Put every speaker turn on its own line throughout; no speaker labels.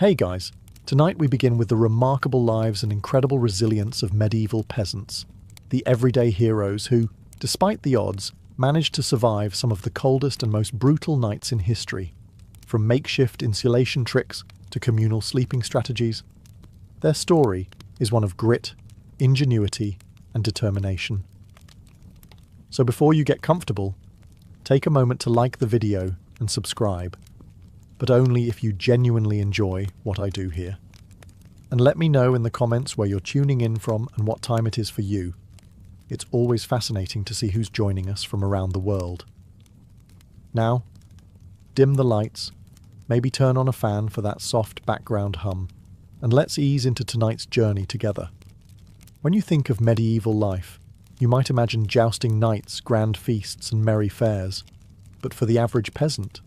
Hey guys, tonight we begin with the remarkable lives and incredible resilience of medieval peasants, the everyday heroes who, despite the odds, managed to survive some of the coldest and most brutal nights in history. From makeshift insulation tricks to communal sleeping strategies, their story is one of grit, ingenuity, and determination. So before you get comfortable, take a moment to like the video and subscribe, but only if you genuinely enjoy what I do here. And let me know in the comments where you're tuning in from and what time it is for you. It's always fascinating to see who's joining us from around the world. Now, dim the lights, maybe turn on a fan for that soft background hum, and let's ease into tonight's journey together. When you think of medieval life, you might imagine jousting knights, grand feasts, and merry fairs. But for the average peasant,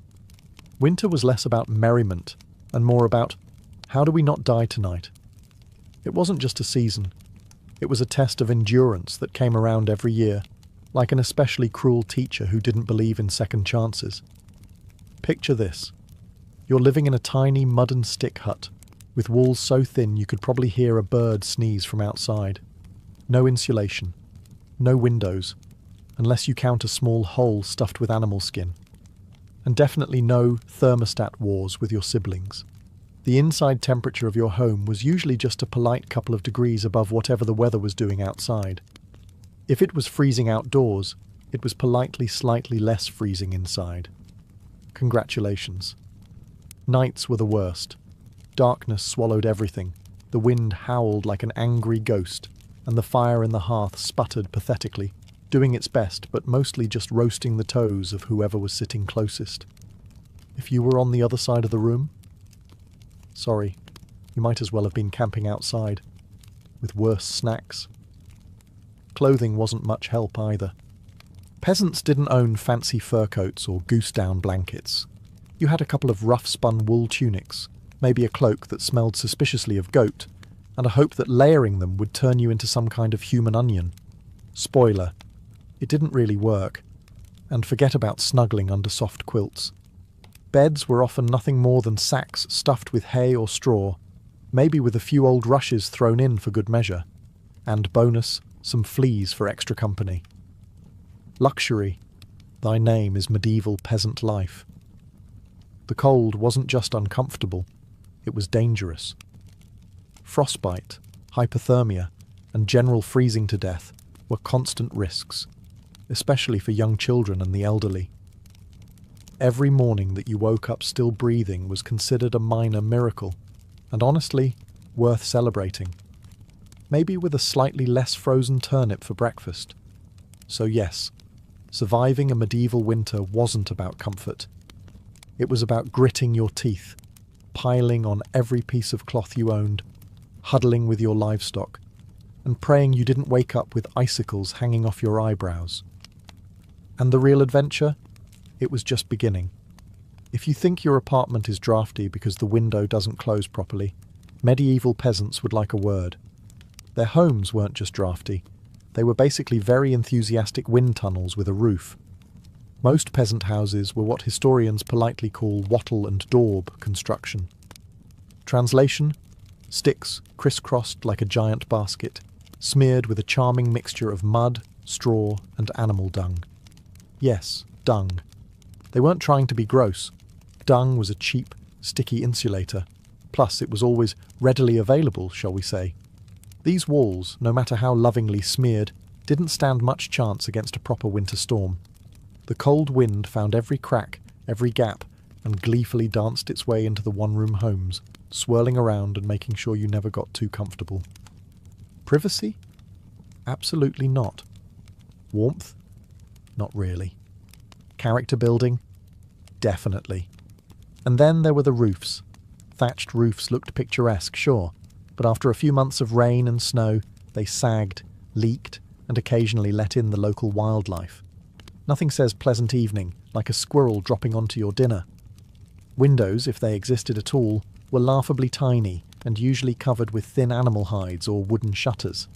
winter was less about merriment and more about, how do we not die tonight? It wasn't just a season. It was a test of endurance that came around every year, like an especially cruel teacher who didn't believe in second chances. Picture this. You're living in a tiny mud and stick hut, with walls so thin you could probably hear a bird sneeze from outside. No insulation. No windows, unless you count a small hole stuffed with animal skin. And definitely no thermostat wars with your siblings. The inside temperature of your home was usually just a polite couple of degrees above whatever the weather was doing outside. If it was freezing outdoors, it was politely slightly less freezing inside. Congratulations. Nights were the worst. Darkness swallowed everything. The wind howled like an angry ghost, and the fire in the hearth sputtered pathetically, doing its best but mostly just roasting the toes of whoever was sitting closest. If you were on the other side of the room, sorry, you might as well have been camping outside, with worse snacks. Clothing wasn't much help either. Peasants didn't own fancy fur coats or goose-down blankets. You had a couple of rough-spun wool tunics, maybe a cloak that smelled suspiciously of goat, and a hope that layering them would turn you into some kind of human onion. Spoiler, it didn't really work, and forget about snuggling under soft quilts. Beds were often nothing more than sacks stuffed with hay or straw, maybe with a few old rushes thrown in for good measure, and bonus, some fleas for extra company. Luxury, thy name is medieval peasant life. The cold wasn't just uncomfortable, it was dangerous. Frostbite, hypothermia, and general freezing to death were constant risks, especially for young children and the elderly. Every morning that you woke up still breathing was considered a minor miracle, and honestly, worth celebrating. Maybe with a slightly less frozen turnip for breakfast. So yes, surviving a medieval winter wasn't about comfort. It was about gritting your teeth, piling on every piece of cloth you owned, huddling with your livestock, and praying you didn't wake up with icicles hanging off your eyebrows. And the real adventure? It was just beginning. If you think your apartment is drafty because the window doesn't close properly, medieval peasants would like a word. Their homes weren't just drafty. They were basically very enthusiastic wind tunnels with a roof. Most peasant houses were what historians politely call wattle and daub construction. Translation: sticks crisscrossed like a giant basket, smeared with a charming mixture of mud, straw, and animal dung. Yes, dung. They weren't trying to be gross. Dung was a cheap, sticky insulator. Plus, it was always readily available, shall we say. These walls, no matter how lovingly smeared, didn't stand much chance against a proper winter storm. The cold wind found every crack, every gap, and gleefully danced its way into the one-room homes, swirling around and making sure you never got too comfortable. Privacy? Absolutely not. Warmth? Not really. Character building? Definitely. And then there were the roofs. Thatched roofs looked picturesque, sure, but after a few months of rain and snow, they sagged, leaked, and occasionally let in the local wildlife. Nothing says pleasant evening like a squirrel dropping onto your dinner. Windows, if they existed at all, were laughably tiny and usually covered with thin animal hides or wooden shutters.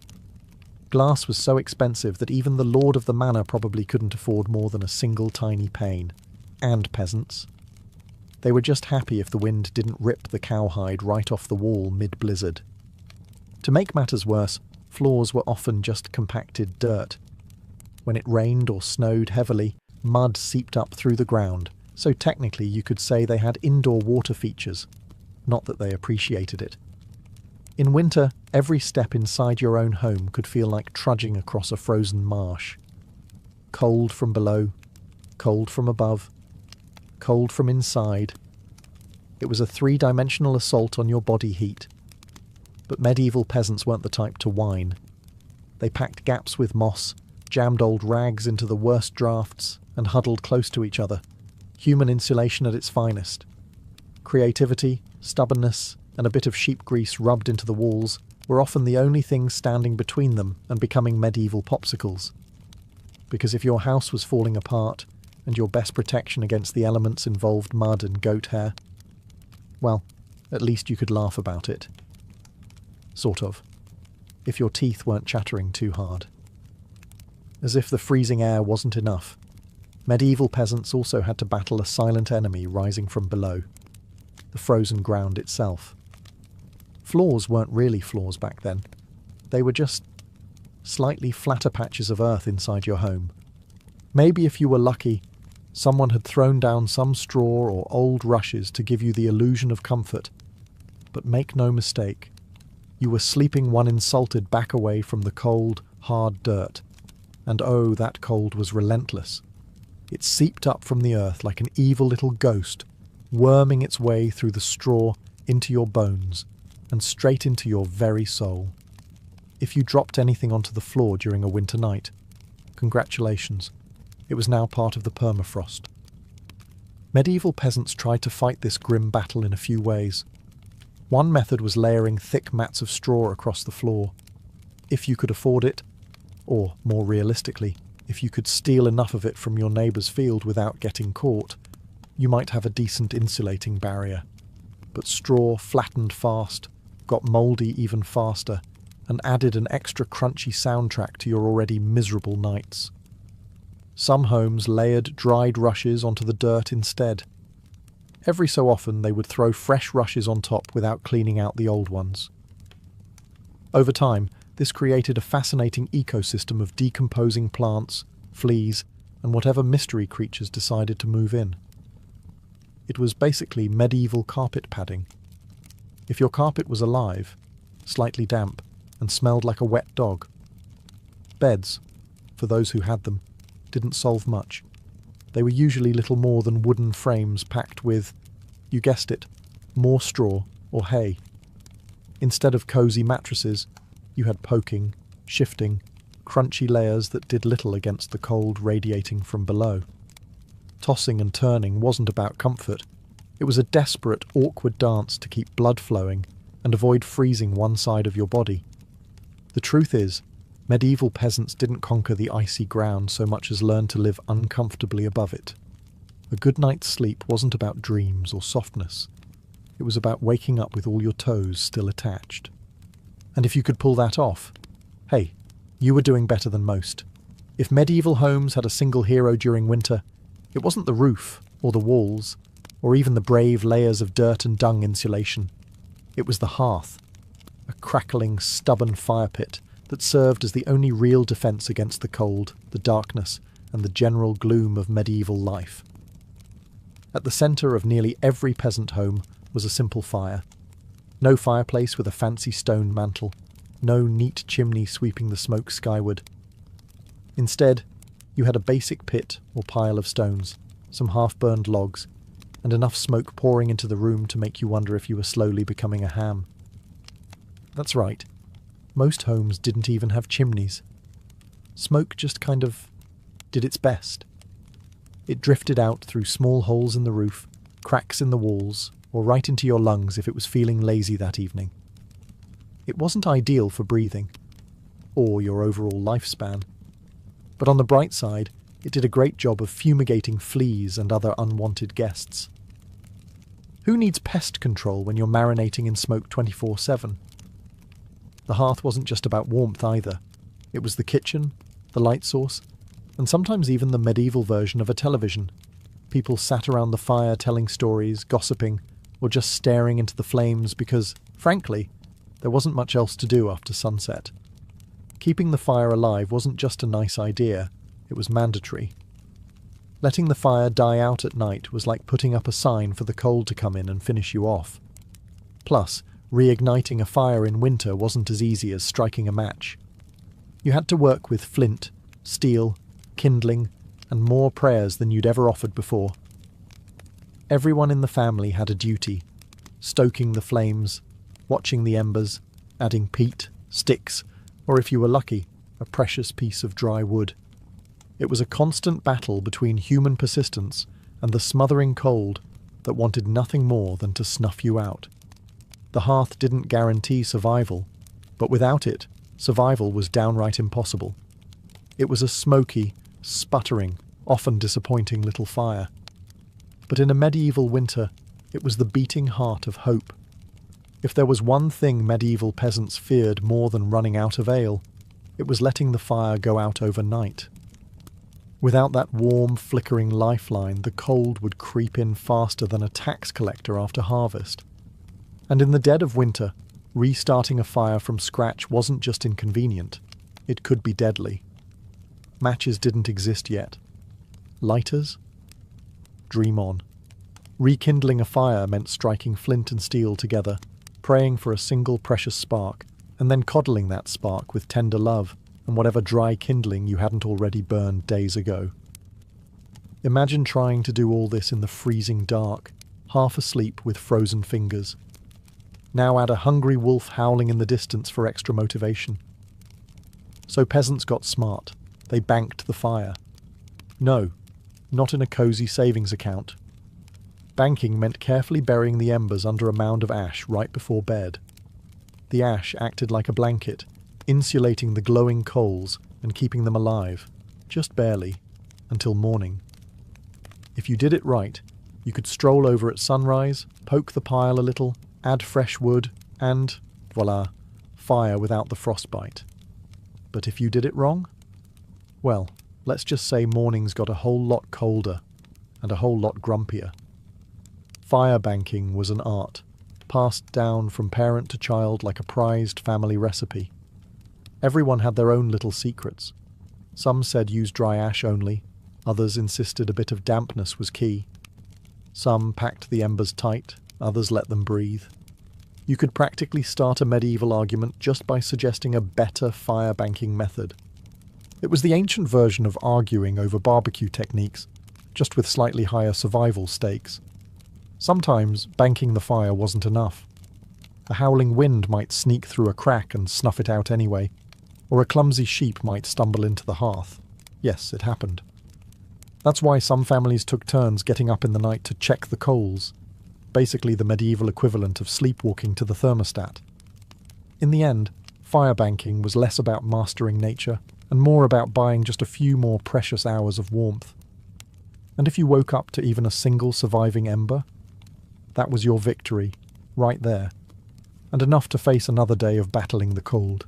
Glass was so expensive that even the lord of the manor probably couldn't afford more than a single tiny pane. And peasants. They were just happy if the wind didn't rip the cowhide right off the wall mid-blizzard. To make matters worse, floors were often just compacted dirt. When it rained or snowed heavily, mud seeped up through the ground, so technically you could say they had indoor water features. Not that they appreciated it. In winter, every step inside your own home could feel like trudging across a frozen marsh. Cold from below, cold from above, cold from inside. It was a three-dimensional assault on your body heat. But medieval peasants weren't the type to whine. They packed gaps with moss, jammed old rags into the worst drafts, and huddled close to each other. Human insulation at its finest. Creativity, stubbornness, and a bit of sheep grease rubbed into the walls were often the only things standing between them and becoming medieval popsicles. Because if your house was falling apart, and your best protection against the elements involved mud and goat hair, well, at least you could laugh about it. Sort of. If your teeth weren't chattering too hard. As if the freezing air wasn't enough, medieval peasants also had to battle a silent enemy rising from below, the frozen ground itself. Floors weren't really floors back then. They were just slightly flatter patches of earth inside your home. Maybe if you were lucky, someone had thrown down some straw or old rushes to give you the illusion of comfort. But make no mistake, you were sleeping one insulted back away from the cold, hard dirt. And oh, that cold was relentless. It seeped up from the earth like an evil little ghost, worming its way through the straw into your bones and straight into your very soul. If you dropped anything onto the floor during a winter night, congratulations, it was now part of the permafrost. Medieval peasants tried to fight this grim battle in a few ways. One method was layering thick mats of straw across the floor. If you could afford it, or more realistically, if you could steal enough of it from your neighbour's field without getting caught, you might have a decent insulating barrier. But straw flattened fast, got mouldy even faster, and added an extra crunchy soundtrack to your already miserable nights. Some homes layered dried rushes onto the dirt instead. Every so often they would throw fresh rushes on top without cleaning out the old ones. Over time, this created a fascinating ecosystem of decomposing plants, fleas, and whatever mystery creatures decided to move in. It was basically medieval carpet padding. If your carpet was alive, slightly damp, and smelled like a wet dog. Beds, for those who had them, didn't solve much. They were usually little more than wooden frames packed with, you guessed it, more straw or hay. Instead of cosy mattresses, you had poking, shifting, crunchy layers that did little against the cold radiating from below. Tossing and turning wasn't about comfort. It was a desperate, awkward dance to keep blood flowing and avoid freezing one side of your body. The truth is, medieval peasants didn't conquer the icy ground so much as learn to live uncomfortably above it. A good night's sleep wasn't about dreams or softness. It was about waking up with all your toes still attached. And if you could pull that off, hey, you were doing better than most. If medieval homes had a single hero during winter, it wasn't the roof, or the walls, or even the brave layers of dirt and dung insulation. It was the hearth, a crackling, stubborn fire pit that served as the only real defence against the cold, the darkness, and the general gloom of medieval life. At the centre of nearly every peasant home was a simple fire. No fireplace with a fancy stone mantel, no neat chimney sweeping the smoke skyward. Instead, you had a basic pit or pile of stones, some half-burned logs, and enough smoke pouring into the room to make you wonder if you were slowly becoming a ham. That's right. Most homes didn't even have chimneys. Smoke just kind of did its best. It drifted out through small holes in the roof, cracks in the walls, or right into your lungs if it was feeling lazy that evening. It wasn't ideal for breathing, or your overall lifespan. But on the bright side, it did a great job of fumigating fleas and other unwanted guests. Who needs pest control when you're marinating in smoke 24/7? The hearth wasn't just about warmth either. It was the kitchen, the light source, and sometimes even the medieval version of a television. people sat around the fire telling stories, gossiping, or just staring into the flames because, frankly, there wasn't much else to do after sunset. Keeping the fire alive wasn't just a nice idea, it was mandatory. Letting the fire die out at night was like putting up a sign for the cold to come in and finish you off. Plus, reigniting a fire in winter wasn't as easy as striking a match. You had to work with flint, steel, kindling, and more prayers than you'd ever offered before. Everyone in the family had a duty, stoking the flames, watching the embers, adding peat, sticks, or if you were lucky, a precious piece of dry wood. It was a constant battle between human persistence and the smothering cold that wanted nothing more than to snuff you out. The hearth didn't guarantee survival, but without it, survival was downright impossible. It was a smoky, sputtering, often disappointing little fire. But in a medieval winter, it was the beating heart of hope. If there was one thing medieval peasants feared more than running out of ale, it was letting the fire go out overnight. Without that warm, flickering lifeline, the cold would creep in faster than a tax collector after harvest. And in the dead of winter, restarting a fire from scratch wasn't just inconvenient, it could be deadly. Matches didn't exist yet. Lighters? Dream on. Rekindling a fire meant striking flint and steel together, praying for a single precious spark, and then coddling that spark with tender love and whatever dry kindling you hadn't already burned days ago. Imagine trying to do all this in the freezing dark, half asleep with frozen fingers. Now add a hungry wolf howling in the distance for extra motivation. So peasants got smart. They banked the fire. No, not in a cosy savings account. Banking meant carefully burying the embers under a mound of ash right before bed. The ash acted like a blanket, insulating the glowing coals and keeping them alive, just barely, until morning. If you did it right, you could stroll over at sunrise, poke the pile a little, add fresh wood, and, voila, fire without the frostbite. But if you did it wrong? Well, let's just say mornings got a whole lot colder and a whole lot grumpier. Fire banking was an art, passed down from parent to child like a prized family recipe. Everyone had their own little secrets. Some said use dry ash only, others insisted a bit of dampness was key. Some packed the embers tight, others let them breathe. You could practically start a medieval argument just by suggesting a better fire banking method. It was the ancient version of arguing over barbecue techniques, just with slightly higher survival stakes. Sometimes banking the fire wasn't enough. A howling wind might sneak through a crack and snuff it out anyway, or a clumsy sheep might stumble into the hearth. Yes, it happened. That's why some families took turns getting up in the night to check the coals, basically the medieval equivalent of sleepwalking to the thermostat. In the end, fire banking was less about mastering nature and more about buying just a few more precious hours of warmth. And if you woke up to even a single surviving ember, that was your victory, right there, and enough to face another day of battling the cold.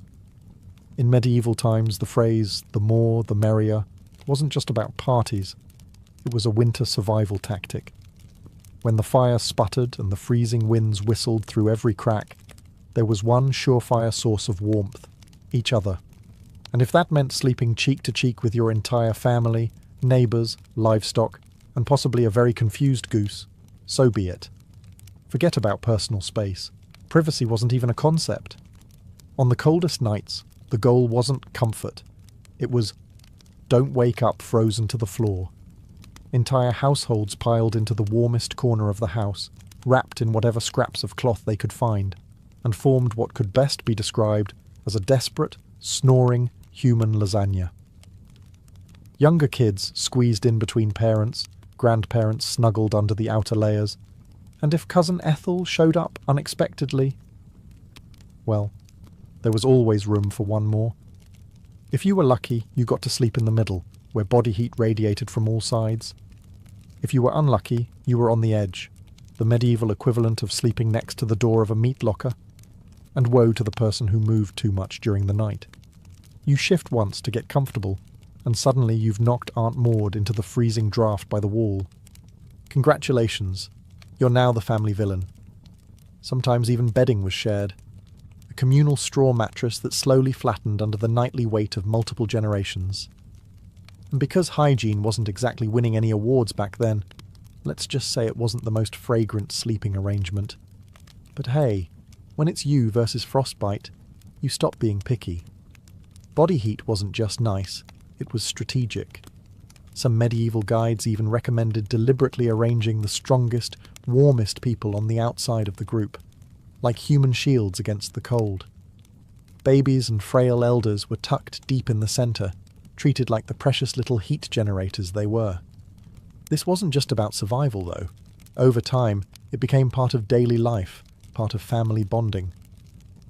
In medieval times, the phrase, "the more, the merrier," wasn't just about parties. It was a winter survival tactic. When the fire sputtered and the freezing winds whistled through every crack, there was one surefire source of warmth, each other. And if that meant sleeping cheek to cheek with your entire family, neighbours, livestock, and possibly a very confused goose, so be it. Forget about personal space. Privacy wasn't even a concept. On the coldest nights, the goal wasn't comfort. It was, don't wake up frozen to the floor. Entire households piled into the warmest corner of the house, wrapped in whatever scraps of cloth they could find, and formed what could best be described as a desperate, snoring, human lasagna. Younger kids squeezed in between parents, grandparents snuggled under the outer layers, and if Cousin Ethel showed up unexpectedly, well, there was always room for one more. If you were lucky, you got to sleep in the middle, where body heat radiated from all sides. If you were unlucky, you were on the edge, the medieval equivalent of sleeping next to the door of a meat locker. And woe to the person who moved too much during the night. You shift once to get comfortable, and suddenly you've knocked Aunt Maud into the freezing draft by the wall. Congratulations, you're now the family villain. Sometimes even bedding was shared. A communal straw mattress that slowly flattened under the nightly weight of multiple generations. And because hygiene wasn't exactly winning any awards back then, let's just say it wasn't the most fragrant sleeping arrangement. But hey, when it's you versus frostbite, you stop being picky. Body heat wasn't just nice, it was strategic. Some medieval guides even recommended deliberately arranging the strongest, warmest people on the outside of the group, like human shields against the cold. Babies and frail elders were tucked deep in the centre, treated like the precious little heat generators they were. This wasn't just about survival, though. Over time, it became part of daily life, part of family bonding.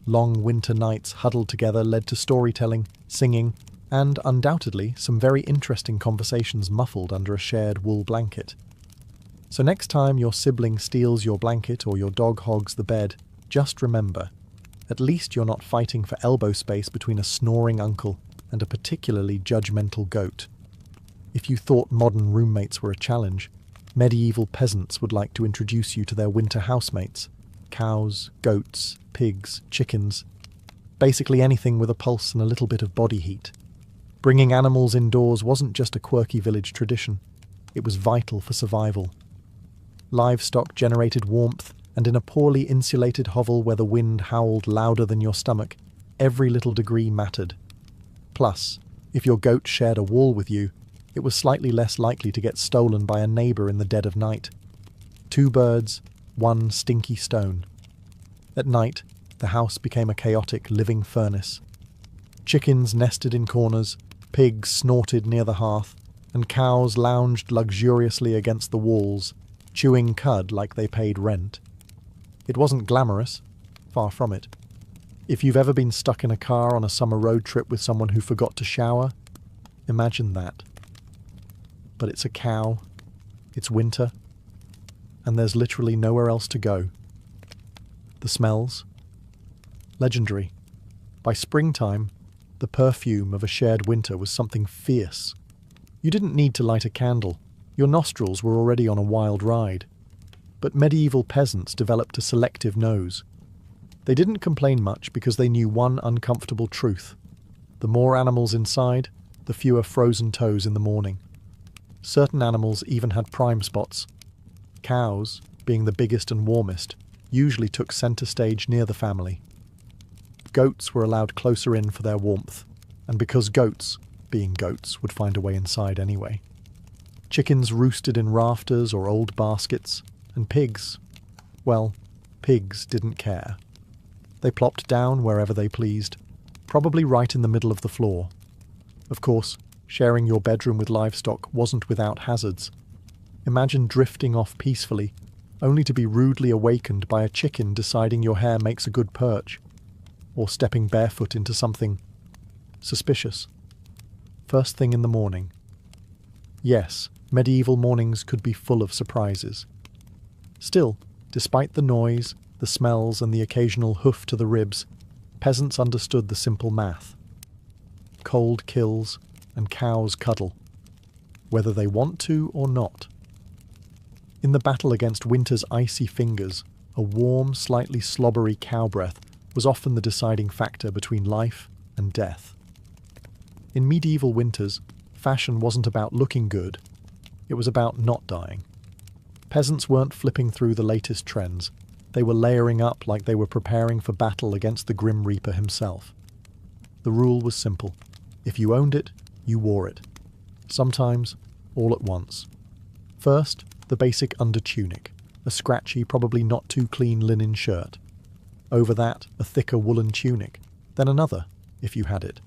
Long winter nights huddled together led to storytelling, singing, and undoubtedly some very interesting conversations muffled under a shared wool blanket. So next time your sibling steals your blanket or your dog hogs the bed, just remember, at least you're not fighting for elbow space between a snoring uncle and a particularly judgmental goat. If you thought modern roommates were a challenge, medieval peasants would like to introduce you to their winter housemates: cows, goats, pigs, chickens, basically anything with a pulse and a little bit of body heat. Bringing animals indoors wasn't just a quirky village tradition, it was vital for survival. Livestock generated warmth, and in a poorly insulated hovel where the wind howled louder than your stomach, every little degree mattered. Plus, if your goat shared a wall with you, it was slightly less likely to get stolen by a neighbour in the dead of night. 2 birds, 1 stinky stone. At night, the house became a chaotic living furnace. Chickens nested in corners, pigs snorted near the hearth, and cows lounged luxuriously against the walls, chewing cud like they paid rent. It wasn't glamorous, far from it. If you've ever been stuck in a car on a summer road trip with someone who forgot to shower, imagine that. But it's a cow, it's winter, and there's literally nowhere else to go. The smells? Legendary. By springtime, the perfume of a shared winter was something fierce. You didn't need to light a candle. Your nostrils were already on a wild ride. But medieval peasants developed a selective nose. They didn't complain much because they knew one uncomfortable truth. The more animals inside, the fewer frozen toes in the morning. Certain animals even had prime spots. Cows, being the biggest and warmest, usually took centre stage near the family. Goats were allowed closer in for their warmth, and because goats, being goats, would find a way inside anyway. Chickens roosted in rafters or old baskets, and pigs, well, pigs didn't care. They plopped down wherever they pleased, probably right in the middle of the floor. Of course, sharing your bedroom with livestock wasn't without hazards. Imagine drifting off peacefully, only to be rudely awakened by a chicken deciding your hair makes a good perch, or stepping barefoot into something suspicious. First thing in the morning. Yes, medieval mornings could be full of surprises. Still, despite the noise, the smells, and the occasional hoof to the ribs, peasants understood the simple math. Cold kills, and cows cuddle, whether they want to or not. In the battle against winter's icy fingers, a warm, slightly slobbery cow breath was often the deciding factor between life and death. In medieval winters, fashion wasn't about looking good, it was about not dying. Peasants weren't flipping through the latest trends, they were layering up like they were preparing for battle against the Grim Reaper himself. The rule was simple. If you owned it, you wore it. Sometimes, all at once. First, the basic undertunic, a scratchy, probably not too clean linen shirt. Over that, a thicker woolen tunic, then another, if you had it.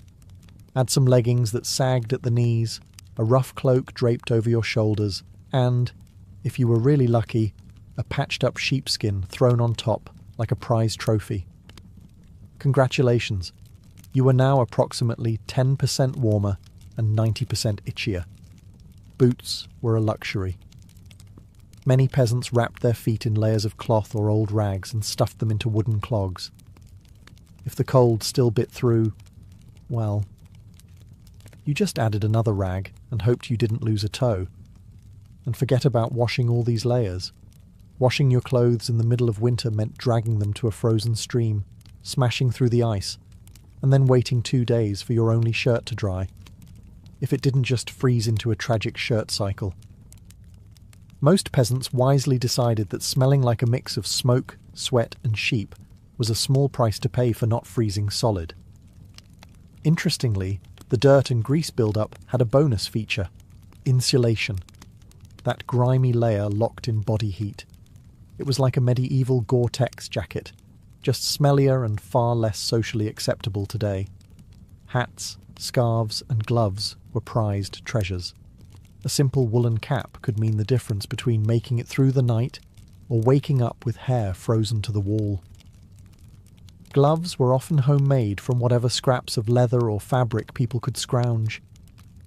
Add some leggings that sagged at the knees, a rough cloak draped over your shoulders, and, if you were really lucky, a patched-up sheepskin thrown on top like a prize trophy. Congratulations, you are now approximately 10% warmer and 90% itchier. Boots were a luxury. Many peasants wrapped their feet in layers of cloth or old rags and stuffed them into wooden clogs. If the cold still bit through, well, you just added another rag and hoped you didn't lose a toe. And forget about washing all these layers. Washing your clothes in the middle of winter meant dragging them to a frozen stream, smashing through the ice, and then waiting 2 days for your only shirt to dry, if it didn't just freeze into a tragic shirt cycle. Most peasants wisely decided that smelling like a mix of smoke, sweat and sheep was a small price to pay for not freezing solid. Interestingly, the dirt and grease buildup had a bonus feature: insulation. That grimy layer locked in body heat. It was like a medieval Gore-Tex jacket, just smellier and far less socially acceptable today. Hats, scarves and gloves were prized treasures. A simple woolen cap could mean the difference between making it through the night or waking up with hair frozen to the wall. Gloves were often homemade from whatever scraps of leather or fabric people could scrounge,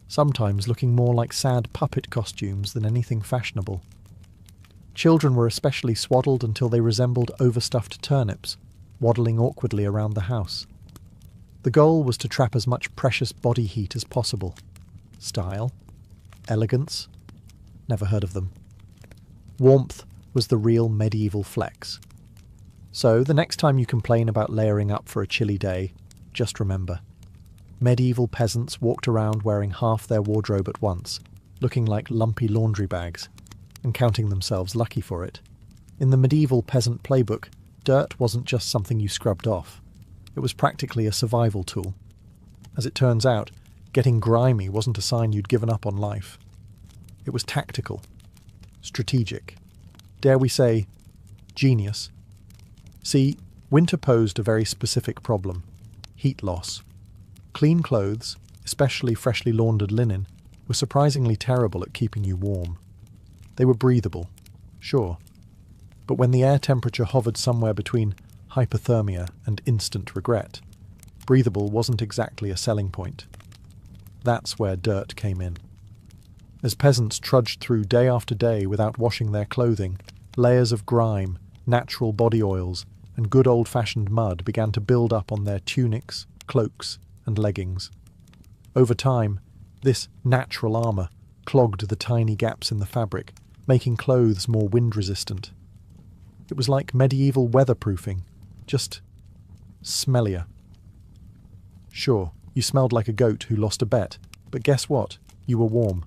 sometimes looking more like sad puppet costumes than anything fashionable. Children were especially swaddled until they resembled overstuffed turnips, waddling awkwardly around the house. The goal was to trap as much precious body heat as possible. Style? Elegance? Never heard of them. Warmth was the real medieval flex. So, the next time you complain about layering up for a chilly day, just remember: medieval peasants walked around wearing half their wardrobe at once, looking like lumpy laundry bags, and counting themselves lucky for it. In the medieval peasant playbook, dirt wasn't just something you scrubbed off. It was practically a survival tool. As it turns out, getting grimy wasn't a sign you'd given up on life. It was tactical, strategic, dare we say, genius. See, winter posed a very specific problem: heat loss. Clean clothes, especially freshly laundered linen, were surprisingly terrible at keeping you warm. They were breathable, sure, but when the air temperature hovered somewhere between hypothermia and instant regret, breathable wasn't exactly a selling point. That's where dirt came in. As peasants trudged through day after day without washing their clothing, layers of grime, natural body oils, and good old-fashioned mud began to build up on their tunics, cloaks, and leggings. Over time, this natural armour clogged the tiny gaps in the fabric, making clothes more wind-resistant. It was like medieval weatherproofing, just smellier. Sure, you smelled like a goat who lost a bet, but guess what? You were warm.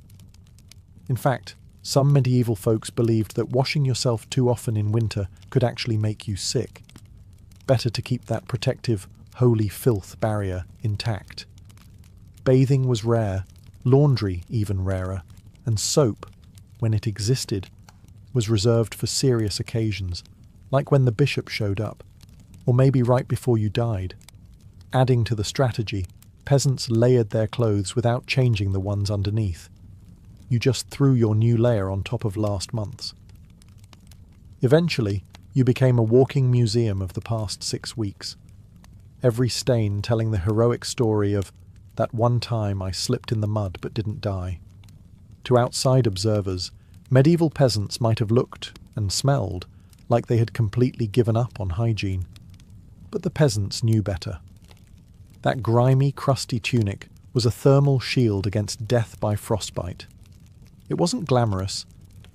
In fact, some medieval folks believed that washing yourself too often in winter could actually make you sick. Better to keep that protective, holy filth barrier intact. Bathing was rare, laundry even rarer, and soap, when it existed, was reserved for serious occasions, like when the bishop showed up, or maybe right before you died. Adding to the strategy, peasants layered their clothes without changing the ones underneath. You just threw your new layer on top of last month's. Eventually, you became a walking museum of the past 6 weeks. Every stain telling the heroic story of that one time I slipped in the mud but didn't die. To outside observers, medieval peasants might have looked and smelled like they had completely given up on hygiene. But the peasants knew better. That grimy, crusty tunic was a thermal shield against death by frostbite. It wasn't glamorous,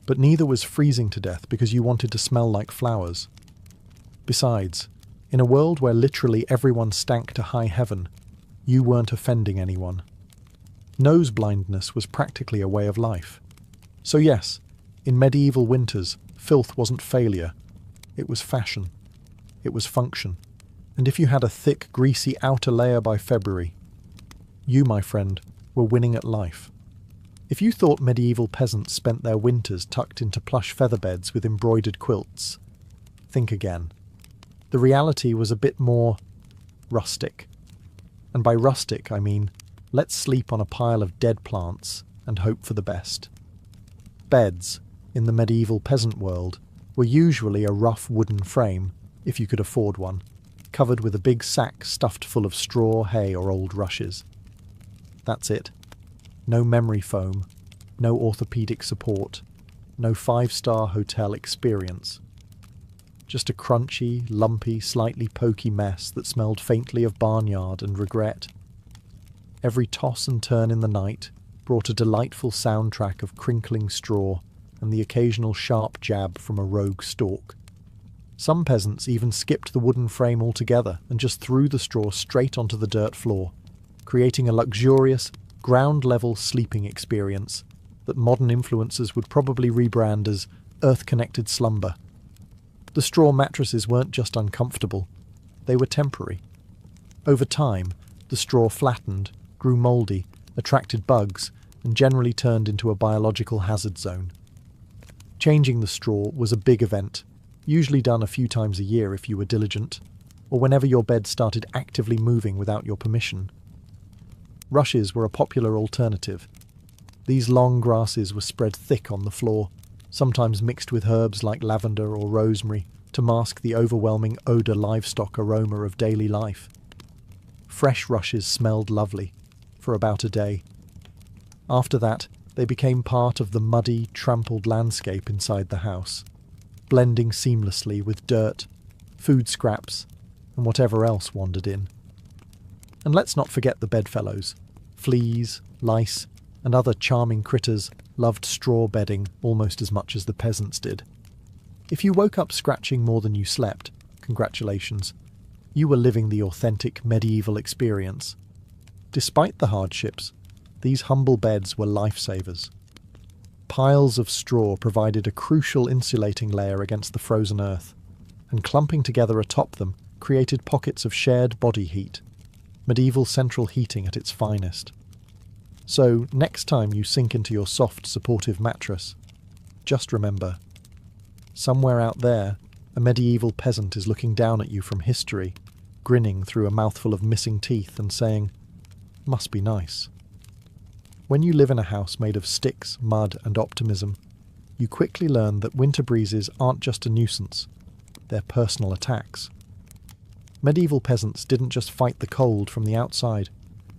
but neither was freezing to death because you wanted to smell like flowers. Besides, in a world where literally everyone stank to high heaven, you weren't offending anyone. Nose blindness was practically a way of life. So yes, in medieval winters, filth wasn't failure. It was fashion. It was function. And if you had a thick, greasy outer layer by February, you, my friend, were winning at life. If you thought medieval peasants spent their winters tucked into plush feather beds with embroidered quilts, think again. The reality was a bit more rustic. And by rustic, I mean, let's sleep on a pile of dead plants and hope for the best. Beds, in the medieval peasant world, were usually a rough wooden frame, if you could afford one, covered with a big sack stuffed full of straw, hay, or old rushes. That's it. No memory foam, no orthopedic support, no 5-star hotel experience. Just a crunchy, lumpy, slightly pokey mess that smelled faintly of barnyard and regret. Every toss and turn in the night brought a delightful soundtrack of crinkling straw, and the occasional sharp jab from a rogue stalk. Some peasants even skipped the wooden frame altogether and just threw the straw straight onto the dirt floor, creating a luxurious, ground-level sleeping experience that modern influencers would probably rebrand as earth-connected slumber. The straw mattresses weren't just uncomfortable, they were temporary. Over time, the straw flattened, grew mouldy, attracted bugs, and generally turned into a biological hazard zone. Changing the straw was a big event, usually done a few times a year if you were diligent, or whenever your bed started actively moving without your permission. Rushes were a popular alternative. These long grasses were spread thick on the floor, sometimes mixed with herbs like lavender or rosemary to mask the overwhelming odour livestock aroma of daily life. Fresh rushes smelled lovely, for about a day. After that, they became part of the muddy, trampled landscape inside the house, blending seamlessly with dirt, food scraps, and whatever else wandered in. And let's not forget the bedfellows. Fleas, lice, and other charming critters loved straw bedding almost as much as the peasants did. If you woke up scratching more than you slept, congratulations. You were living the authentic medieval experience. Despite the hardships, these humble beds were lifesavers. Piles of straw provided a crucial insulating layer against the frozen earth, and clumping together atop them created pockets of shared body heat, medieval central heating at its finest. So, next time you sink into your soft, supportive mattress, just remember, somewhere out there, a medieval peasant is looking down at you from history, grinning through a mouthful of missing teeth and saying, "Must be nice." When you live in a house made of sticks, mud, and optimism, you quickly learn that winter breezes aren't just a nuisance, they're personal attacks. Medieval peasants didn't just fight the cold from the outside,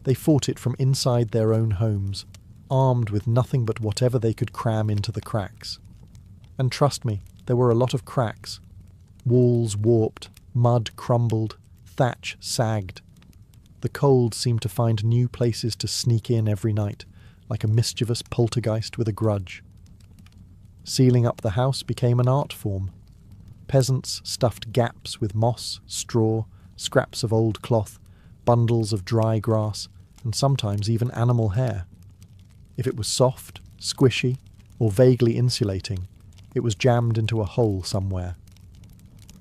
they fought it from inside their own homes, armed with nothing but whatever they could cram into the cracks. And trust me, there were a lot of cracks. Walls warped, mud crumbled, thatch sagged. The cold seemed to find new places to sneak in every night, like a mischievous poltergeist with a grudge. Sealing up the house became an art form. Peasants stuffed gaps with moss, straw, scraps of old cloth, bundles of dry grass, and sometimes even animal hair. If it was soft, squishy, or vaguely insulating, it was jammed into a hole somewhere.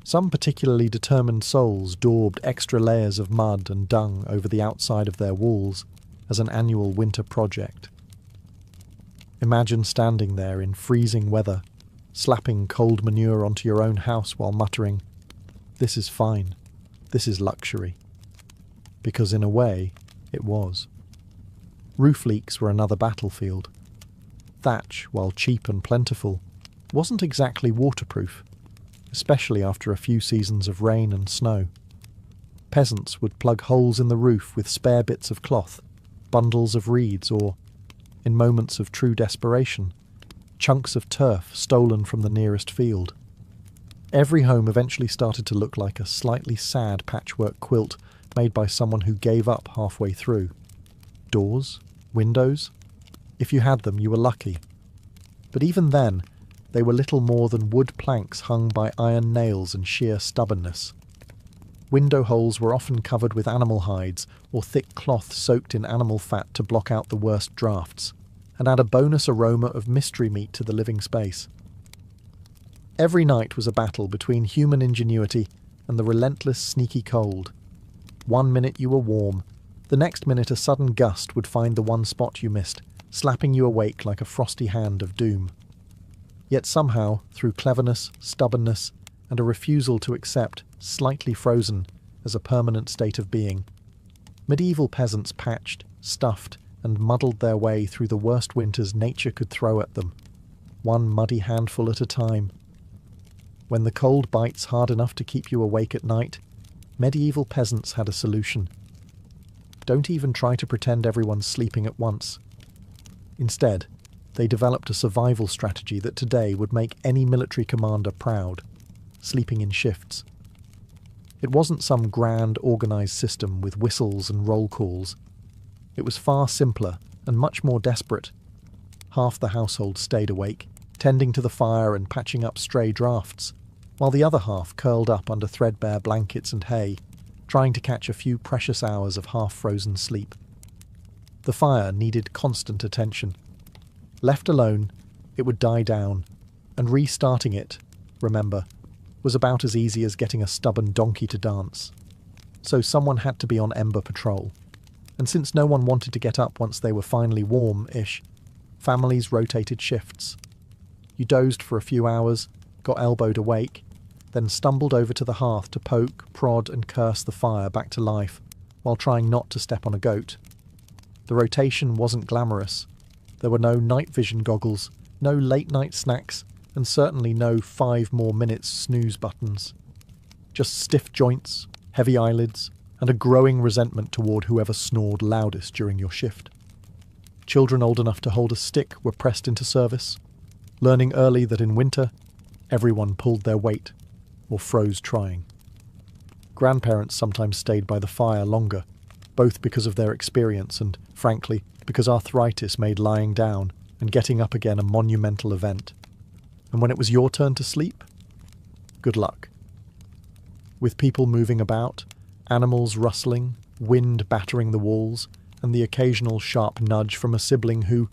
Some particularly determined souls daubed extra layers of mud and dung over the outside of their walls as an annual winter project. Imagine standing there in freezing weather, slapping cold manure onto your own house while muttering, "This is fine, this is luxury." Because in a way, it was. Roof leaks were another battlefield. Thatch, while cheap and plentiful, wasn't exactly waterproof, especially after a few seasons of rain and snow. Peasants would plug holes in the roof with spare bits of cloth, bundles of reeds, or, in moments of true desperation, chunks of turf stolen from the nearest field. Every home eventually started to look like a slightly sad patchwork quilt made by someone who gave up halfway through. Doors? Windows? If you had them, you were lucky. But even then, they were little more than wood planks hung by iron nails and sheer stubbornness. Window holes were often covered with animal hides or thick cloth soaked in animal fat to block out the worst drafts, and add a bonus aroma of mystery meat to the living space. Every night was a battle between human ingenuity and the relentless, sneaky cold. One minute you were warm, the next minute a sudden gust would find the one spot you missed, slapping you awake like a frosty hand of doom. Yet somehow, through cleverness, stubbornness, and a refusal to accept slightly frozen as a permanent state of being, medieval peasants patched, stuffed, and muddled their way through the worst winters nature could throw at them, one muddy handful at a time. When the cold bites hard enough to keep you awake at night, medieval peasants had a solution. Don't even try to pretend everyone's sleeping at once. Instead, they developed a survival strategy that today would make any military commander proud: sleeping in shifts. It wasn't some grand, organised system with whistles and roll calls. It was far simpler and much more desperate. Half the household stayed awake, tending to the fire and patching up stray drafts, while the other half curled up under threadbare blankets and hay, trying to catch a few precious hours of half-frozen sleep. The fire needed constant attention. Left alone, it would die down, and restarting it, remember, was about as easy as getting a stubborn donkey to dance. So someone had to be on ember patrol, and since no one wanted to get up once they were finally warm-ish, families rotated shifts. You dozed for a few hours, got elbowed awake, then stumbled over to the hearth to poke, prod and curse the fire back to life, while trying not to step on a goat. The rotation wasn't glamorous. There were no night vision goggles, no late-night snacks, and certainly no 5 more minutes snooze buttons. Just stiff joints, heavy eyelids, and a growing resentment toward whoever snored loudest during your shift. Children old enough to hold a stick were pressed into service, learning early that in winter, everyone pulled their weight, or froze trying. Grandparents sometimes stayed by the fire longer, both because of their experience and, frankly, because arthritis made lying down and getting up again a monumental event. And when it was your turn to sleep, good luck. With people moving about, animals rustling, wind battering the walls, and the occasional sharp nudge from a sibling who,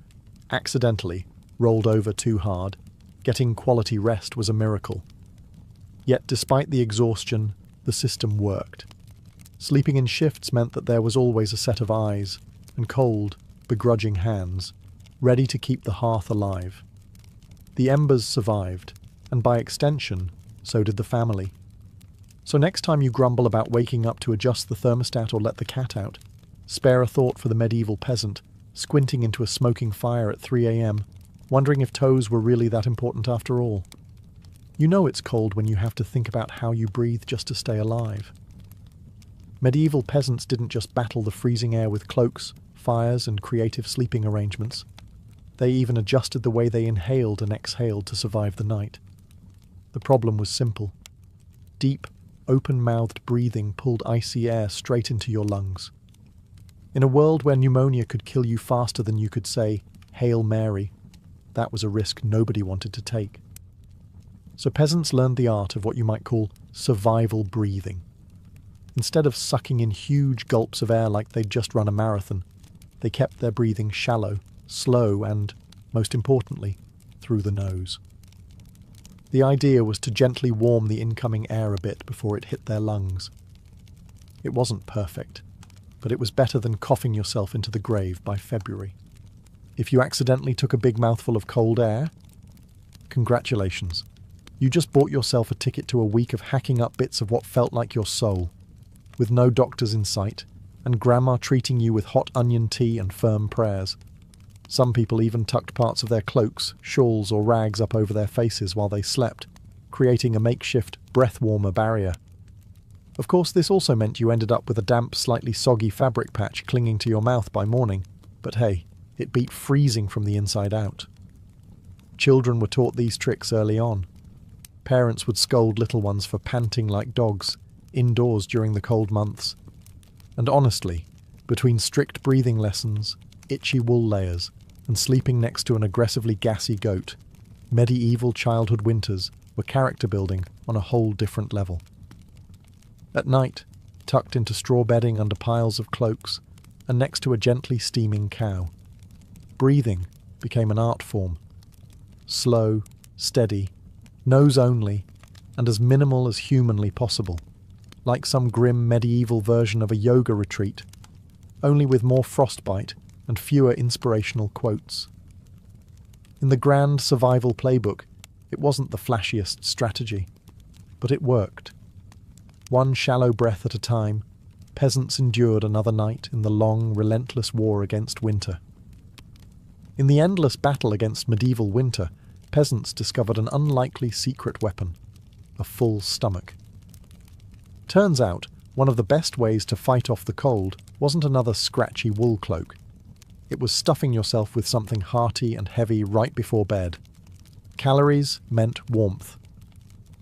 accidentally, rolled over too hard, getting quality rest was a miracle. Yet despite the exhaustion, the system worked. Sleeping in shifts meant that there was always a set of eyes, and cold, begrudging hands, ready to keep the hearth alive. The embers survived, and by extension, so did the family. So next time you grumble about waking up to adjust the thermostat or let the cat out, spare a thought for the medieval peasant, squinting into a smoking fire at 3 a.m, wondering if toes were really that important after all. You know it's cold when you have to think about how you breathe just to stay alive. Medieval peasants didn't just battle the freezing air with cloaks, fires, and creative sleeping arrangements. They even adjusted the way they inhaled and exhaled to survive the night. The problem was simple. Deep, open-mouthed breathing pulled icy air straight into your lungs. In a world where pneumonia could kill you faster than you could say, "Hail Mary," that was a risk nobody wanted to take. So peasants learned the art of what you might call survival breathing. Instead of sucking in huge gulps of air like they'd just run a marathon, they kept their breathing shallow, slow, and, most importantly, through the nose. The idea was to gently warm the incoming air a bit before it hit their lungs. It wasn't perfect, but it was better than coughing yourself into the grave by February. If you accidentally took a big mouthful of cold air, congratulations. You just bought yourself a ticket to a week of hacking up bits of what felt like your soul, with no doctors in sight, and grandma treating you with hot onion tea and firm prayers. Some people even tucked parts of their cloaks, shawls, or rags up over their faces while they slept, creating a makeshift breath-warmer barrier. Of course, this also meant you ended up with a damp, slightly soggy fabric patch clinging to your mouth by morning, but hey, it beat freezing from the inside out. Children were taught these tricks early on. Parents would scold little ones for panting like dogs, indoors during the cold months. And honestly, between strict breathing lessons, itchy wool layers, and sleeping next to an aggressively gassy goat, medieval childhood winters were character building on a whole different level. At night, tucked into straw bedding under piles of cloaks, and next to a gently steaming cow, breathing became an art form. Slow, steady, nose only, and as minimal as humanly possible, like some grim medieval version of a yoga retreat, only with more frostbite and fewer inspirational quotes. In the grand survival playbook, it wasn't the flashiest strategy, but it worked. One shallow breath at a time, peasants endured another night in the long, relentless war against winter. In the endless battle against medieval winter, peasants discovered an unlikely secret weapon: a full stomach. Turns out, one of the best ways to fight off the cold wasn't another scratchy wool cloak. It was stuffing yourself with something hearty and heavy right before bed. Calories meant warmth.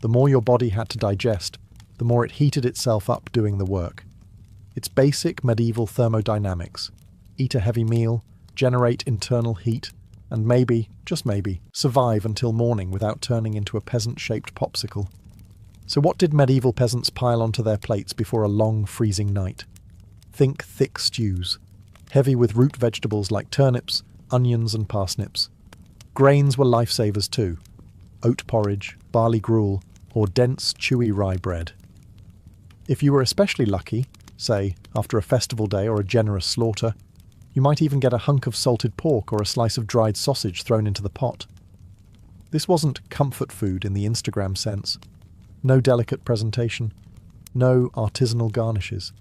The more your body had to digest, the more it heated itself up doing the work. It's basic medieval thermodynamics. Eat a heavy meal, generate internal heat, and maybe, just maybe, survive until morning without turning into a peasant-shaped popsicle. So what did medieval peasants pile onto their plates before a long, freezing night? Think thick stews, heavy with root vegetables like turnips, onions and parsnips. Grains were lifesavers too. Oat porridge, barley gruel, or dense, chewy rye bread. If you were especially lucky, say, after a festival day or a generous slaughter, you might even get a hunk of salted pork or a slice of dried sausage thrown into the pot. This wasn't comfort food in the Instagram sense. No delicate presentation, no artisanal garnishes.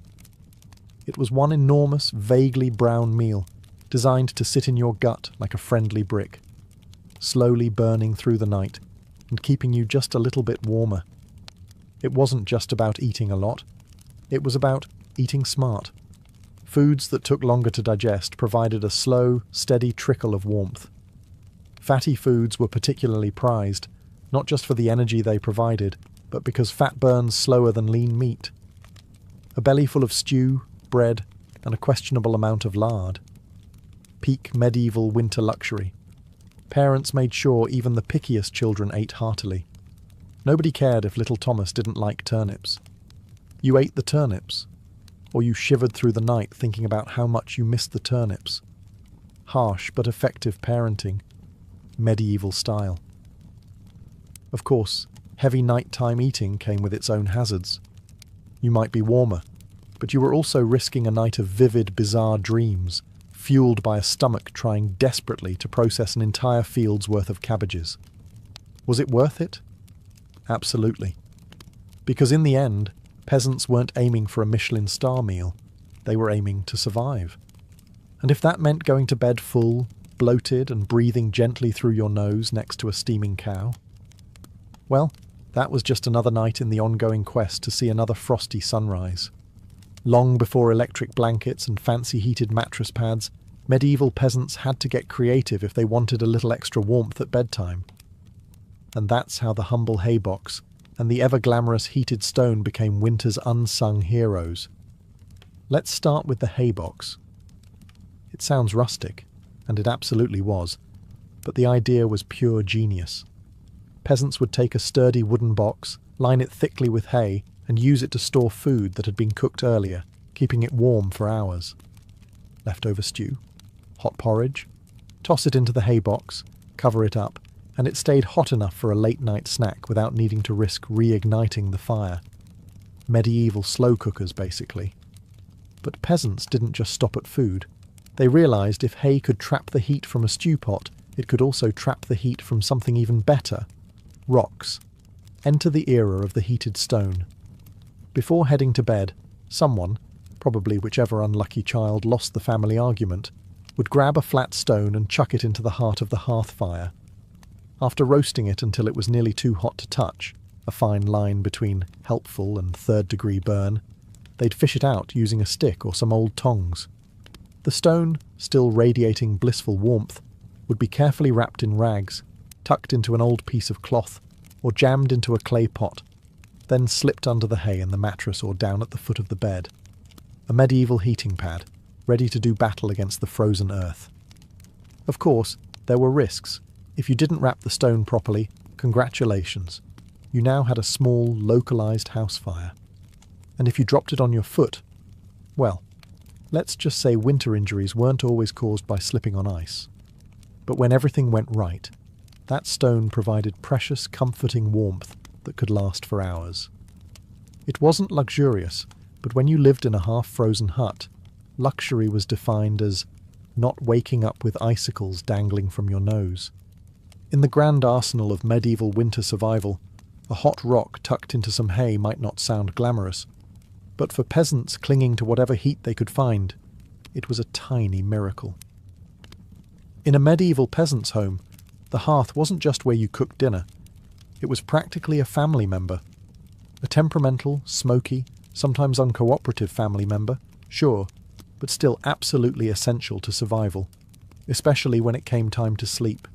It was one enormous, vaguely brown meal, designed to sit in your gut like a friendly brick, slowly burning through the night and keeping you just a little bit warmer. It wasn't just about eating a lot. It was about eating smart. Foods that took longer to digest provided a slow, steady trickle of warmth. Fatty foods were particularly prized, not just for the energy they provided, but because fat burns slower than lean meat. A belly full of stew, bread, and a questionable amount of lard. Peak medieval winter luxury. Parents made sure even the pickiest children ate heartily. Nobody cared if little Thomas didn't like turnips. You ate the turnips, or you shivered through the night thinking about how much you missed the turnips. Harsh but effective parenting. Medieval style. Of course, heavy nighttime eating came with its own hazards. You might be warmer, but you were also risking a night of vivid, bizarre dreams, fueled by a stomach trying desperately to process an entire field's worth of cabbages. Was it worth it? Absolutely. Because in the end, peasants weren't aiming for a Michelin star meal. They were aiming to survive. And if that meant going to bed full, bloated and breathing gently through your nose next to a steaming cow, well, that was just another night in the ongoing quest to see another frosty sunrise. Long before electric blankets and fancy heated mattress pads, medieval peasants had to get creative if they wanted a little extra warmth at bedtime. And that's how the humble haybox and the ever-glamorous heated stone became winter's unsung heroes. Let's start with the haybox. It sounds rustic, and it absolutely was, but the idea was pure genius. Peasants would take a sturdy wooden box, line it thickly with hay, and use it to store food that had been cooked earlier, keeping it warm for hours. Leftover stew, hot porridge, toss it into the hay box, cover it up, and it stayed hot enough for a late-night snack without needing to risk reigniting the fire. Medieval slow cookers, basically. But peasants didn't just stop at food. They realised if hay could trap the heat from a stew pot, it could also trap the heat from something even better. Rocks. Enter the era of the heated stone. Before heading to bed, someone, probably whichever unlucky child lost the family argument, would grab a flat stone and chuck it into the heart of the hearth fire. After roasting it until it was nearly too hot to touch, a fine line between helpful and third-degree burn, they'd fish it out using a stick or some old tongs. The stone, still radiating blissful warmth, would be carefully wrapped in rags, tucked into an old piece of cloth, or jammed into a clay pot, then slipped under the hay in the mattress or down at the foot of the bed. A medieval heating pad, ready to do battle against the frozen earth. Of course, there were risks. If you didn't wrap the stone properly, congratulations. You now had a small, localized house fire. And if you dropped it on your foot, well, let's just say winter injuries weren't always caused by slipping on ice. But when everything went right, that stone provided precious, comforting warmth that could last for hours. It wasn't luxurious, but when you lived in a half-frozen hut, luxury was defined as not waking up with icicles dangling from your nose. In the grand arsenal of medieval winter survival, a hot rock tucked into some hay might not sound glamorous, but for peasants clinging to whatever heat they could find, it was a tiny miracle. In a medieval peasant's home, the hearth wasn't just where you cooked dinner. It was practically a family member. A temperamental, smoky, sometimes uncooperative family member, sure, but still absolutely essential to survival, especially when it came time to sleep.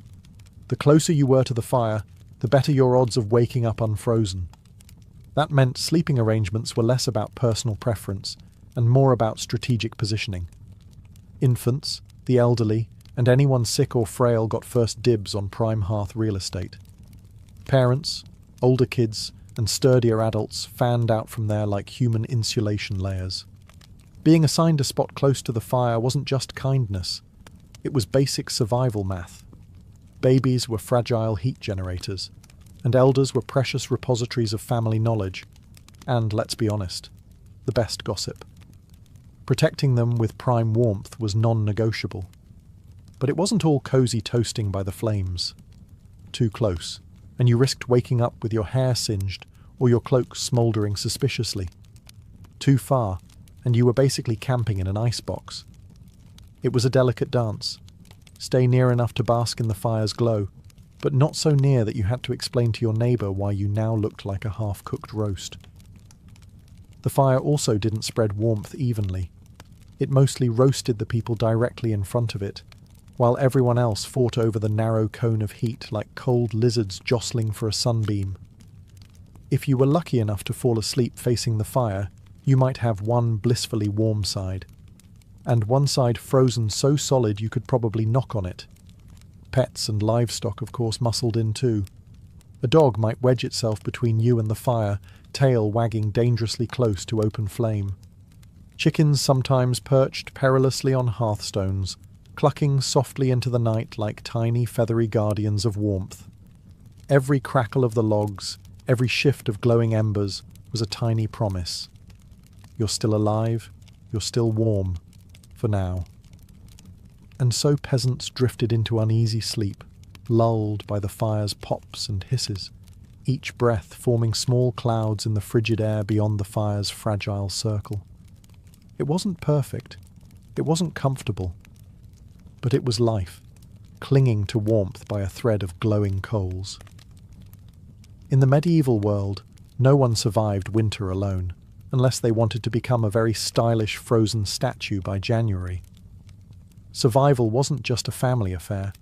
The closer you were to the fire, the better your odds of waking up unfrozen. That meant sleeping arrangements were less about personal preference and more about strategic positioning. Infants, the elderly, and anyone sick or frail got first dibs on prime hearth real estate. Parents, older kids, and sturdier adults fanned out from there like human insulation layers. Being assigned a spot close to the fire wasn't just kindness, it was basic survival math. Babies were fragile heat generators, and elders were precious repositories of family knowledge, and, let's be honest, the best gossip. Protecting them with prime warmth was non-negotiable. But it wasn't all cosy toasting by the flames. Too close, and you risked waking up with your hair singed or your cloak smouldering suspiciously. Too far, and you were basically camping in an icebox. It was a delicate dance. Stay near enough to bask in the fire's glow, but not so near that you had to explain to your neighbour why you now looked like a half-cooked roast. The fire also didn't spread warmth evenly. It mostly roasted the people directly in front of it, while everyone else fought over the narrow cone of heat like cold lizards jostling for a sunbeam. If you were lucky enough to fall asleep facing the fire, you might have one blissfully warm side, and one side frozen so solid you could probably knock on it. Pets and livestock, of course, muscled in too. A dog might wedge itself between you and the fire, tail wagging dangerously close to open flame. Chickens sometimes perched perilously on hearthstones, clucking softly into the night like tiny feathery guardians of warmth. Every crackle of the logs, every shift of glowing embers was a tiny promise. You're still alive, you're still warm, for now. And so peasants drifted into uneasy sleep, lulled by the fire's pops and hisses, each breath forming small clouds in the frigid air beyond the fire's fragile circle. It wasn't perfect, it wasn't comfortable, but it was life, clinging to warmth by a thread of glowing coals. In the medieval world, no one survived winter alone, unless they wanted to become a very stylish frozen statue by January. Survival wasn't just a family affair.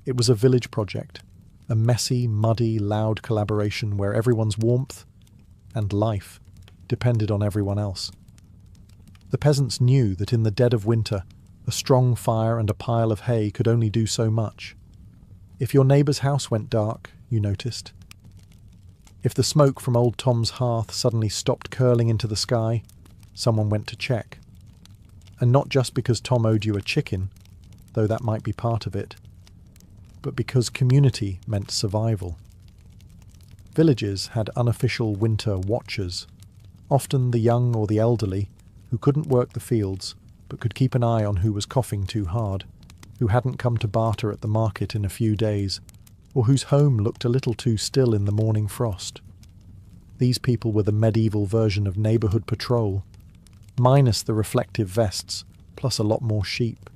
It was a village project, a messy, muddy, loud collaboration where everyone's warmth and life depended on everyone else. The peasants knew that in the dead of winter, a strong fire and a pile of hay could only do so much. If your neighbour's house went dark, you noticed. If the smoke from old Tom's hearth suddenly stopped curling into the sky, someone went to check. And not just because Tom owed you a chicken, though that might be part of it, but because community meant survival. Villages had unofficial winter watchers, often the young or the elderly, who couldn't work the fields, but could keep an eye on who was coughing too hard, who hadn't come to barter at the market in a few days, or whose home looked a little too still in the morning frost. These people were the medieval version of neighbourhood patrol, minus the reflective vests, plus a lot more sheep.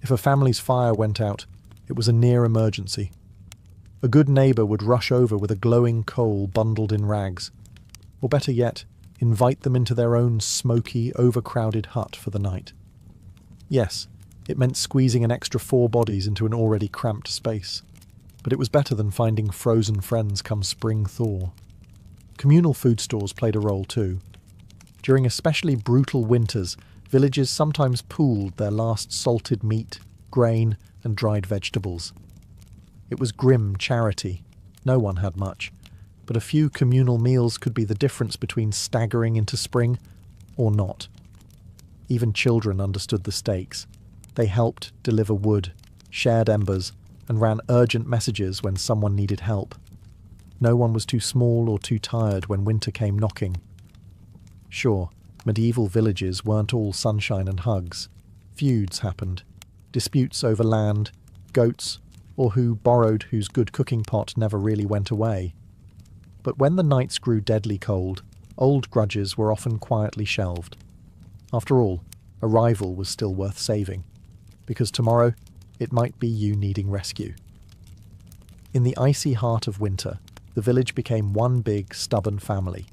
If a family's fire went out, it was a near emergency. A good neighbour would rush over with a glowing coal bundled in rags, or better yet, invite them into their own smoky, overcrowded hut for the night. Yes, it meant squeezing an extra 4 bodies into an already cramped space, but it was better than finding frozen friends come spring thaw. Communal food stores played a role too. During especially brutal winters, villages sometimes pooled their last salted meat, grain, and dried vegetables. It was grim charity. No one had much, but a few communal meals could be the difference between staggering into spring or not. Even children understood the stakes. They helped deliver wood, shared embers, and ran urgent messages when someone needed help. No one was too small or too tired when winter came knocking. Sure, medieval villages weren't all sunshine and hugs. Feuds happened. Disputes over land, goats, or who borrowed whose good cooking pot never really went away. But when the nights grew deadly cold, old grudges were often quietly shelved. After all, a rival was still worth saving, because tomorrow it might be you needing rescue. In the icy heart of winter, the village became one big, stubborn family.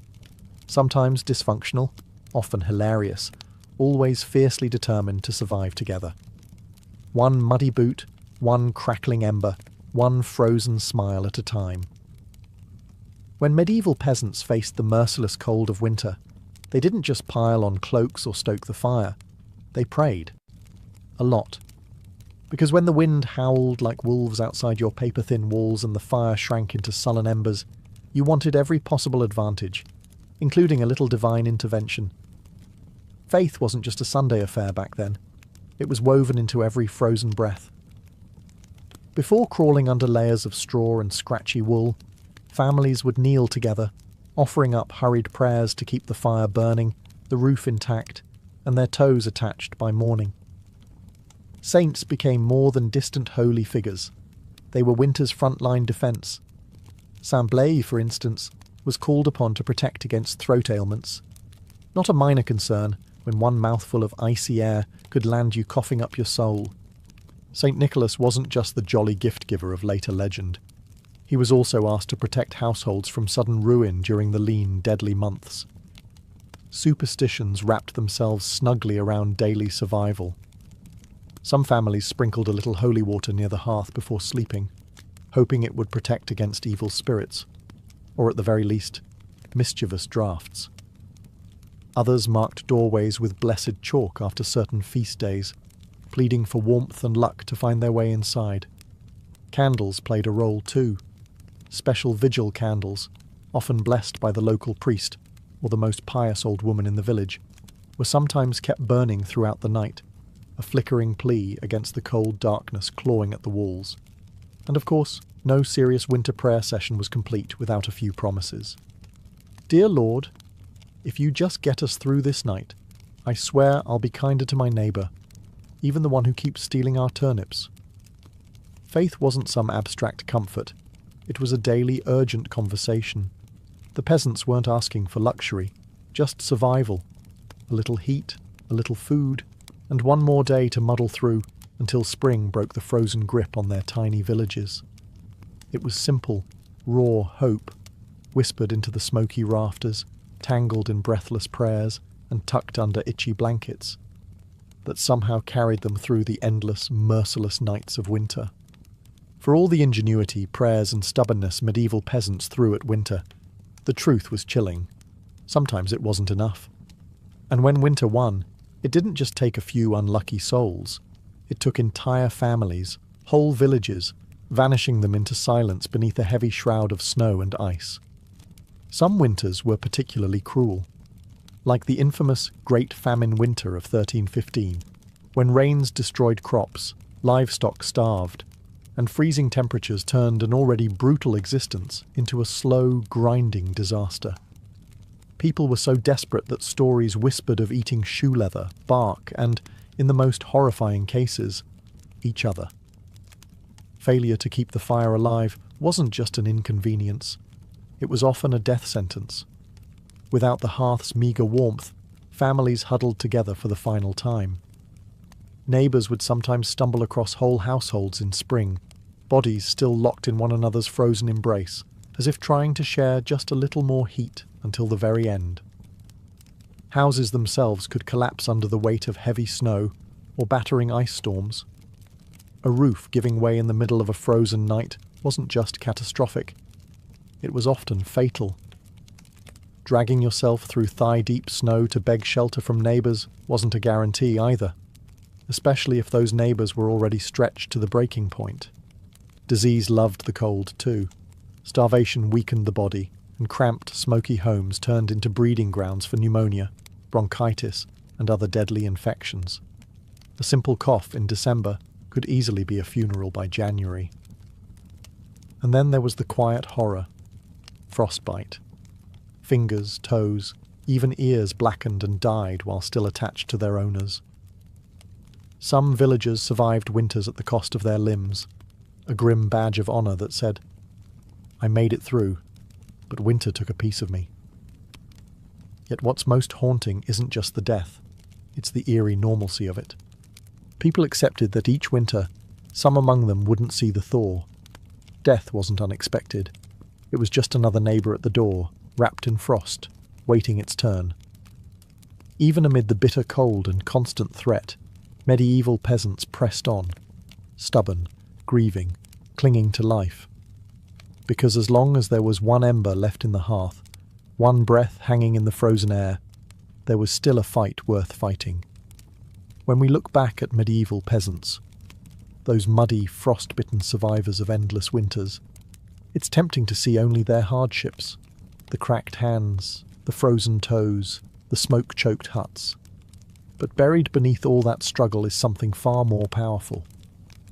Sometimes dysfunctional, often hilarious, always fiercely determined to survive together. One muddy boot, one crackling ember, one frozen smile at a time. When medieval peasants faced the merciless cold of winter, they didn't just pile on cloaks or stoke the fire. They prayed. A lot. Because when the wind howled like wolves outside your paper-thin walls and the fire shrank into sullen embers, you wanted every possible advantage, including a little divine intervention. Faith wasn't just a Sunday affair back then. It was woven into every frozen breath. Before crawling under layers of straw and scratchy wool, families would kneel together, offering up hurried prayers to keep the fire burning, the roof intact, and their toes attached by morning. Saints became more than distant holy figures. They were winter's frontline defence. Saint Blaise, for instance, was called upon to protect against throat ailments. Not a minor concern when one mouthful of icy air could land you coughing up your soul. St. Nicholas wasn't just the jolly gift-giver of later legend. He was also asked to protect households from sudden ruin during the lean, deadly months. Superstitions wrapped themselves snugly around daily survival. Some families sprinkled a little holy water near the hearth before sleeping, hoping it would protect against evil spirits, or at the very least, mischievous drafts. Others marked doorways with blessed chalk after certain feast days, pleading for warmth and luck to find their way inside. Candles played a role too. Special vigil candles, often blessed by the local priest or the most pious old woman in the village, were sometimes kept burning throughout the night, a flickering plea against the cold darkness clawing at the walls. And of course, no serious winter prayer session was complete without a few promises. Dear Lord, if you just get us through this night, I swear I'll be kinder to my neighbour, even the one who keeps stealing our turnips. Faith wasn't some abstract comfort. It was a daily, urgent conversation. The peasants weren't asking for luxury, just survival. A little heat, a little food, and one more day to muddle through until spring broke the frozen grip on their tiny villages. It was simple, raw hope, whispered into the smoky rafters, tangled in breathless prayers and tucked under itchy blankets, that somehow carried them through the endless, merciless nights of winter. For all the ingenuity, prayers and stubbornness medieval peasants threw at winter, the truth was chilling. Sometimes it wasn't enough. And when winter won, it didn't just take a few unlucky souls. It took entire families, whole villages, vanishing them into silence beneath a heavy shroud of snow and ice. Some winters were particularly cruel, like the infamous Great Famine Winter of 1315, when rains destroyed crops, livestock starved, and freezing temperatures turned an already brutal existence into a slow, grinding disaster. People were so desperate that stories whispered of eating shoe leather, bark, and, in the most horrifying cases, each other. Failure to keep the fire alive wasn't just an inconvenience. It was often a death sentence. Without the hearth's meagre warmth, families huddled together for the final time. Neighbours would sometimes stumble across whole households in spring, bodies still locked in one another's frozen embrace, as if trying to share just a little more heat until the very end. Houses themselves could collapse under the weight of heavy snow or battering ice storms. A roof giving way in the middle of a frozen night wasn't just catastrophic. It was often fatal. Dragging yourself through thigh-deep snow to beg shelter from neighbours wasn't a guarantee either, especially if those neighbours were already stretched to the breaking point. Disease loved the cold too. Starvation weakened the body, and cramped, smoky homes turned into breeding grounds for pneumonia, bronchitis, and other deadly infections. A simple cough in December could easily be a funeral by January. And then there was the quiet horror. Frostbite. Fingers, toes, even ears blackened and died while still attached to their owners. Some villagers survived winters at the cost of their limbs, a grim badge of honour that said, "I made it through, but winter took a piece of me." Yet what's most haunting isn't just the death, it's the eerie normalcy of it. People accepted that each winter, some among them wouldn't see the thaw. Death wasn't unexpected. It was just another neighbour at the door, wrapped in frost, waiting its turn. Even amid the bitter cold and constant threat, medieval peasants pressed on, stubborn, grieving, clinging to life. Because as long as there was one ember left in the hearth, one breath hanging in the frozen air, there was still a fight worth fighting. When we look back at medieval peasants, those muddy, frost-bitten survivors of endless winters. It's tempting to see only their hardships, the cracked hands, the frozen toes, the smoke-choked huts. But buried beneath all that struggle is something far more powerful,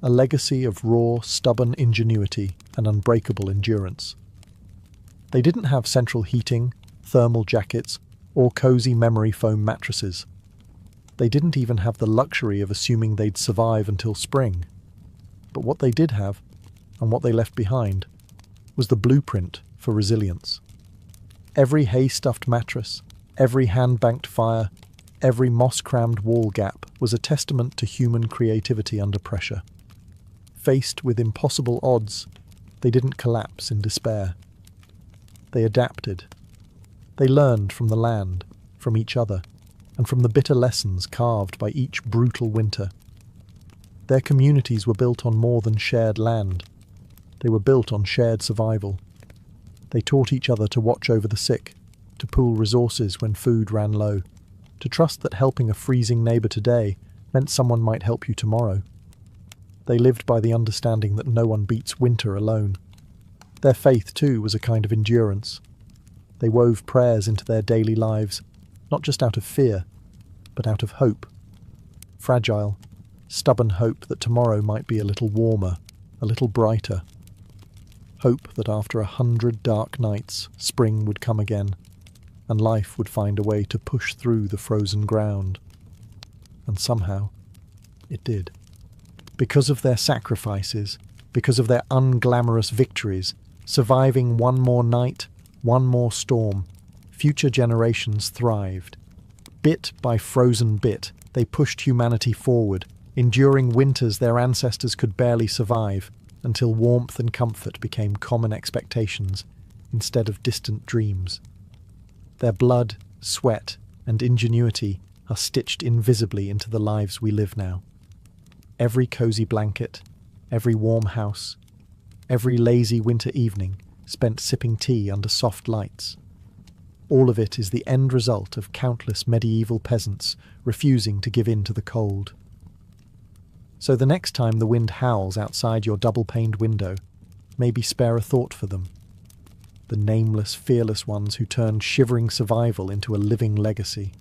a legacy of raw, stubborn ingenuity and unbreakable endurance. They didn't have central heating, thermal jackets, or cozy memory foam mattresses. They didn't even have the luxury of assuming they'd survive until spring. But what they did have, and what they left behind, was the blueprint for resilience. Every hay-stuffed mattress, every hand-banked fire, every moss-crammed wall gap was a testament to human creativity under pressure. Faced with impossible odds, they didn't collapse in despair. They adapted. They learned from the land, from each other, and from the bitter lessons carved by each brutal winter. Their communities were built on more than shared land. They were built on shared survival. They taught each other to watch over the sick, to pool resources when food ran low, to trust that helping a freezing neighbour today meant someone might help you tomorrow. They lived by the understanding that no one beats winter alone. Their faith, too, was a kind of endurance. They wove prayers into their daily lives, not just out of fear, but out of hope. Fragile, stubborn hope that tomorrow might be a little warmer, a little brighter. Hope that after 100 dark nights, spring would come again, and life would find a way to push through the frozen ground. And somehow, it did. Because of their sacrifices, because of their unglamorous victories, surviving one more night, one more storm, future generations thrived. Bit by frozen bit, they pushed humanity forward, enduring winters their ancestors could barely survive, until warmth and comfort became common expectations instead of distant dreams. Their blood, sweat, and ingenuity are stitched invisibly into the lives we live now. Every cozy blanket, every warm house, every lazy winter evening spent sipping tea under soft lights. All of it is the end result of countless medieval peasants refusing to give in to the cold. So the next time the wind howls outside your double-paned window, maybe spare a thought for them. The nameless, fearless ones who turned shivering survival into a living legacy.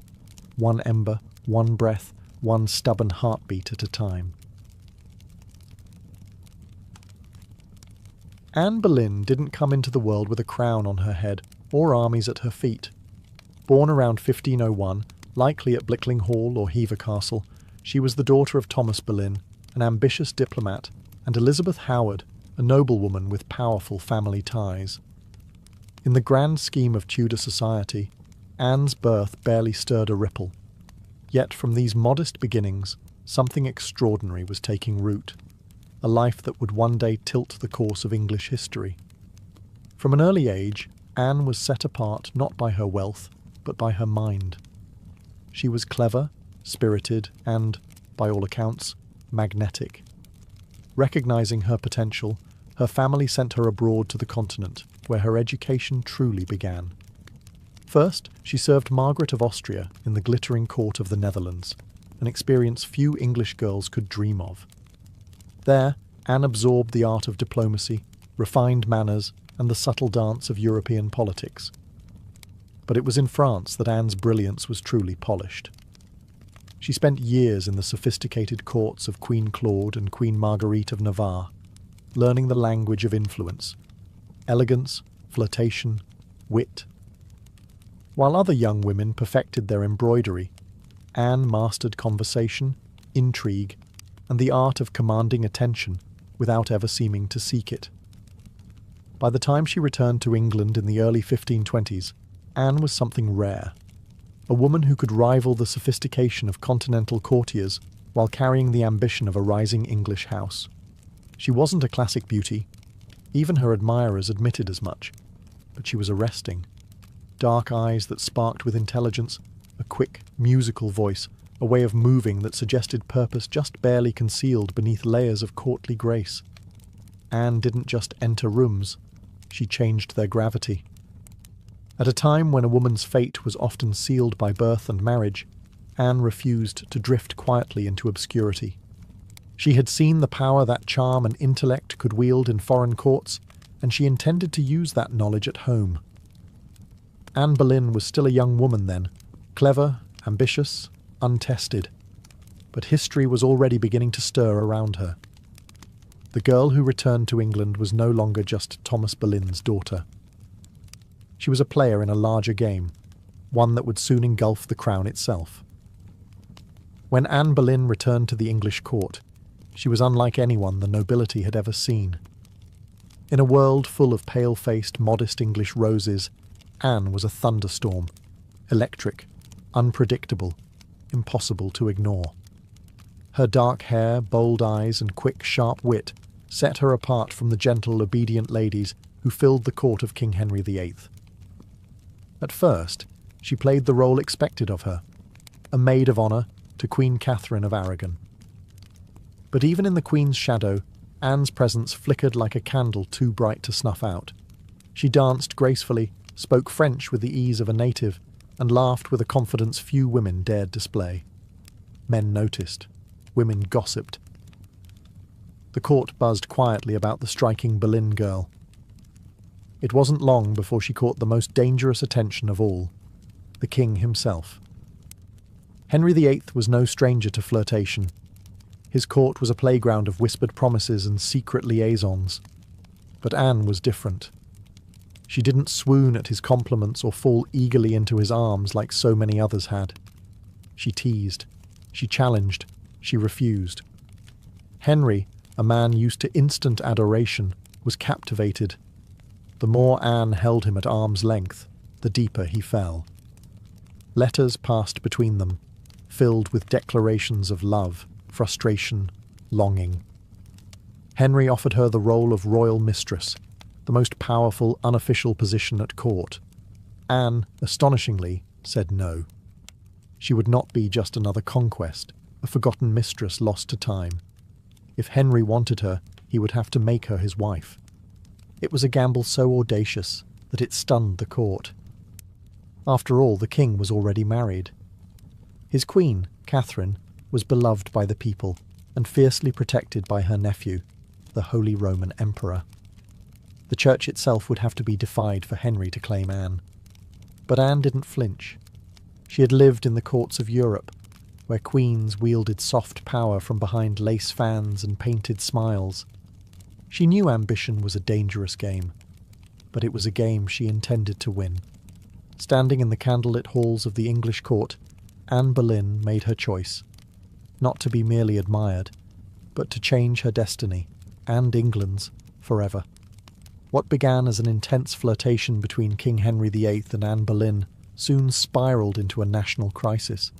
One ember, one breath, one stubborn heartbeat at a time. Anne Boleyn didn't come into the world with a crown on her head or armies at her feet. Born around 1501, likely at Blickling Hall or Hever Castle, she was the daughter of Thomas Boleyn, an ambitious diplomat, and Elizabeth Howard, a noblewoman with powerful family ties. In the grand scheme of Tudor society, Anne's birth barely stirred a ripple. Yet from these modest beginnings, something extraordinary was taking root. A life that would one day tilt the course of English history. From an early age, Anne was set apart not by her wealth, but by her mind. She was clever, spirited, and, by all accounts, magnetic. Recognizing her potential, her family sent her abroad to the continent, where her education truly began. First, she served Margaret of Austria in the glittering court of the Netherlands, an experience few English girls could dream of. There, Anne absorbed the art of diplomacy, refined manners, and the subtle dance of European politics. But it was in France that Anne's brilliance was truly polished. She spent years in the sophisticated courts of Queen Claude and Queen Marguerite of Navarre, learning the language of influence, elegance, flirtation, wit. While other young women perfected their embroidery, Anne mastered conversation, intrigue, and the art of commanding attention without ever seeming to seek it. By the time she returned to England in the early 1520s, Anne was something rare. A woman who could rival the sophistication of continental courtiers while carrying the ambition of a rising English house. She wasn't a classic beauty. Even her admirers admitted as much. But she was arresting. Dark eyes that sparked with intelligence, a quick, musical voice, a way of moving that suggested purpose just barely concealed beneath layers of courtly grace. Anne didn't just enter rooms, she changed their gravity. At a time when a woman's fate was often sealed by birth and marriage, Anne refused to drift quietly into obscurity. She had seen the power that charm and intellect could wield in foreign courts, and she intended to use that knowledge at home. Anne Boleyn was still a young woman then, clever, ambitious, untested. But history was already beginning to stir around her. The girl who returned to England was no longer just Thomas Boleyn's daughter. She was a player in a larger game, one that would soon engulf the crown itself. When Anne Boleyn returned to the English court, she was unlike anyone the nobility had ever seen. In a world full of pale-faced, modest English roses, Anne was a thunderstorm, electric, unpredictable, impossible to ignore. Her dark hair, bold eyes, and quick, sharp wit set her apart from the gentle, obedient ladies who filled the court of King Henry VIII. At first, she played the role expected of her, a maid of honour to Queen Catherine of Aragon. But even in the Queen's shadow, Anne's presence flickered like a candle too bright to snuff out. She danced gracefully, spoke French with the ease of a native, and laughed with a confidence few women dared display. Men noticed. Women gossiped. The court buzzed quietly about the striking Boleyn girl. It wasn't long before she caught the most dangerous attention of all, the king himself. Henry VIII was no stranger to flirtation. His court was a playground of whispered promises and secret liaisons. But Anne was different. She didn't swoon at his compliments or fall eagerly into his arms like so many others had. She teased. She challenged. She refused. Henry, a man used to instant adoration, was captivated. The more Anne held him at arm's length, the deeper he fell. Letters passed between them, filled with declarations of love, frustration, longing. Henry offered her the role of royal mistress, the most powerful unofficial position at court. Anne, astonishingly, said no. She would not be just another conquest, a forgotten mistress lost to time. If Henry wanted her, he would have to make her his wife. It was a gamble so audacious that it stunned the court. After all, the king was already married. His queen, Catherine, was beloved by the people and fiercely protected by her nephew, the Holy Roman Emperor. The church itself would have to be defied for Henry to claim Anne. But Anne didn't flinch. She had lived in the courts of Europe, where queens wielded soft power from behind lace fans and painted smiles. She knew ambition was a dangerous game, but it was a game she intended to win. Standing in the candlelit halls of the English court, Anne Boleyn made her choice, not to be merely admired, but to change her destiny, and England's, forever. What began as an intense flirtation between King Henry VIII and Anne Boleyn soon spiralled into a national crisis.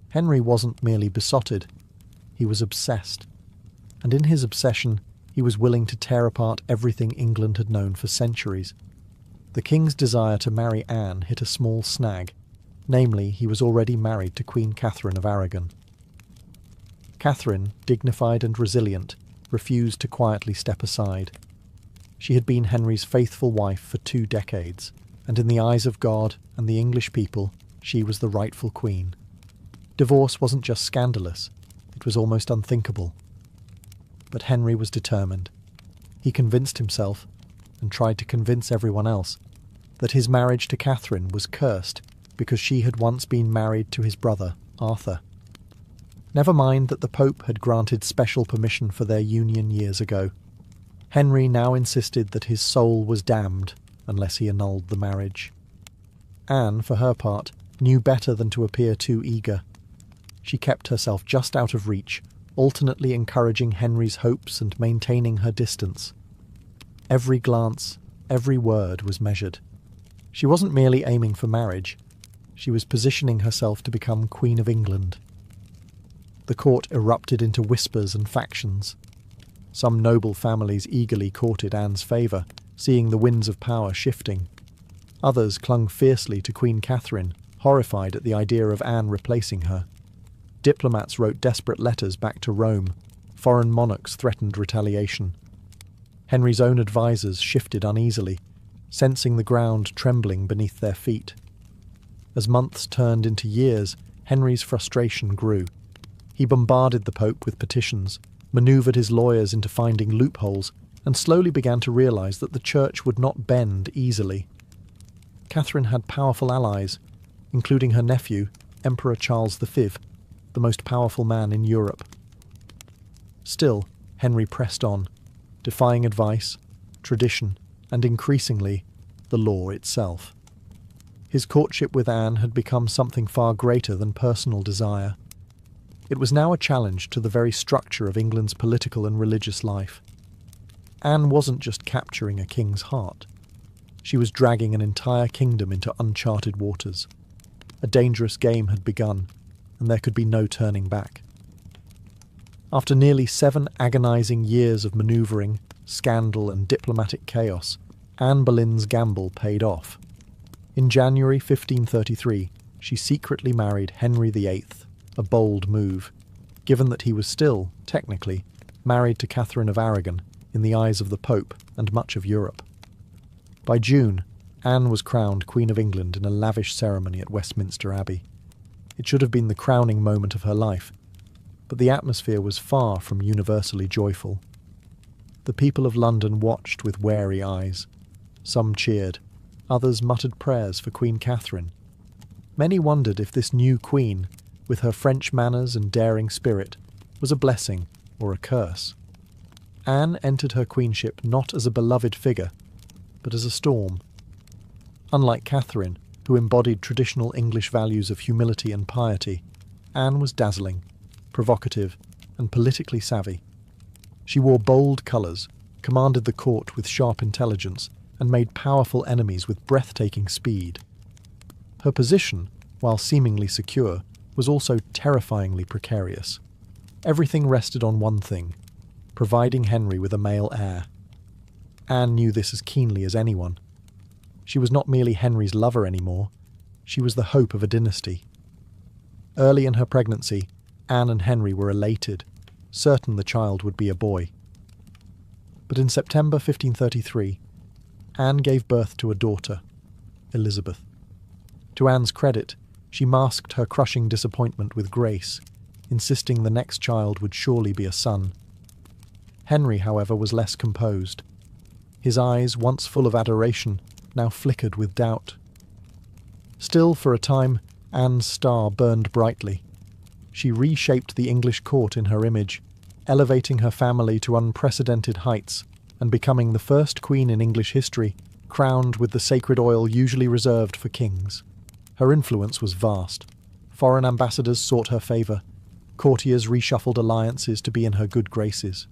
Henry wasn't merely besotted, he was obsessed. And in his obsession, he was willing to tear apart everything England had known for centuries. The king's desire to marry Anne hit a small snag, namely, he was already married to Queen Catherine of Aragon. Catherine, dignified and resilient, refused to quietly step aside. She had been Henry's faithful wife for 2 decades, and in the eyes of God and the English people, she was the rightful queen. Divorce wasn't just scandalous, it was almost unthinkable. But Henry was determined. He convinced himself, and tried to convince everyone else, that his marriage to Catherine was cursed because she had once been married to his brother, Arthur. Never mind that the Pope had granted special permission for their union years ago. Henry now insisted that his soul was damned unless he annulled the marriage. Anne, for her part, knew better than to appear too eager. She kept herself just out of reach, alternately encouraging Henry's hopes and maintaining her distance. Every glance, every word was measured. She wasn't merely aiming for marriage. She was positioning herself to become Queen of England. The court erupted into whispers and factions. Some noble families eagerly courted Anne's favour, seeing the winds of power shifting. Others clung fiercely to Queen Catherine, horrified at the idea of Anne replacing her. Diplomats wrote desperate letters back to Rome. Foreign monarchs threatened retaliation. Henry's own advisers shifted uneasily, sensing the ground trembling beneath their feet. As months turned into years, Henry's frustration grew. He bombarded the Pope with petitions, manoeuvred his lawyers into finding loopholes, and slowly began to realise that the church would not bend easily. Catherine had powerful allies, including her nephew, Emperor Charles V, the most powerful man in Europe. Still, Henry pressed on, defying advice, tradition, and increasingly, the law itself. His courtship with Anne had become something far greater than personal desire. It was now a challenge to the very structure of England's political and religious life. Anne wasn't just capturing a king's heart. She was dragging an entire kingdom into uncharted waters. A dangerous game had begun, and there could be no turning back. After nearly 7 agonising years of manoeuvring, scandal and diplomatic chaos, Anne Boleyn's gamble paid off. In January 1533, she secretly married Henry VIII, a bold move, given that he was still, technically, married to Catherine of Aragon in the eyes of the Pope and much of Europe. By June, Anne was crowned Queen of England in a lavish ceremony at Westminster Abbey. It should have been the crowning moment of her life, but the atmosphere was far from universally joyful. The people of London watched with wary eyes. Some cheered, others muttered prayers for Queen Catherine. Many wondered if this new queen, with her French manners and daring spirit, was a blessing or a curse. Anne entered her queenship not as a beloved figure, but as a storm. Unlike Catherine, who embodied traditional English values of humility and piety, Anne was dazzling, provocative, and politically savvy. She wore bold colours, commanded the court with sharp intelligence, and made powerful enemies with breathtaking speed. Her position, while seemingly secure, was also terrifyingly precarious. Everything rested on one thing: providing Henry with a male heir. Anne knew this as keenly as anyone. She was not merely Henry's lover anymore, she was the hope of a dynasty. Early in her pregnancy, Anne and Henry were elated, certain the child would be a boy. But in September 1533, Anne gave birth to a daughter, Elizabeth. To Anne's credit, she masked her crushing disappointment with grace, insisting the next child would surely be a son. Henry, however, was less composed. His eyes, once full of adoration, now flickered with doubt. Still, for a time, Anne's star burned brightly. She reshaped the English court in her image, elevating her family to unprecedented heights and becoming the first queen in English history crowned with the sacred oil usually reserved for kings. Her influence was vast. Foreign ambassadors sought her favour. Courtiers reshuffled alliances to be in her good graces.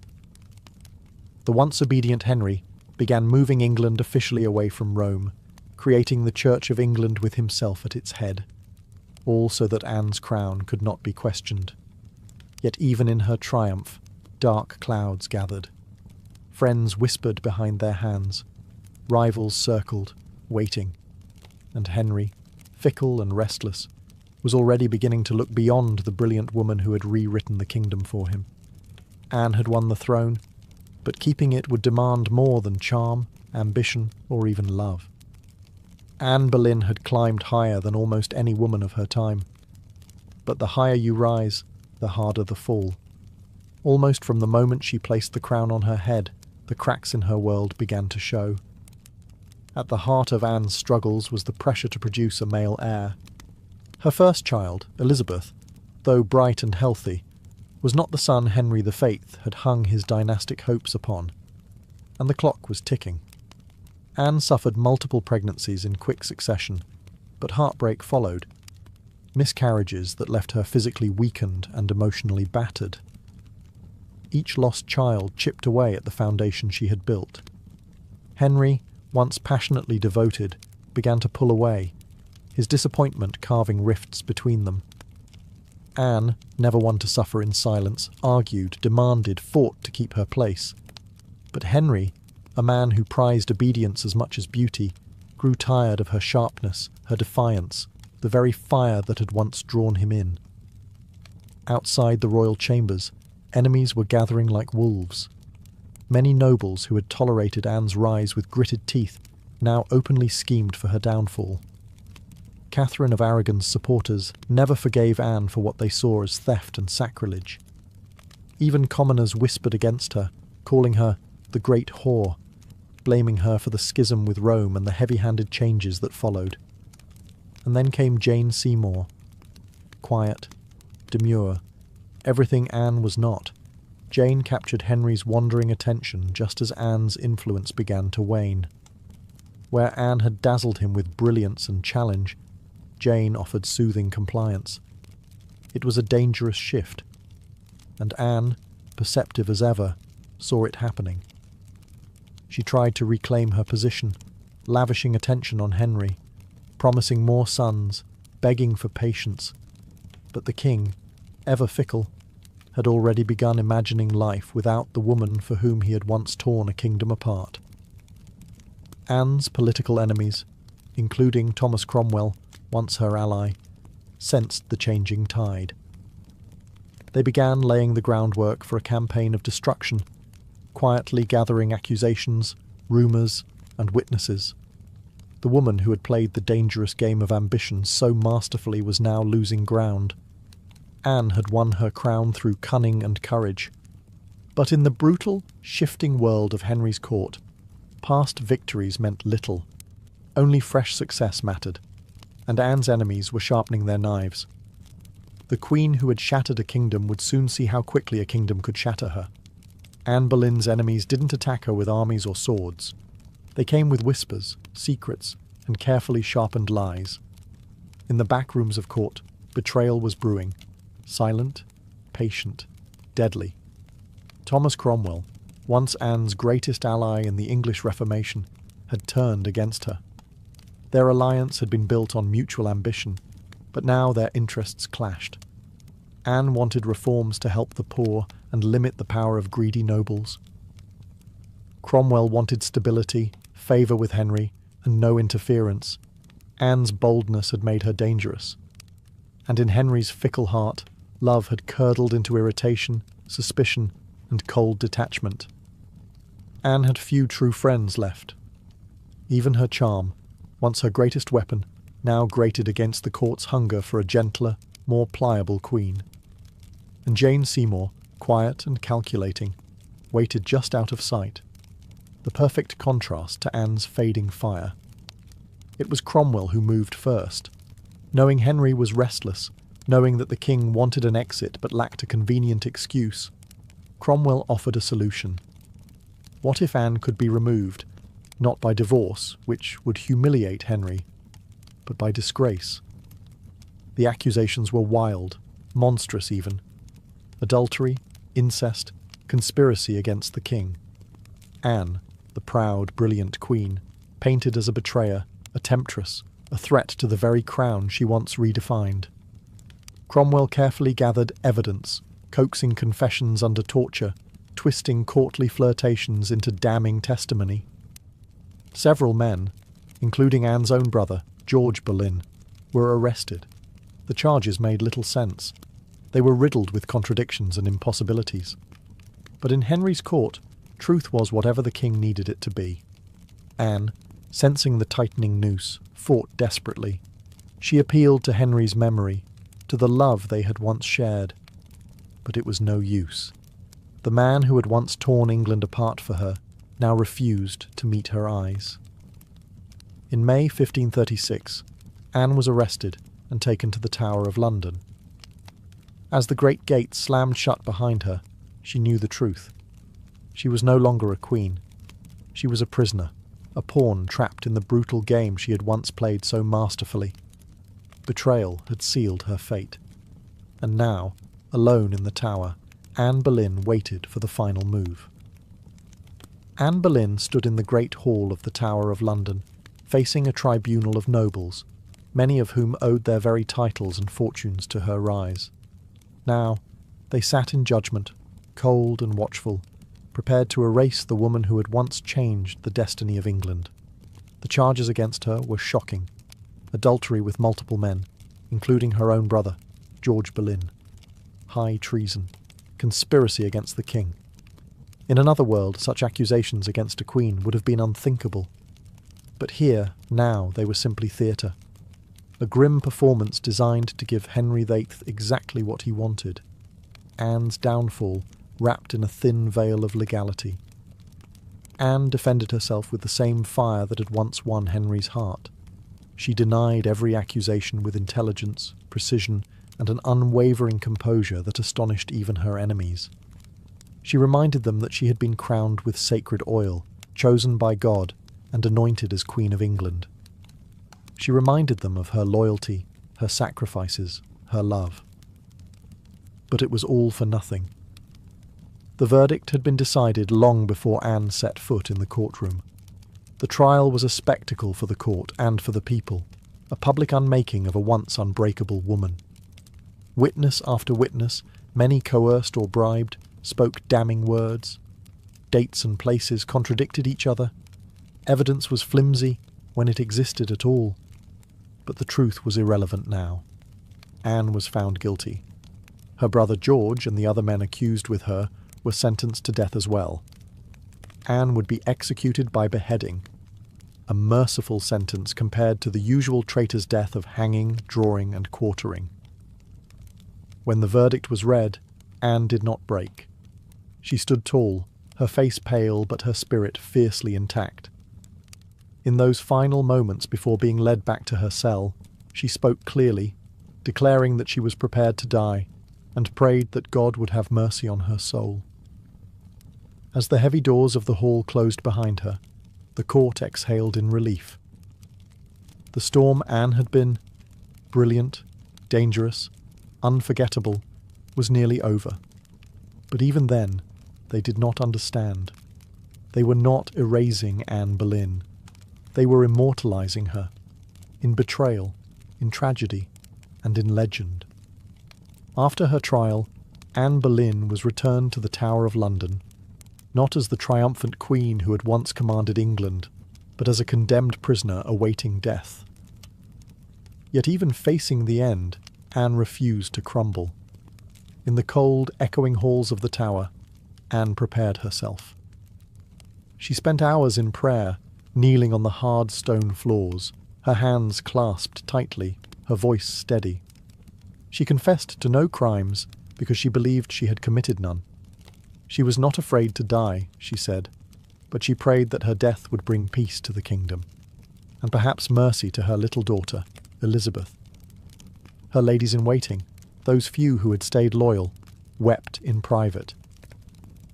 The once obedient Henry began moving England officially away from Rome, creating the Church of England with himself at its head, all so that Anne's crown could not be questioned. Yet even in her triumph, dark clouds gathered. Friends whispered behind their hands, rivals circled, waiting, and Henry, fickle and restless, was already beginning to look beyond the brilliant woman who had rewritten the kingdom for him. Anne had won the throne, but keeping it would demand more than charm, ambition, or even love. Anne Boleyn had climbed higher than almost any woman of her time. But the higher you rise, the harder the fall. Almost from the moment she placed the crown on her head, the cracks in her world began to show. At the heart of Anne's struggles was the pressure to produce a male heir. Her first child, Elizabeth, though bright and healthy, was not the son Henry VIII had hung his dynastic hopes upon, and the clock was ticking. Anne suffered multiple pregnancies in quick succession, but heartbreak followed. Miscarriages that left her physically weakened and emotionally battered. Each lost child chipped away at the foundation she had built. Henry, once passionately devoted, began to pull away, his disappointment carving rifts between them. Anne, never one to suffer in silence, argued, demanded, fought to keep her place. But Henry, a man who prized obedience as much as beauty, grew tired of her sharpness, her defiance, the very fire that had once drawn him in. Outside the royal chambers, enemies were gathering like wolves. Many nobles who had tolerated Anne's rise with gritted teeth now openly schemed for her downfall. Catherine of Aragon's supporters never forgave Anne for what they saw as theft and sacrilege. Even commoners whispered against her, calling her the Great Whore, blaming her for the schism with Rome and the heavy-handed changes that followed. And then came Jane Seymour. Quiet, demure, everything Anne was not. Jane captured Henry's wandering attention just as Anne's influence began to wane. Where Anne had dazzled him with brilliance and challenge, Jane offered soothing compliance. It was a dangerous shift, and Anne, perceptive as ever, saw it happening. She tried to reclaim her position, lavishing attention on Henry, promising more sons, begging for patience. But the king, ever fickle, had already begun imagining life without the woman for whom he had once torn a kingdom apart. Anne's political enemies, including Thomas Cromwell, once her ally, sensed the changing tide. They began laying the groundwork for a campaign of destruction, quietly gathering accusations, rumours, and witnesses. The woman who had played the dangerous game of ambition so masterfully was now losing ground. Anne had won her crown through cunning and courage. But in the brutal, shifting world of Henry's court, past victories meant little. Only fresh success mattered, and Anne's enemies were sharpening their knives. The queen who had shattered a kingdom would soon see how quickly a kingdom could shatter her. Anne Boleyn's enemies didn't attack her with armies or swords. They came with whispers, secrets, and carefully sharpened lies. In the back rooms of court, betrayal was brewing. Silent, patient, deadly. Thomas Cromwell, once Anne's greatest ally in the English Reformation, had turned against her. Their alliance had been built on mutual ambition, but now their interests clashed. Anne wanted reforms to help the poor and limit the power of greedy nobles. Cromwell wanted stability, favour with Henry, and no interference. Anne's boldness had made her dangerous. And in Henry's fickle heart, love had curdled into irritation, suspicion, and cold detachment. Anne had few true friends left. Even her charm, once her greatest weapon, now grated against the court's hunger for a gentler, more pliable queen. And Jane Seymour, quiet and calculating, waited just out of sight, the perfect contrast to Anne's fading fire. It was Cromwell who moved first. Knowing Henry was restless, knowing that the king wanted an exit but lacked a convenient excuse, Cromwell offered a solution. What if Anne could be removed, not by divorce, which would humiliate Henry, but by disgrace? The accusations were wild, monstrous even. Adultery, incest, conspiracy against the king. Anne, the proud, brilliant queen, painted as a betrayer, a temptress, a threat to the very crown she once redefined. Cromwell carefully gathered evidence, coaxing confessions under torture, twisting courtly flirtations into damning testimony. Several men, including Anne's own brother, George Boleyn, were arrested. The charges made little sense. They were riddled with contradictions and impossibilities. But in Henry's court, truth was whatever the king needed it to be. Anne, sensing the tightening noose, fought desperately. She appealed to Henry's memory, to the love they had once shared. But it was no use. The man who had once torn England apart for her now refused to meet her eyes. In May 1536, Anne was arrested and taken to the Tower of London. As the great gate slammed shut behind her, she knew the truth. She was no longer a queen. She was a prisoner, a pawn trapped in the brutal game she had once played so masterfully. Betrayal had sealed her fate. And now, alone in the tower, Anne Boleyn waited for the final move. Anne Boleyn stood in the great hall of the Tower of London, facing a tribunal of nobles, many of whom owed their very titles and fortunes to her rise. Now, they sat in judgment, cold and watchful, prepared to erase the woman who had once changed the destiny of England. The charges against her were shocking. Adultery with multiple men, including her own brother, George Boleyn. High treason. Conspiracy against the king. In another world, such accusations against a queen would have been unthinkable. But here, now, they were simply theatre. A grim performance designed to give Henry VIII exactly what he wanted. Anne's downfall wrapped in a thin veil of legality. Anne defended herself with the same fire that had once won Henry's heart. She denied every accusation with intelligence, precision, and an unwavering composure that astonished even her enemies. She reminded them that she had been crowned with sacred oil, chosen by God, and anointed as Queen of England. She reminded them of her loyalty, her sacrifices, her love. But it was all for nothing. The verdict had been decided long before Anne set foot in the courtroom. The trial was a spectacle for the court and for the people, a public unmaking of a once unbreakable woman. Witness after witness, many coerced or bribed, spoke damning words. Dates and places contradicted each other. Evidence was flimsy when it existed at all. But the truth was irrelevant now. Anne was found guilty. Her brother George and the other men accused with her were sentenced to death as well. Anne would be executed by beheading, a merciful sentence compared to the usual traitor's death of hanging, drawing, and quartering. When the verdict was read, Anne did not break. She stood tall, her face pale but her spirit fiercely intact. In those final moments before being led back to her cell, she spoke clearly, declaring that she was prepared to die, and prayed that God would have mercy on her soul. As the heavy doors of the hall closed behind her, the court exhaled in relief. The storm Anne had been, brilliant, dangerous, unforgettable, was nearly over. But even then, they did not understand. They were not erasing Anne Boleyn. They were immortalizing her, in betrayal, in tragedy, and in legend. After her trial, Anne Boleyn was returned to the Tower of London, not as the triumphant queen who had once commanded England, but as a condemned prisoner awaiting death. Yet even facing the end, Anne refused to crumble. In the cold, echoing halls of the tower, Anne prepared herself. She spent hours in prayer, kneeling on the hard stone floors, her hands clasped tightly, her voice steady. She confessed to no crimes because she believed she had committed none. She was not afraid to die, she said, but she prayed that her death would bring peace to the kingdom, and perhaps mercy to her little daughter, Elizabeth. Her ladies-in-waiting, those few who had stayed loyal, wept in private.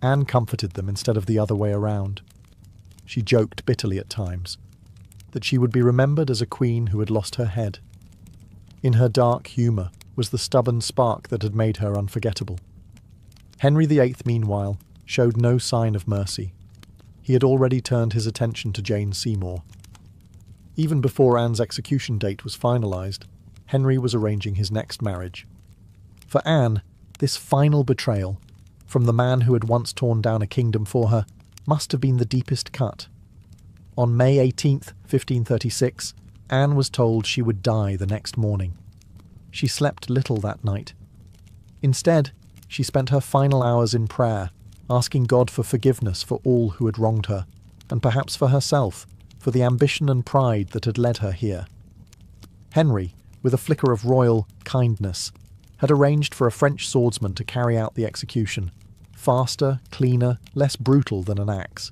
Anne comforted them instead of the other way around. She joked bitterly at times, that she would be remembered as a queen who had lost her head. In her dark humour was the stubborn spark that had made her unforgettable. Henry VIII, meanwhile, showed no sign of mercy. He had already turned his attention to Jane Seymour. Even before Anne's execution date was finalised, Henry was arranging his next marriage. For Anne, this final betrayal, from the man who had once torn down a kingdom for her, must have been the deepest cut. On May 18th, 1536, Anne was told she would die the next morning. She slept little that night. Instead, she spent her final hours in prayer, asking God for forgiveness for all who had wronged her, and perhaps for herself, for the ambition and pride that had led her here. Henry, with a flicker of royal kindness, had arranged for a French swordsman to carry out the execution, faster, cleaner, less brutal than an axe.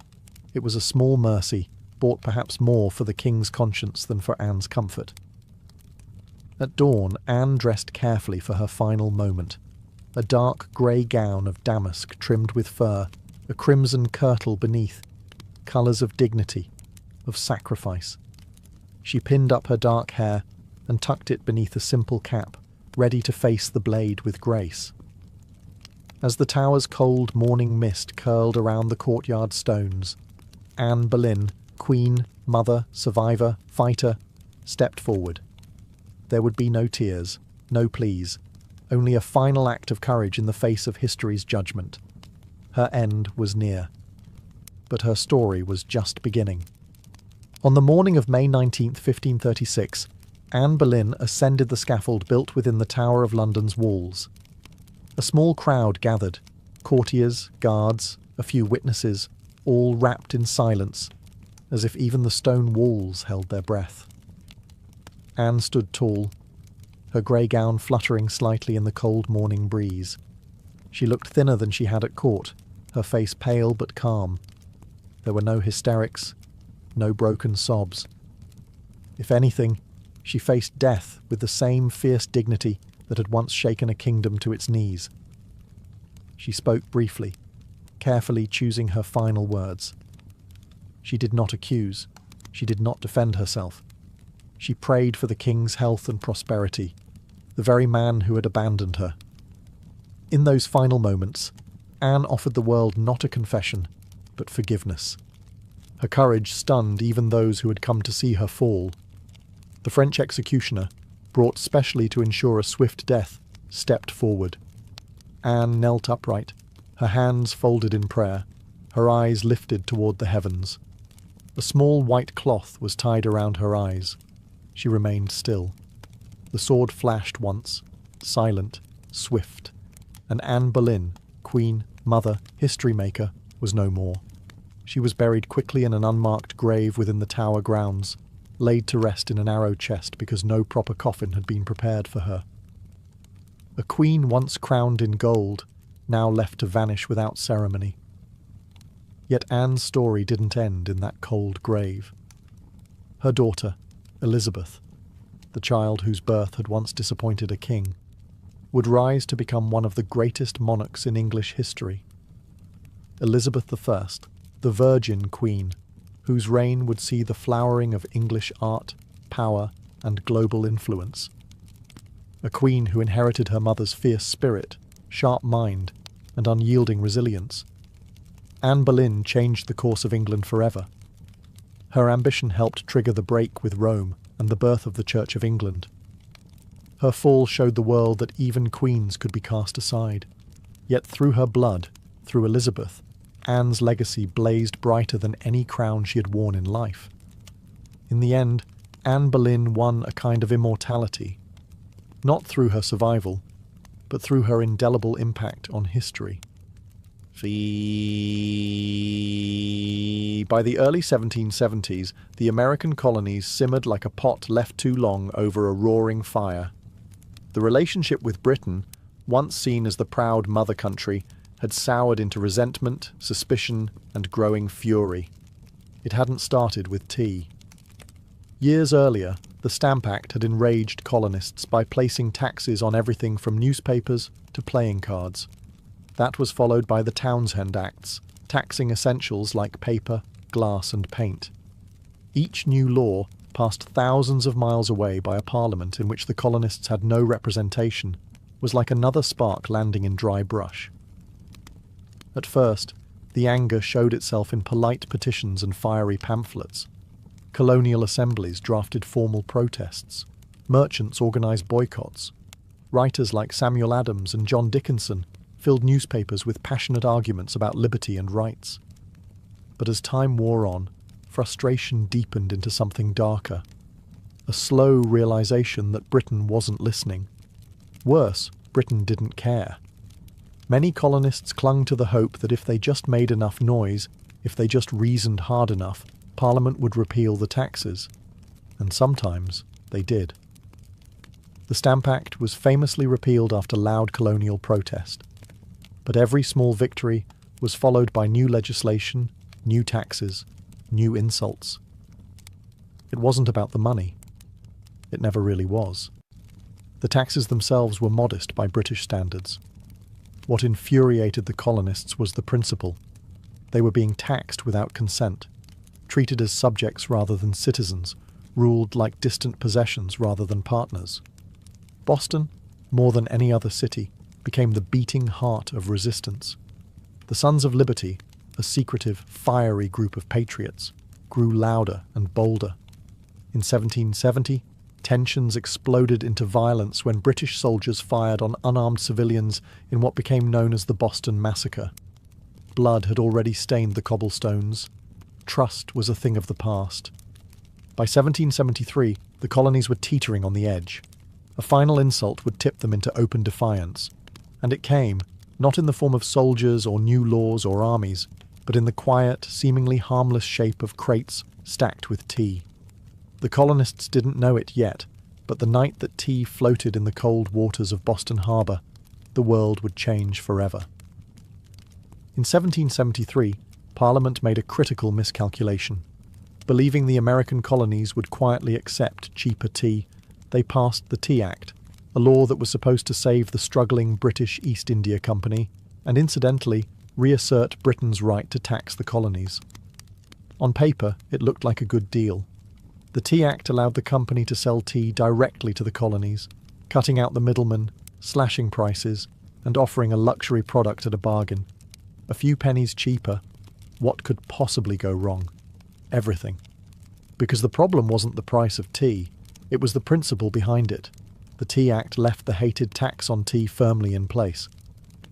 It was a small mercy, bought perhaps more for the king's conscience than for Anne's comfort. At dawn, Anne dressed carefully for her final moment. A dark grey gown of damask trimmed with fur, a crimson kirtle beneath, colours of dignity, of sacrifice. She pinned up her dark hair and tucked it beneath a simple cap, ready to face the blade with grace. As the tower's cold morning mist curled around the courtyard stones, Anne Boleyn, queen, mother, survivor, fighter, stepped forward. There would be no tears, no pleas, only a final act of courage in the face of history's judgment. Her end was near. But her story was just beginning. On the morning of May 19th, 1536, Anne Boleyn ascended the scaffold built within the Tower of London's walls. A small crowd gathered, courtiers, guards, a few witnesses, all wrapped in silence, as if even the stone walls held their breath. Anne stood tall, her grey gown fluttering slightly in the cold morning breeze. She looked thinner than she had at court, her face pale but calm. There were no hysterics, no broken sobs. If anything, she faced death with the same fierce dignity that had once shaken a kingdom to its knees. She spoke briefly, carefully choosing her final words. She did not accuse. She did not defend herself. She prayed for the king's health and prosperity, the very man who had abandoned her. In those final moments, Anne offered the world not a confession, but forgiveness. Her courage stunned even those who had come to see her fall. The French executioner, brought specially to ensure a swift death, stepped forward. Anne knelt upright, her hands folded in prayer, her eyes lifted toward the heavens. A small white cloth was tied around her eyes. She remained still. The sword flashed once, silent, swift, and Anne Boleyn, queen, mother, history maker, was no more. She was buried quickly in an unmarked grave within the Tower grounds, laid to rest in a narrow chest because no proper coffin had been prepared for her. A queen once crowned in gold, now left to vanish without ceremony. Yet Anne's story didn't end in that cold grave. Her daughter, Elizabeth, the child whose birth had once disappointed a king, would rise to become one of the greatest monarchs in English history. Elizabeth I, the Virgin Queen, whose reign would see the flowering of English art, power, and global influence. A queen who inherited her mother's fierce spirit, sharp mind, and unyielding resilience. Anne Boleyn changed the course of England forever. Her ambition helped trigger the break with Rome and the birth of the Church of England. Her fall showed the world that even queens could be cast aside. Yet through her blood, through Elizabeth, Anne's legacy blazed brighter than any crown she had worn in life. In the end, Anne Boleyn won a kind of immortality, not through her survival, but through her indelible impact on history. By the early 1770s, the American colonies simmered like a pot left too long over a roaring fire. The relationship with Britain, once seen as the proud mother country, had soured into resentment, suspicion, and growing fury. It hadn't started with tea. Years earlier, the Stamp Act had enraged colonists by placing taxes on everything from newspapers to playing cards. That was followed by the Townshend Acts, taxing essentials like paper, glass, and paint. Each new law, passed thousands of miles away by a parliament in which the colonists had no representation, was like another spark landing in dry brush. At first, the anger showed itself in polite petitions and fiery pamphlets. Colonial assemblies drafted formal protests. Merchants organised boycotts. Writers like Samuel Adams and John Dickinson filled newspapers with passionate arguments about liberty and rights. But as time wore on, frustration deepened into something darker. A slow realisation that Britain wasn't listening. Worse, Britain didn't care. Many colonists clung to the hope that if they just made enough noise, if they just reasoned hard enough, Parliament would repeal the taxes. And sometimes they did. The Stamp Act was famously repealed after loud colonial protest. But every small victory was followed by new legislation, new taxes, new insults. It wasn't about the money. It never really was. The taxes themselves were modest by British standards. What infuriated the colonists was the principle. They were being taxed without consent, treated as subjects rather than citizens, ruled like distant possessions rather than partners. Boston, more than any other city, became the beating heart of resistance. The Sons of Liberty, a secretive, fiery group of patriots, grew louder and bolder. In 1770, tensions exploded into violence when British soldiers fired on unarmed civilians in what became known as the Boston Massacre. Blood had already stained the cobblestones. Trust was a thing of the past. By 1773, the colonies were teetering on the edge. A final insult would tip them into open defiance. And it came, not in the form of soldiers or new laws or armies, but in the quiet, seemingly harmless shape of crates stacked with tea. The colonists didn't know it yet, but the night that tea floated in the cold waters of Boston Harbor, the world would change forever. In 1773, Parliament made a critical miscalculation. Believing the American colonies would quietly accept cheaper tea, they passed the Tea Act, a law that was supposed to save the struggling British East India Company and, incidentally, reassert Britain's right to tax the colonies. On paper, it looked like a good deal. The Tea Act allowed the company to sell tea directly to the colonies, cutting out the middlemen, slashing prices, and offering a luxury product at a bargain. A few pennies cheaper. What could possibly go wrong? Everything. Because the problem wasn't the price of tea, it was the principle behind it. The Tea Act left the hated tax on tea firmly in place.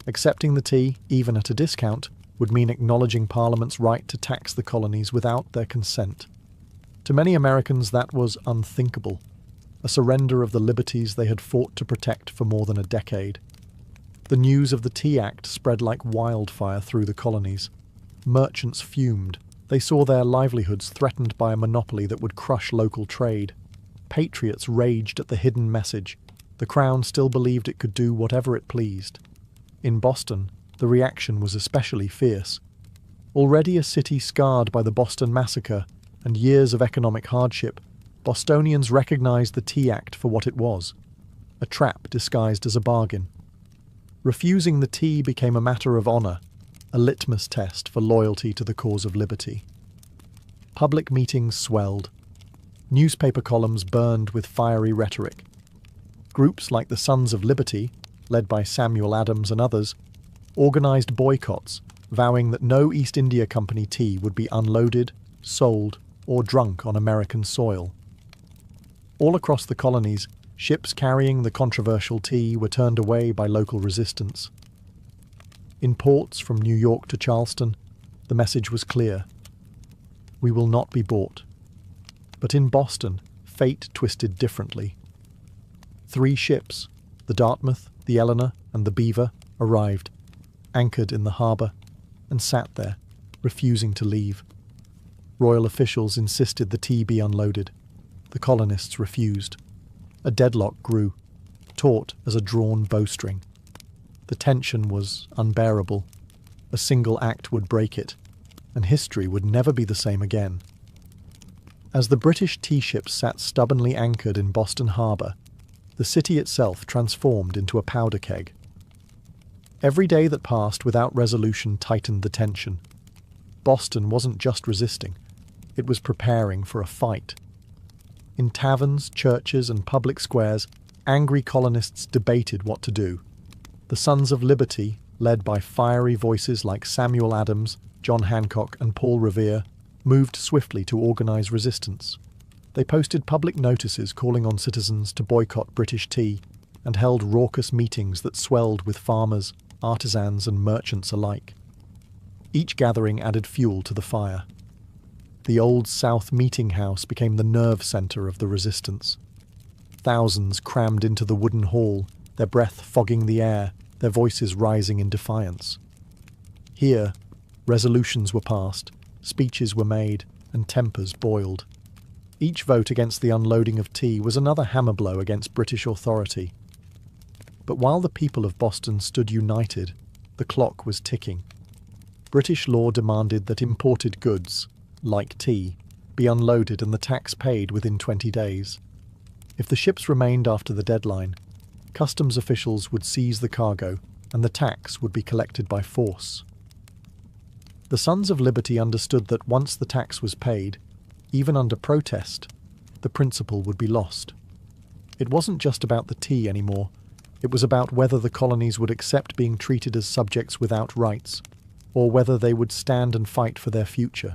Accepting the tea, even at a discount, would mean acknowledging Parliament's right to tax the colonies without their consent. To many Americans, that was unthinkable, a surrender of the liberties they had fought to protect for more than a decade. The news of the Tea Act spread like wildfire through the colonies. Merchants fumed. They saw their livelihoods threatened by a monopoly that would crush local trade. Patriots raged at the hidden message. The Crown still believed it could do whatever it pleased. In Boston, the reaction was especially fierce. Already a city scarred by the Boston Massacre and years of economic hardship, Bostonians recognized the Tea Act for what it was, a trap disguised as a bargain. Refusing the tea became a matter of honor, a litmus test for loyalty to the cause of liberty. Public meetings swelled. Newspaper columns burned with fiery rhetoric. Groups like the Sons of Liberty, led by Samuel Adams and others, organized boycotts, vowing that no East India Company tea would be unloaded, sold, or drunk on American soil. All across the colonies, ships carrying the controversial tea were turned away by local resistance. In ports from New York to Charleston, the message was clear. We will not be bought. But in Boston, fate twisted differently. 3 ships, the Dartmouth, the Eleanor, and the Beaver, arrived, anchored in the harbour, and sat there, refusing to leave. Royal officials insisted the tea be unloaded. The colonists refused. A deadlock grew, taut as a drawn bowstring. The tension was unbearable. A single act would break it, and history would never be the same again. As the British tea ships sat stubbornly anchored in Boston Harbour, the city itself transformed into a powder keg. Every day that passed without resolution tightened the tension. Boston wasn't just resisting, it was preparing for a fight. In taverns, churches, and public squares, angry colonists debated what to do. The Sons of Liberty, led by fiery voices like Samuel Adams, John Hancock, and Paul Revere, moved swiftly to organize resistance. They posted public notices calling on citizens to boycott British tea and held raucous meetings that swelled with farmers, artisans, and merchants alike. Each gathering added fuel to the fire. The Old South Meeting House became the nerve center of the resistance. Thousands crammed into the wooden hall, their breath fogging the air, their voices rising in defiance. Here, resolutions were passed, speeches were made, and tempers boiled. Each vote against the unloading of tea was another hammer blow against British authority. But while the people of Boston stood united, the clock was ticking. British law demanded that imported goods, like tea, be unloaded and the tax paid within 20 days. If the ships remained after the deadline, customs officials would seize the cargo and the tax would be collected by force. The Sons of Liberty understood that once the tax was paid, even under protest, the principle would be lost. It wasn't just about the tea anymore. It was about whether the colonies would accept being treated as subjects without rights, or whether they would stand and fight for their future.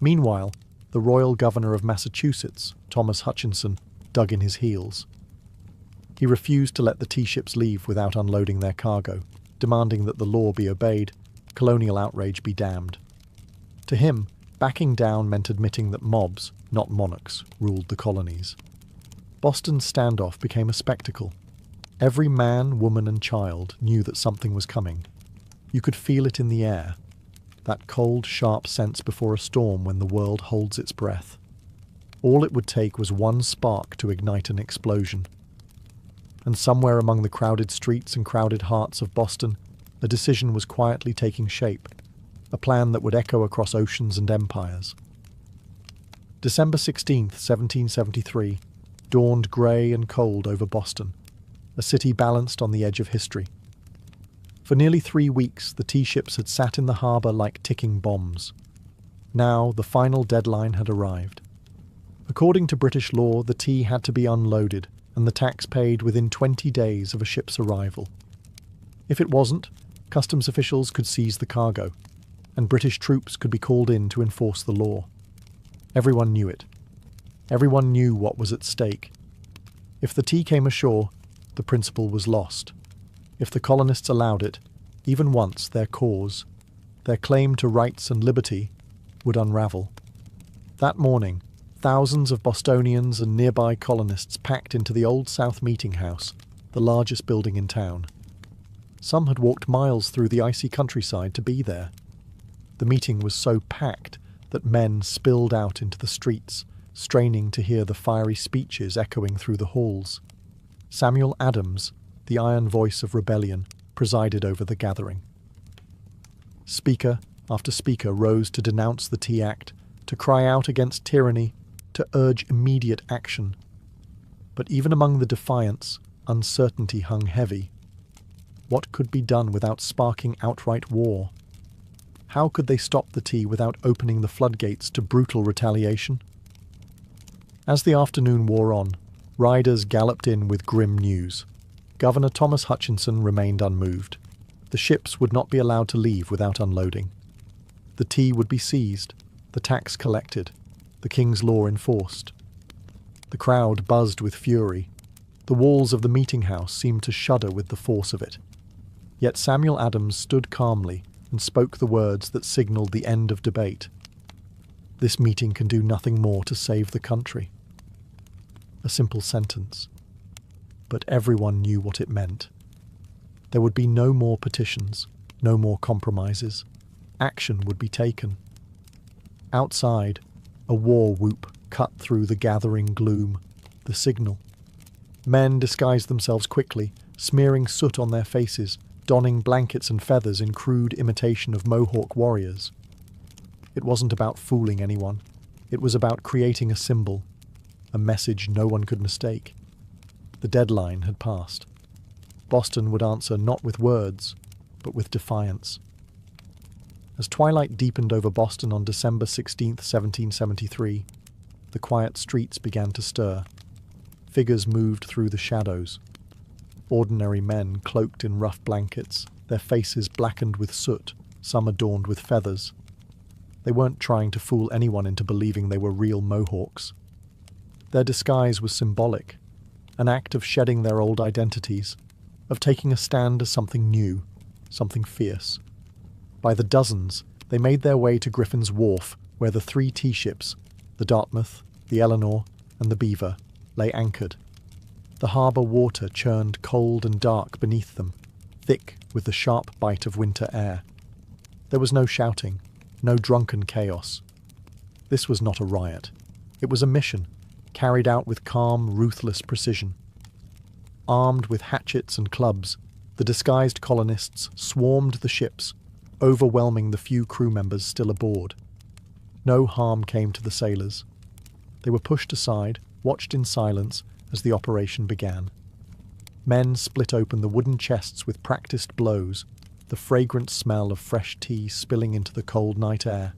Meanwhile, the Royal Governor of Massachusetts, Thomas Hutchinson, dug in his heels. He refused to let the tea ships leave without unloading their cargo, demanding that the law be obeyed, colonial outrage be damned. To him, backing down meant admitting that mobs, not monarchs, ruled the colonies. Boston's standoff became a spectacle. Every man, woman, and child knew that something was coming. You could feel it in the air, that cold, sharp sense before a storm when the world holds its breath. All it would take was one spark to ignite an explosion. and somewhere among the crowded streets and crowded hearts of Boston, a decision was quietly taking shape, a plan that would echo across oceans and empires. December 16th, 1773, dawned grey and cold over Boston, a city balanced on the edge of history. For nearly 3 weeks, the tea ships had sat in the harbour like ticking bombs. Now, the final deadline had arrived. According to British law, the tea had to be unloaded and the tax paid within 20 days of a ship's arrival. If it wasn't, customs officials could seize the cargo, and British troops could be called in to enforce the law. Everyone knew it. Everyone knew what was at stake. If the tea came ashore, the principle was lost. If the colonists allowed it, even once, their cause, their claim to rights and liberty, would unravel. That morning, thousands of Bostonians and nearby colonists packed into the Old South Meeting House, the largest building in town. Some had walked miles through the icy countryside to be there. The meeting was so packed that men spilled out into the streets, straining to hear the fiery speeches echoing through the halls. Samuel Adams, the iron voice of rebellion, presided over the gathering. Speaker after speaker rose to denounce the Tea Act, to cry out against tyranny, to urge immediate action. But even among the defiants, uncertainty hung heavy. What could be done without sparking outright war? How could they stop the tea without opening the floodgates to brutal retaliation? As the afternoon wore on, riders galloped in with grim news. Governor Thomas Hutchinson remained unmoved. The ships would not be allowed to leave without unloading. The tea would be seized, the tax collected, the king's law enforced. The crowd buzzed with fury. The walls of the meeting house seemed to shudder with the force of it. Yet Samuel Adams stood calmly and spoke the words that signalled the end of debate. This meeting can do nothing more to save the country. A simple sentence. But everyone knew what it meant. There would be no more petitions, no more compromises. Action would be taken. Outside, a war whoop cut through the gathering gloom, the signal. Men disguised themselves quickly, smearing soot on their faces, donning blankets and feathers in crude imitation of Mohawk warriors. It wasn't about fooling anyone. It was about creating a symbol, a message no one could mistake. The deadline had passed. Boston would answer not with words, but with defiance. As twilight deepened over Boston on December 16, 1773, the quiet streets began to stir. Figures moved through the shadows. Ordinary men cloaked in rough blankets, their faces blackened with soot, some adorned with feathers. They weren't trying to fool anyone into believing they were real Mohawks. Their disguise was symbolic, an act of shedding their old identities, of taking a stand as something new, something fierce. By the dozens, they made their way to Griffin's Wharf, where the 3 tea ships, the Dartmouth, the Eleanor, and the Beaver, lay anchored. The harbour water churned cold and dark beneath them, thick with the sharp bite of winter air. There was no shouting, no drunken chaos. This was not a riot. It was a mission, carried out with calm, ruthless precision. Armed with hatchets and clubs, the disguised colonists swarmed the ships, overwhelming the few crew members still aboard. No harm came to the sailors. They were pushed aside, watched in silence as the operation began. Men split open the wooden chests with practiced blows, the fragrant smell of fresh tea spilling into the cold night air.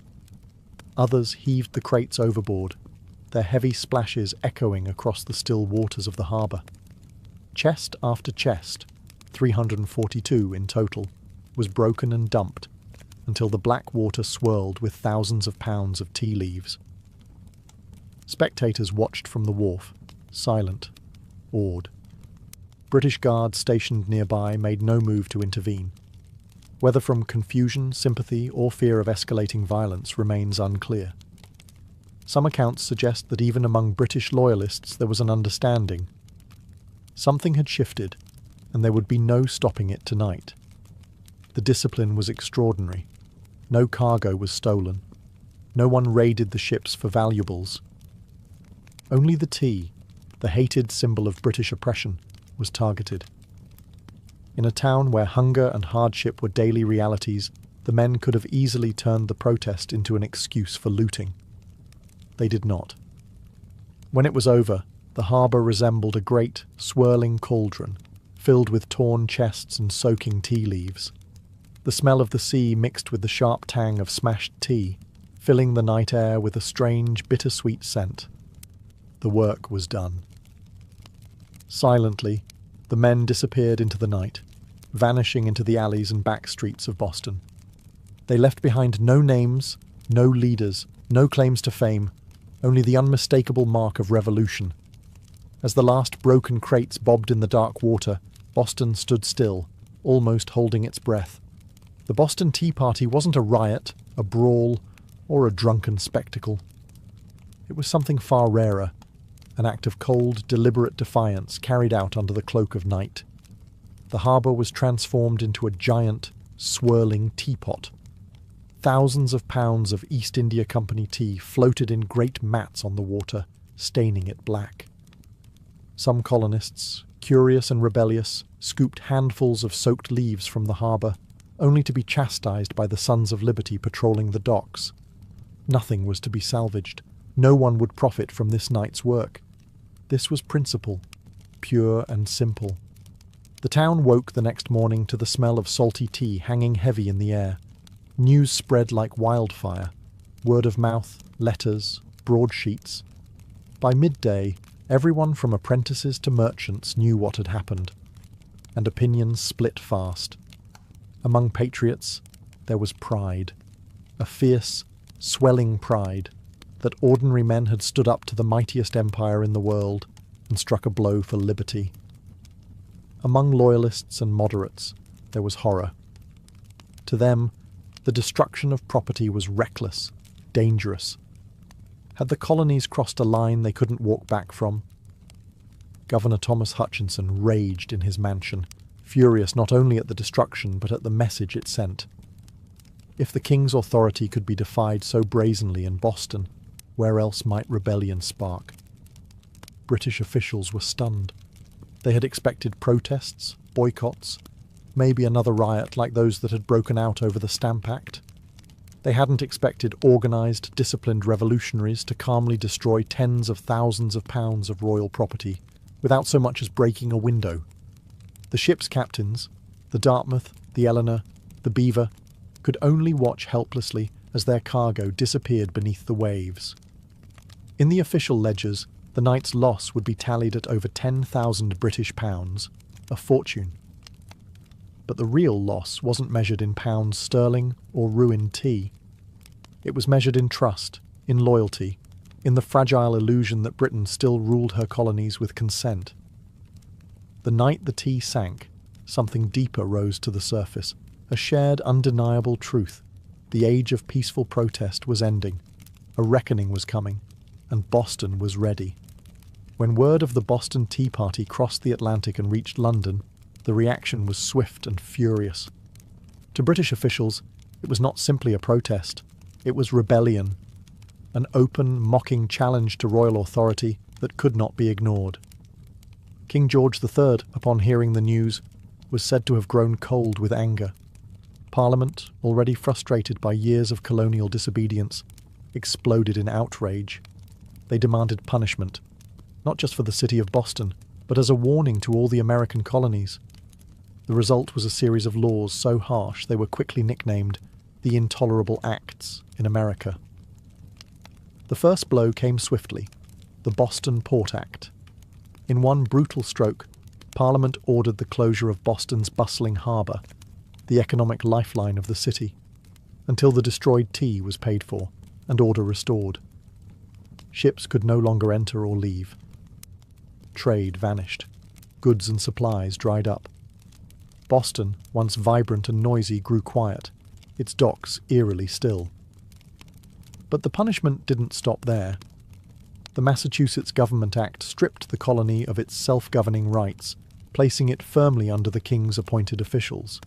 Others heaved the crates overboard, their heavy splashes echoing across the still waters of the harbour. Chest after chest, 342 in total, was broken and dumped, until the black water swirled with thousands of pounds of tea leaves. Spectators watched from the wharf, silent, awed. British guards stationed nearby made no move to intervene. Whether from confusion, sympathy, or fear of escalating violence remains unclear. Some accounts suggest that even among British loyalists there was an understanding. Something had shifted, and there would be no stopping it tonight. The discipline was extraordinary. No cargo was stolen. No one raided the ships for valuables. Only the tea, the hated symbol of British oppression, was targeted. In a town where hunger and hardship were daily realities, the men could have easily turned the protest into an excuse for looting. They did not. When it was over, the harbour resembled a great, swirling cauldron, filled with torn chests and soaking tea leaves. The smell of the sea mixed with the sharp tang of smashed tea, filling the night air with a strange, bittersweet scent. The work was done. Silently, the men disappeared into the night, vanishing into the alleys and back streets of Boston. They left behind no names, no leaders, no claims to fame, only the unmistakable mark of revolution. As the last broken crates bobbed in the dark water, Boston stood still, almost holding its breath. The Boston Tea Party wasn't a riot, a brawl, or a drunken spectacle. It was something far rarer, an act of cold, deliberate defiance carried out under the cloak of night. The harbour was transformed into a giant, swirling teapot. Thousands of pounds of East India Company tea floated in great mats on the water, staining it black. Some colonists, curious and rebellious, scooped handfuls of soaked leaves from the harbour, only to be chastised by the Sons of Liberty patrolling the docks. Nothing was to be salvaged. No one would profit from this night's work. This was principle, pure and simple. The town woke the next morning to the smell of salty tea hanging heavy in the air. News spread like wildfire. Word of mouth, letters, broadsheets. By midday, everyone from apprentices to merchants knew what had happened, and opinions split fast. Among patriots, there was pride, a fierce, swelling pride that ordinary men had stood up to the mightiest empire in the world and struck a blow for liberty. Among loyalists and moderates, there was horror. To them, the destruction of property was reckless, dangerous. Had the colonies crossed a line they couldn't walk back from? Governor Thomas Hutchinson raged in his mansion, furious not only at the destruction but at the message it sent. If the king's authority could be defied so brazenly in Boston, where else might rebellion spark? British officials were stunned. They had expected protests, boycotts, maybe another riot like those that had broken out over the Stamp Act. They hadn't expected organised, disciplined revolutionaries to calmly destroy tens of thousands of pounds of royal property without so much as breaking a window. The ship's captains, the Dartmouth, the Eleanor, the Beaver, could only watch helplessly as their cargo disappeared beneath the waves. In the official ledgers, the night's loss would be tallied at over 10,000 British pounds, a fortune. But the real loss wasn't measured in pounds sterling or ruined tea. It was measured in trust, in loyalty, in the fragile illusion that Britain still ruled her colonies with consent. The night the tea sank, something deeper rose to the surface, a shared undeniable truth. The age of peaceful protest was ending, a reckoning was coming, and Boston was ready. When word of the Boston Tea Party crossed the Atlantic and reached London, the reaction was swift and furious. To British officials, it was not simply a protest, it was rebellion, an open, mocking challenge to royal authority that could not be ignored. King George III, upon hearing the news, was said to have grown cold with anger. Parliament, already frustrated by years of colonial disobedience, exploded in outrage. They demanded punishment, not just for the city of Boston, but as a warning to all the American colonies. The result was a series of laws so harsh they were quickly nicknamed the Intolerable Acts in America. The first blow came swiftly, the Boston Port Act. In one brutal stroke, Parliament ordered the closure of Boston's bustling harbour, the economic lifeline of the city, until the destroyed tea was paid for and order restored. Ships could no longer enter or leave. Trade vanished. Goods and supplies dried up. Boston, once vibrant and noisy, grew quiet, its docks eerily still. But the punishment didn't stop there. The Massachusetts Government Act stripped the colony of its self-governing rights, placing it firmly under the king's appointed officials.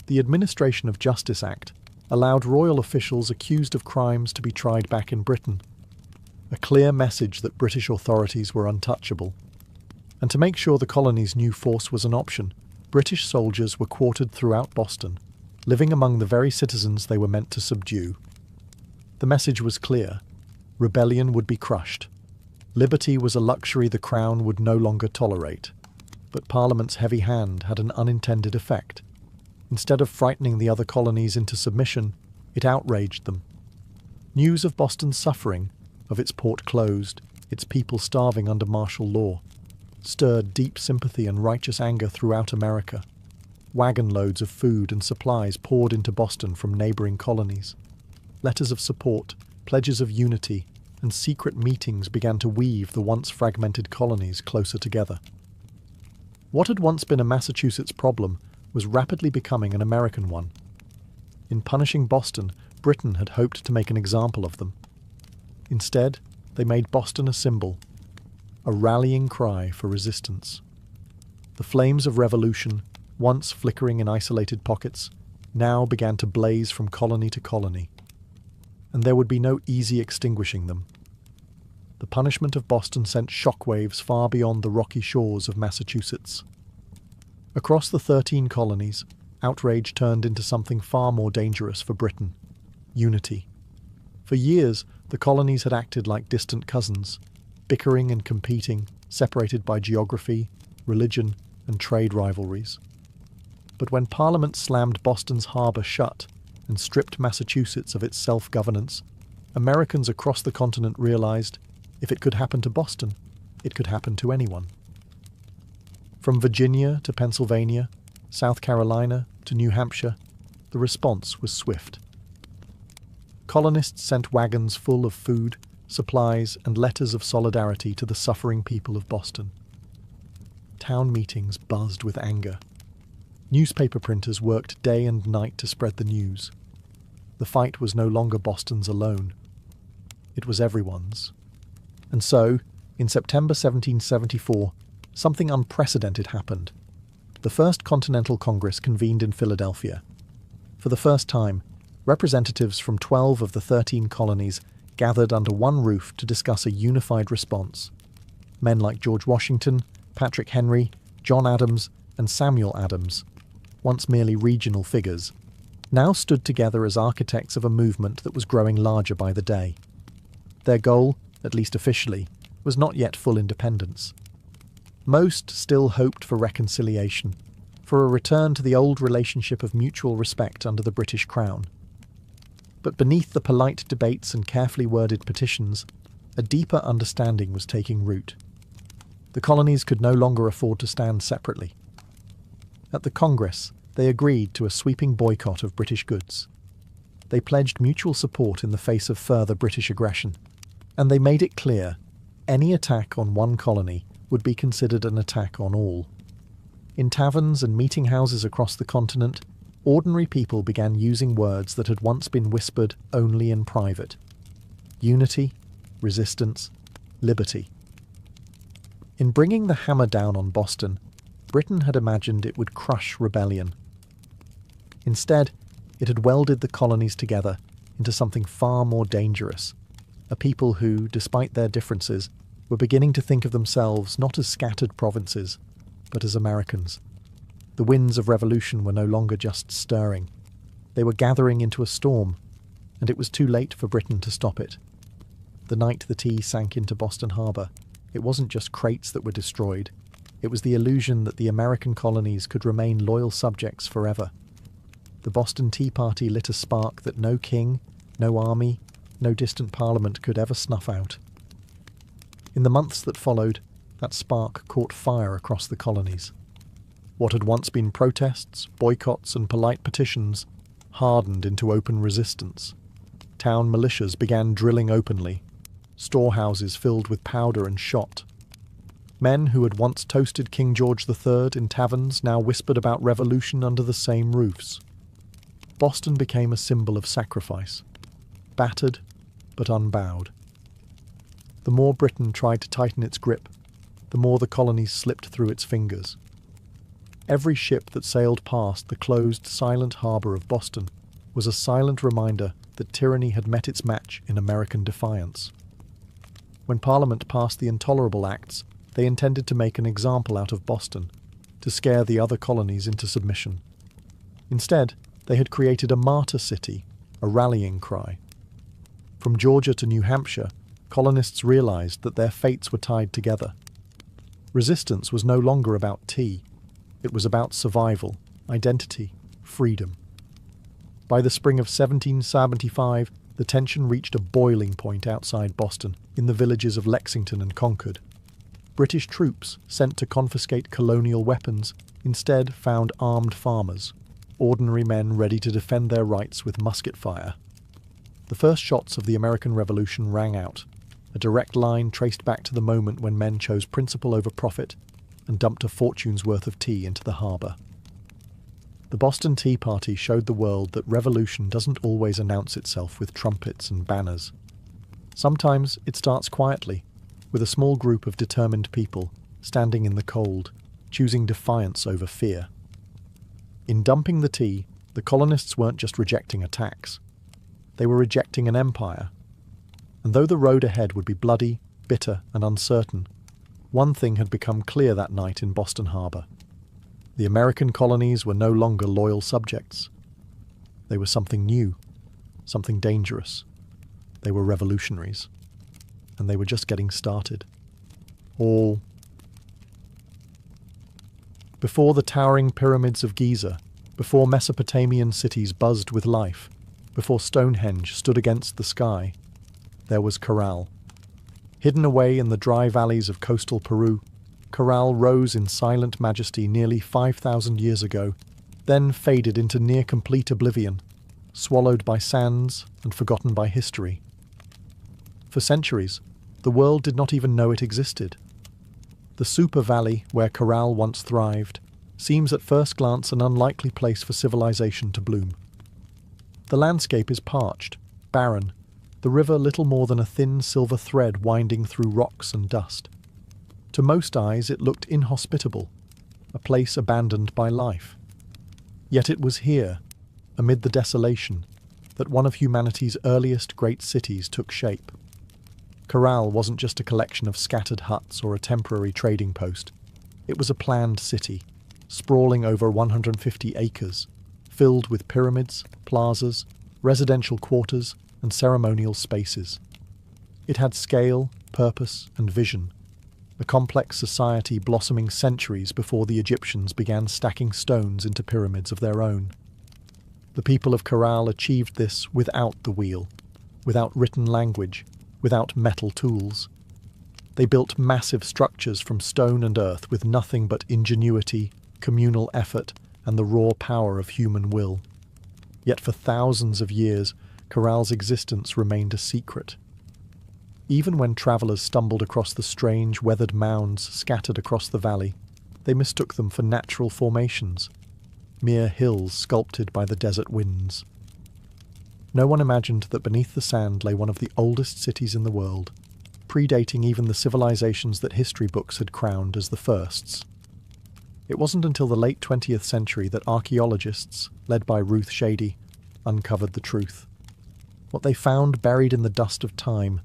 The Administration of Justice Act allowed royal officials accused of crimes to be tried back in Britain, a clear message that British authorities were untouchable. And to make sure the colonies knew force was an option, British soldiers were quartered throughout Boston, living among the very citizens they were meant to subdue. The message was clear. Rebellion would be crushed. Liberty was a luxury the Crown would no longer tolerate. But Parliament's heavy hand had an unintended effect. Instead of frightening the other colonies into submission, it outraged them. News of Boston's suffering, of its port closed, its people starving under martial law, stirred deep sympathy and righteous anger throughout America. Wagon loads of food and supplies poured into Boston from neighboring colonies. Letters of support, pledges of unity, and secret meetings began to weave the once fragmented colonies closer together. What had once been a Massachusetts problem was rapidly becoming an American one. In punishing Boston, Britain had hoped to make an example of them. Instead, they made Boston a symbol, a rallying cry for resistance. The flames of revolution, once flickering in isolated pockets, now began to blaze from colony to colony. And there would be no easy extinguishing them. The punishment of Boston sent shockwaves far beyond the rocky shores of Massachusetts. Across the 13 colonies, outrage turned into something far more dangerous for Britain: unity. For years, the colonies had acted like distant cousins, bickering and competing, separated by geography, religion, and trade rivalries. But when Parliament slammed Boston's harbour shut and stripped Massachusetts of its self-governance, Americans across the continent realized if it could happen to Boston, it could happen to anyone. From Virginia to Pennsylvania, South Carolina to New Hampshire, the response was swift. Colonists sent wagons full of food, supplies, and letters of solidarity to the suffering people of Boston. Town meetings buzzed with anger. Newspaper printers worked day and night to spread the news. The fight was no longer Boston's alone. It was everyone's. And so, in September 1774, something unprecedented happened. The First Continental Congress convened in Philadelphia. For the first time, representatives from 12 of the 13 colonies gathered under one roof to discuss a unified response. Men like George Washington, Patrick Henry, John Adams, and Samuel Adams, once merely regional figures, now stood together as architects of a movement that was growing larger by the day. Their goal, at least officially, was not yet full independence. Most still hoped for reconciliation, for a return to the old relationship of mutual respect under the British Crown. But beneath the polite debates and carefully worded petitions, a deeper understanding was taking root. The colonies could no longer afford to stand separately. At the Congress, they agreed to a sweeping boycott of British goods. They pledged mutual support in the face of further British aggression, and they made it clear any attack on one colony would be considered an attack on all. In taverns and meeting houses across the continent, ordinary people began using words that had once been whispered only in private: unity, resistance, liberty. In bringing the hammer down on Boston, Britain had imagined it would crush rebellion. Instead, it had welded the colonies together into something far more dangerous, a people who, despite their differences, were beginning to think of themselves not as scattered provinces, but as Americans. The winds of revolution were no longer just stirring. They were gathering into a storm, and it was too late for Britain to stop it. The night the tea sank into Boston Harbour, it wasn't just crates that were destroyed. It was the illusion that the American colonies could remain loyal subjects forever. The Boston Tea Party lit a spark that no king, no army, no distant parliament could ever snuff out. In the months that followed, that spark caught fire across the colonies. What had once been protests, boycotts, and polite petitions hardened into open resistance. Town militias began drilling openly. Storehouses filled with powder and shot. Men who had once toasted King George III in taverns now whispered about revolution under the same roofs. Boston became a symbol of sacrifice, battered but unbowed. The more Britain tried to tighten its grip, the more the colonies slipped through its fingers. Every ship that sailed past the closed, silent harbour of Boston was a silent reminder that tyranny had met its match in American defiance. When Parliament passed the Intolerable Acts, They intended to make an example out of Boston, to scare the other colonies into submission. Instead, they had created a martyr city, a rallying cry. From Georgia to New Hampshire, colonists realized that their fates were tied together. Resistance was no longer about tea. It was about survival, identity, freedom. By the spring of 1775, the tension reached a boiling point outside Boston, in the villages of Lexington and Concord. British troops, sent to confiscate colonial weapons, instead found armed farmers, ordinary men ready to defend their rights with musket fire. The first shots of the American Revolution rang out, a direct line traced back to the moment when men chose principle over profit and dumped a fortune's worth of tea into the harbour. The Boston Tea Party showed the world that revolution doesn't always announce itself with trumpets and banners. Sometimes it starts quietly, with a small group of determined people standing in the cold, choosing defiance over fear. In dumping the tea, the colonists weren't just rejecting a tax. They were rejecting an empire. And though the road ahead would be bloody, bitter, and uncertain, one thing had become clear that night in Boston Harbour. The American colonies were no longer loyal subjects. They were something new, something dangerous. They were revolutionaries. And they were just getting started. All before the towering pyramids of Giza, before Mesopotamian cities buzzed with life, before Stonehenge stood against the sky, there was Corral. Hidden away in the dry valleys of coastal Peru, Corral rose in silent majesty nearly 5,000 years ago, then faded into near-complete oblivion, swallowed by sands and forgotten by history. For centuries, the world did not even know it existed. The Super Valley, where Corral once thrived, seems at first glance an unlikely place for civilization to bloom. The landscape is parched, barren, the river little more than a thin silver thread winding through rocks and dust. To most eyes it looked inhospitable, a place abandoned by life. Yet it was here, amid the desolation, that one of humanity's earliest great cities took shape. Corral wasn't just a collection of scattered huts or a temporary trading post. It was a planned city, sprawling over 150 acres, filled with pyramids, plazas, residential quarters, and ceremonial spaces. It had scale, purpose, and vision, a complex society blossoming centuries before the Egyptians began stacking stones into pyramids of their own. The people of Corral achieved this without the wheel, without written language, without metal tools. They built massive structures from stone and earth with nothing but ingenuity, communal effort, and the raw power of human will. Yet for thousands of years, Corral's existence remained a secret. Even when travellers stumbled across the strange, weathered mounds scattered across the valley, they mistook them for natural formations, mere hills sculpted by the desert winds. No one imagined that beneath the sand lay one of the oldest cities in the world, predating even the civilizations that history books had crowned as the firsts. It wasn't until the late 20th century that archaeologists, led by Ruth Shady, uncovered the truth. What they found buried in the dust of time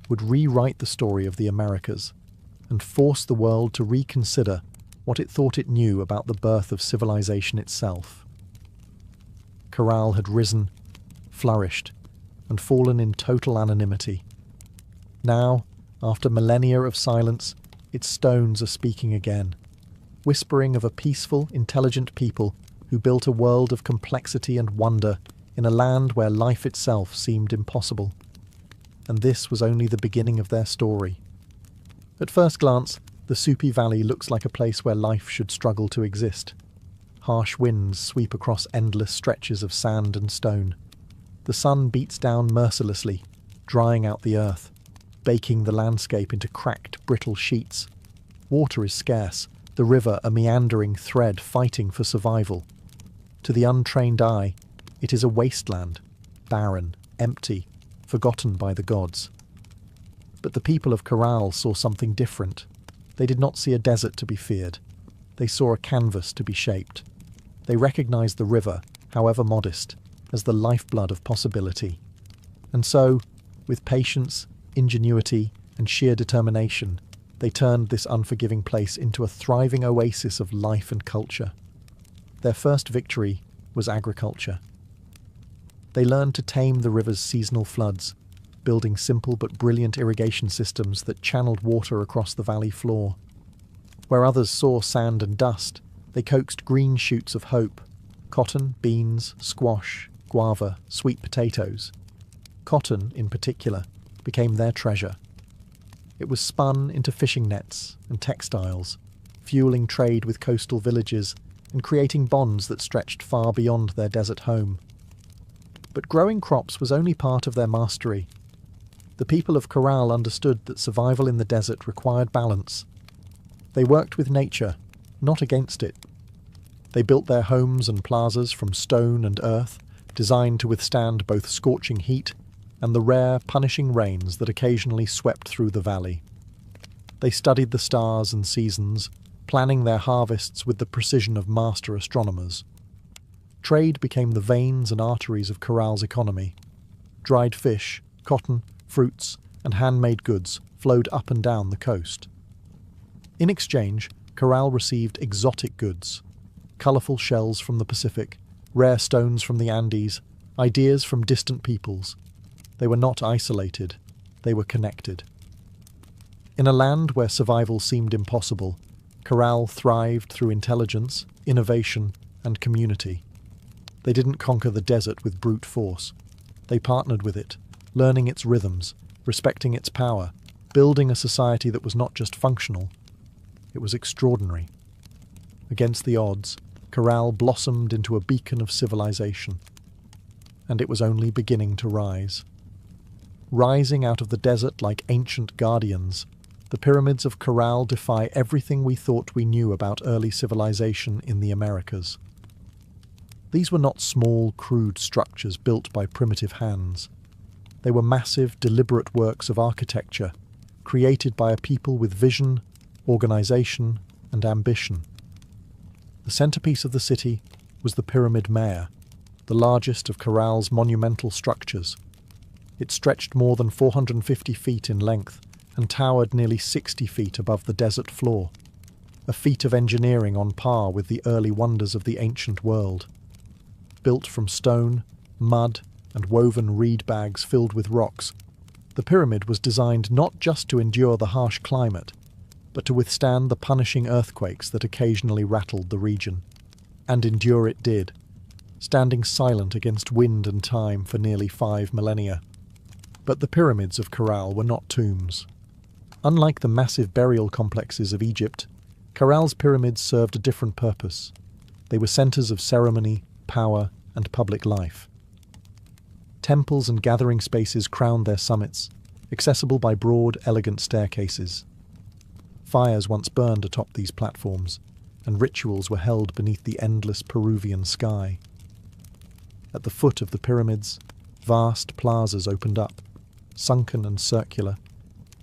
would rewrite the story of the Americas and force the world to reconsider what it thought it knew about the birth of civilization itself. Corral had risen, flourished, and fallen in total anonymity. Now, after millennia of silence, its stones are speaking again, whispering of a peaceful, intelligent people who built a world of complexity and wonder in a land where life itself seemed impossible. And this was only the beginning of their story. At first glance, the Supi Valley looks like a place where life should struggle to exist. Harsh winds sweep across endless stretches of sand and stone. The sun beats down mercilessly, drying out the earth, baking the landscape into cracked, brittle sheets. Water is scarce, the river a meandering thread fighting for survival. To the untrained eye, it is a wasteland, barren, empty, forgotten by the gods. But the people of Corral saw something different. They did not see a desert to be feared. They saw a canvas to be shaped. They recognized the river, however modest, as the lifeblood of possibility. And so, with patience, ingenuity, and sheer determination, They turned this unforgiving place into a thriving oasis of life and culture. Their first victory was agriculture. They learned to tame the river's seasonal floods, building simple but brilliant irrigation systems that channeled water across the valley floor. Where others saw sand and dust, they coaxed green shoots of hope: cotton, beans, squash, guava, sweet potatoes. Cotton, in particular, became their treasure. It was spun into fishing nets and textiles, fueling trade with coastal villages and creating bonds that stretched far beyond their desert home. But growing crops was only part of their mastery. The people of Corral understood that survival in the desert required balance. They worked with nature, not against it. They built their homes and plazas from stone and earth, designed to withstand both scorching heat and the rare, punishing rains that occasionally swept through the valley. They studied the stars and seasons, planning their harvests with the precision of master astronomers. Trade became the veins and arteries of Corral's economy. Dried fish, cotton, fruits, and handmade goods flowed up and down the coast. In exchange, Corral received exotic goods: colourful shells from the Pacific, rare stones from the Andes, ideas from distant peoples. They were not isolated, they were connected. In a land where survival seemed impossible, Corral thrived through intelligence, innovation, and community. They didn't conquer the desert with brute force. They partnered with it, learning its rhythms, respecting its power, building a society that was not just functional, it was extraordinary. Against the odds, Corral blossomed into a beacon of civilization. And it was only beginning to rise. Rising out of the desert like ancient guardians, the pyramids of Corral defy everything we thought we knew about early civilization in the Americas. These were not small, crude structures built by primitive hands. They were massive, deliberate works of architecture, created by a people with vision, organization, and ambition. The centerpiece of the city was the Pyramid Mare, the largest of Corral's monumental structures. It stretched more than 450 feet in length and towered nearly 60 feet above the desert floor, a feat of engineering on par with the early wonders of the ancient world. Built from stone, mud, and woven reed bags filled with rocks, the pyramid was designed not just to endure the harsh climate, but to withstand the punishing earthquakes that occasionally rattled the region. And endure it did, standing silent against wind and time for nearly 5 millennia. But the pyramids of Corral were not tombs. Unlike the massive burial complexes of Egypt, Corral's pyramids served a different purpose. They were centers of ceremony, power, and public life. Temples and gathering spaces crowned their summits, accessible by broad, elegant staircases. Fires once burned atop these platforms, and rituals were held beneath the endless Peruvian sky. At the foot of the pyramids, vast plazas opened up, sunken and circular,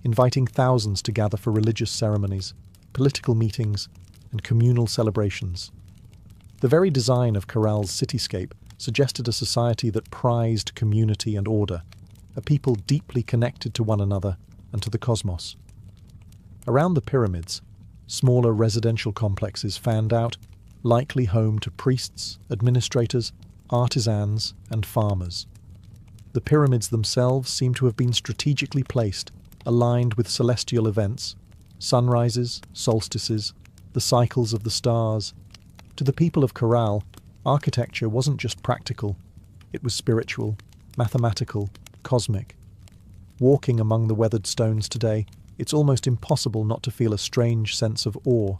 inviting thousands to gather for religious ceremonies, political meetings, and communal celebrations. The very design of Corral's cityscape suggested a society that prized community and order, a people deeply connected to one another and to the cosmos. Around the pyramids, smaller residential complexes fanned out, likely home to priests, administrators, artisans, and farmers. The pyramids themselves seem to have been strategically placed, aligned with celestial events, sunrises, solstices, the cycles of the stars. To the people of Corral, architecture wasn't just practical, it was spiritual, mathematical, cosmic. Walking among the weathered stones today, it's almost impossible not to feel a strange sense of awe.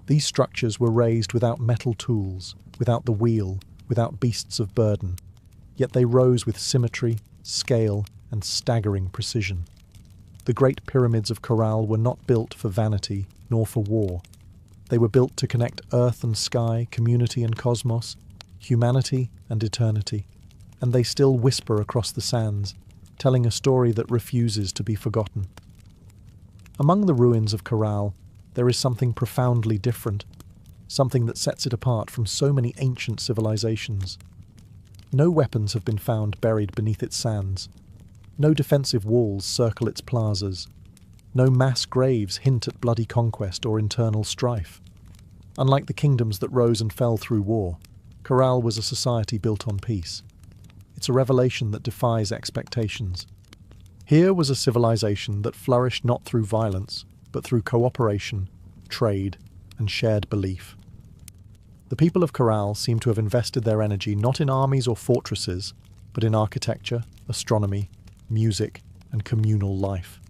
These structures were raised without metal tools, without the wheel, without beasts of burden. Yet they rose with symmetry, scale, and staggering precision. The great pyramids of Corral were not built for vanity, nor for war. They were built to connect earth and sky, community and cosmos, humanity and eternity. And they still whisper across the sands, telling a story that refuses to be forgotten. Among the ruins of Corral, there is something profoundly different, something that sets it apart from so many ancient civilizations. No weapons have been found buried beneath its sands. No defensive walls circle its plazas. No mass graves hint at bloody conquest or internal strife. Unlike the kingdoms that rose and fell through war, Corral was a society built on peace. It's a revelation that defies expectations. Here was a civilization that flourished not through violence, but through cooperation, trade, and shared belief. The people of Corral seem to have invested their energy not in armies or fortresses, but in architecture, astronomy, music, and communal life.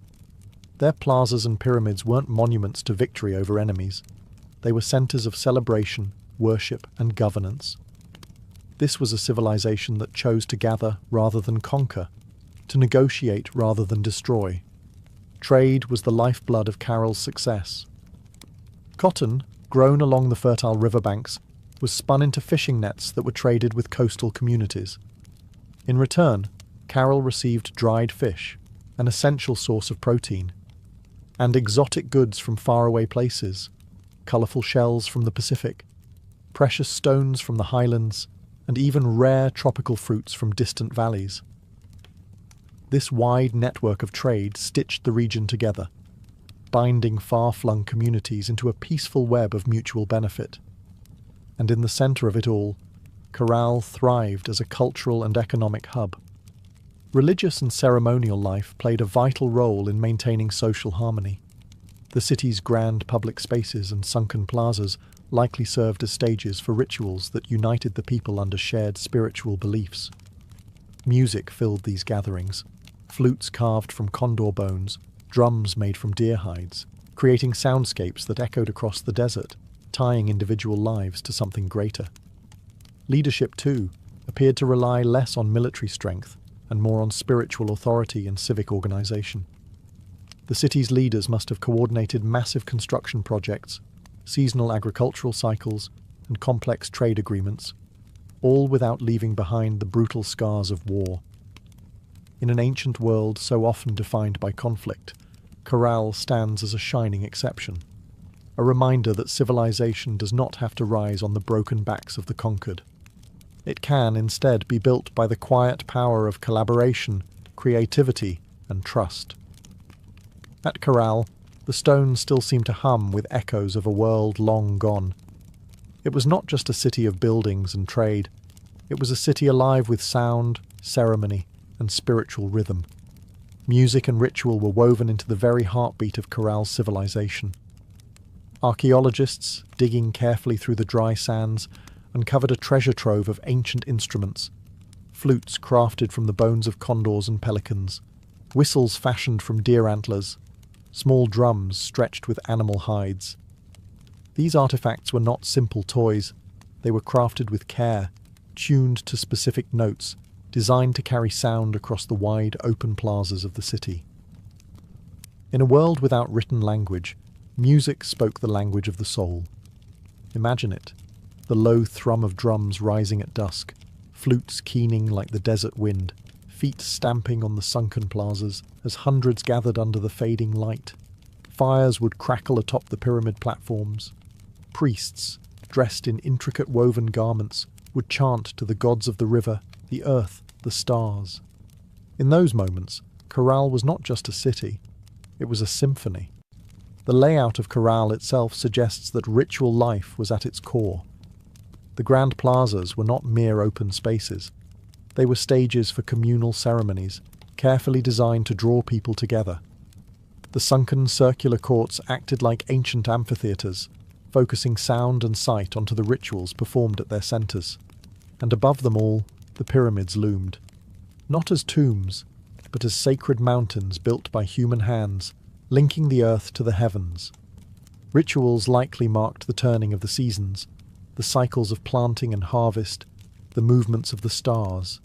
Their plazas and pyramids weren't monuments to victory over enemies. They were centers of celebration, worship, and governance. This was a civilization that chose to gather rather than conquer, to negotiate rather than destroy. Trade was the lifeblood of Carroll's success. Cotton, grown along the fertile riverbanks, was spun into fishing nets that were traded with coastal communities. In return, Carroll received dried fish, an essential source of protein, and exotic goods from faraway places, colourful shells from the Pacific, precious stones from the highlands, and even rare tropical fruits from distant valleys. This wide network of trade stitched the region together, binding far-flung communities into a peaceful web of mutual benefit. And in the centre of it all, Corral thrived as a cultural and economic hub. Religious and ceremonial life played a vital role in maintaining social harmony. The city's grand public spaces and sunken plazas likely served as stages for rituals that united the people under shared spiritual beliefs. Music filled these gatherings, flutes carved from condor bones, drums made from deer hides, creating soundscapes that echoed across the desert, tying individual lives to something greater. Leadership, too, appeared to rely less on military strength and more on spiritual authority and civic organization. The city's leaders must have coordinated massive construction projects, seasonal agricultural cycles, and complex trade agreements, all without leaving behind the brutal scars of war. In an ancient world so often defined by conflict, Corral stands as a shining exception, a reminder that civilization does not have to rise on the broken backs of the conquered. It can instead be built by the quiet power of collaboration, creativity, and trust. At Corral, the stones still seem to hum with echoes of a world long gone. It was not just a city of buildings and trade. It was a city alive with sound, ceremony, and spiritual rhythm. Music and ritual were woven into the very heartbeat of Corral's civilization. Archaeologists, digging carefully through the dry sands, uncovered a treasure trove of ancient instruments, flutes crafted from the bones of condors and pelicans, whistles fashioned from deer antlers, small drums stretched with animal hides. These artifacts were not simple toys. They were crafted with care, tuned to specific notes, designed to carry sound across the wide open plazas of the city. In a world without written language, music spoke the language of the soul. Imagine it, the low thrum of drums rising at dusk, flutes keening like the desert wind, feet stamping on the sunken plazas as hundreds gathered under the fading light. Fires would crackle atop the pyramid platforms. Priests, dressed in intricate woven garments, would chant to the gods of the river, the earth, the stars. In those moments, Corral was not just a city, it was a symphony. The layout of Corral itself suggests that ritual life was at its core. The grand plazas were not mere open spaces. They were stages for communal ceremonies, carefully designed to draw people together. The sunken circular courts acted like ancient amphitheatres, focusing sound and sight onto the rituals performed at their centres. And above them all, the pyramids loomed. Not as tombs, but as sacred mountains built by human hands, linking the earth to the heavens. Rituals likely marked the turning of the seasons, the cycles of planting and harvest, the movements of the stars.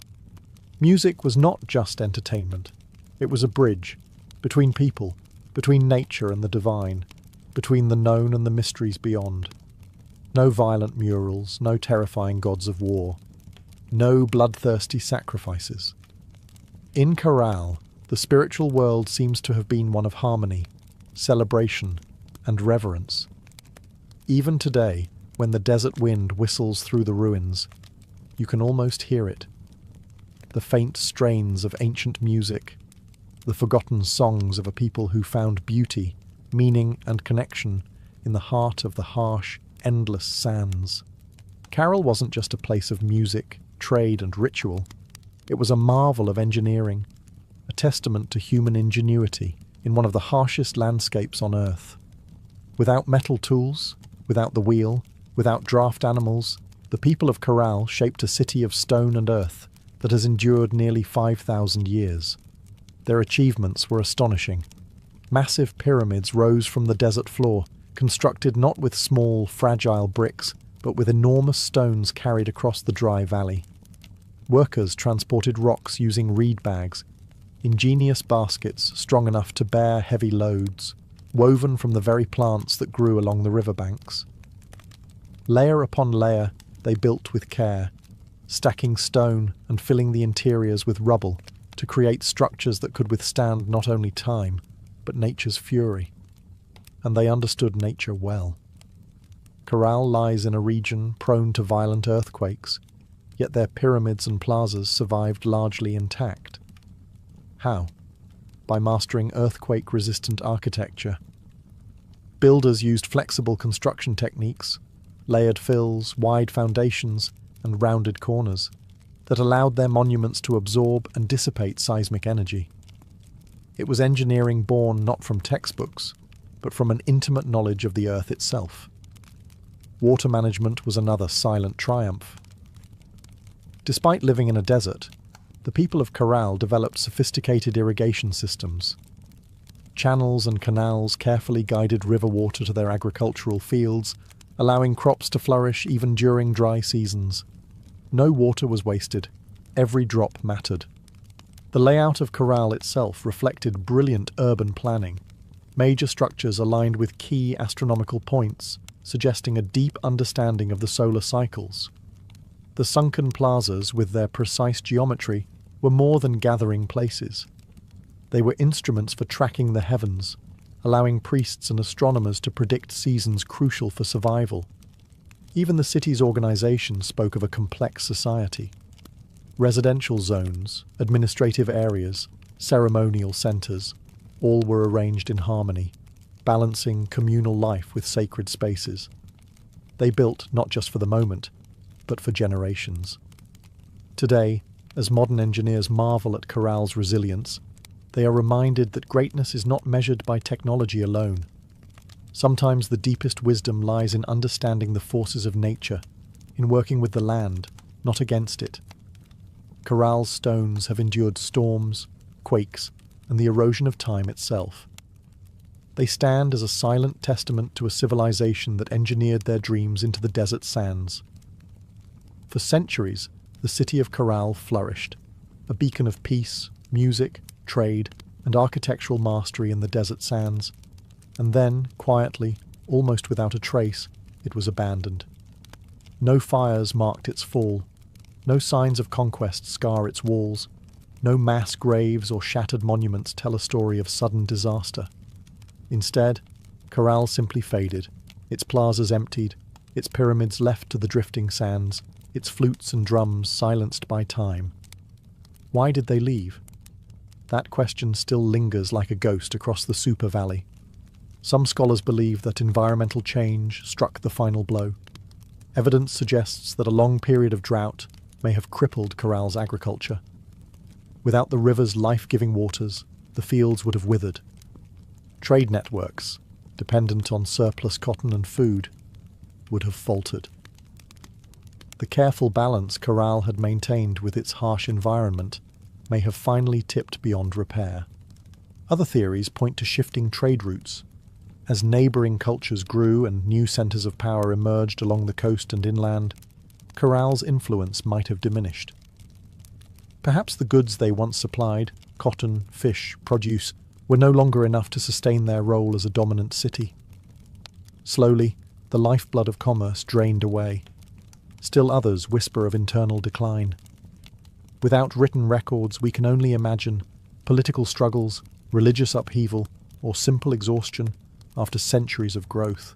Music was not just entertainment. It was a bridge between people, between nature and the divine, between the known and the mysteries beyond. No violent murals, no terrifying gods of war, no bloodthirsty sacrifices. In Corral, the spiritual world seems to have been one of harmony, celebration, and reverence. Even today, when the desert wind whistles through the ruins, you can almost hear it. The faint strains of ancient music, the forgotten songs of a people who found beauty, meaning and connection in the heart of the harsh, endless sands. Carroll wasn't just a place of music, trade and ritual. It was a marvel of engineering, a testament to human ingenuity in one of the harshest landscapes on Earth. Without metal tools, without the wheel, without draft animals, the people of Corral shaped a city of stone and earth that has endured nearly 5,000 years. Their achievements were astonishing. Massive pyramids rose from the desert floor, constructed not with small, fragile bricks, but with enormous stones carried across the dry valley. Workers transported rocks using reed bags, ingenious baskets strong enough to bear heavy loads, woven from the very plants that grew along the riverbanks. Layer upon layer, they built with care, stacking stone and filling the interiors with rubble to create structures that could withstand not only time, but nature's fury. And they understood nature well. Corral lies in a region prone to violent earthquakes, yet their pyramids and plazas survived largely intact. How? By mastering earthquake-resistant architecture. Builders used flexible construction techniques, layered fills, wide foundations, and rounded corners that allowed their monuments to absorb and dissipate seismic energy. It was engineering born not from textbooks, but from an intimate knowledge of the earth itself. Water management was another silent triumph. Despite living in a desert, the people of Corral developed sophisticated irrigation systems. Channels and canals carefully guided river water to their agricultural fields, allowing crops to flourish even during dry seasons. No water was wasted. Every drop mattered. The layout of Corral itself reflected brilliant urban planning. Major structures aligned with key astronomical points, suggesting a deep understanding of the solar cycles. The sunken plazas, with their precise geometry, were more than gathering places. They were instruments for tracking the heavens, allowing priests and astronomers to predict seasons crucial for survival. Even the city's organization spoke of a complex society. Residential zones, administrative areas, ceremonial centers, all were arranged in harmony, balancing communal life with sacred spaces. They built not just for the moment, but for generations. Today, as modern engineers marvel at Corral's resilience, they are reminded that greatness is not measured by technology alone. Sometimes the deepest wisdom lies in understanding the forces of nature, in working with the land, not against it. Corral's stones have endured storms, quakes, and the erosion of time itself. They stand as a silent testament to a civilization that engineered their dreams into the desert sands. For centuries, the city of Corral flourished, a beacon of peace, music, trade, and architectural mastery in the desert sands. And then, quietly, almost without a trace, it was abandoned. No fires marked its fall, no signs of conquest scar its walls, no mass graves or shattered monuments tell a story of sudden disaster. Instead, Corral simply faded, its plazas emptied, its pyramids left to the drifting sands, its flutes and drums silenced by time. Why did they leave? That question still lingers like a ghost across the Super Valley. Some scholars believe that environmental change struck the final blow. Evidence suggests that a long period of drought may have crippled Corral's agriculture. Without the river's life-giving waters, the fields would have withered. Trade networks, dependent on surplus cotton and food, would have faltered. The careful balance Corral had maintained with its harsh environment may have finally tipped beyond repair. Other theories point to shifting trade routes. As neighbouring cultures grew and new centres of power emerged along the coast and inland, Corral's influence might have diminished. Perhaps the goods they once supplied, cotton, fish, produce, were no longer enough to sustain their role as a dominant city. Slowly, the lifeblood of commerce drained away. Still others whisper of internal decline. Without written records, we can only imagine political struggles, religious upheaval, or simple exhaustion after centuries of growth.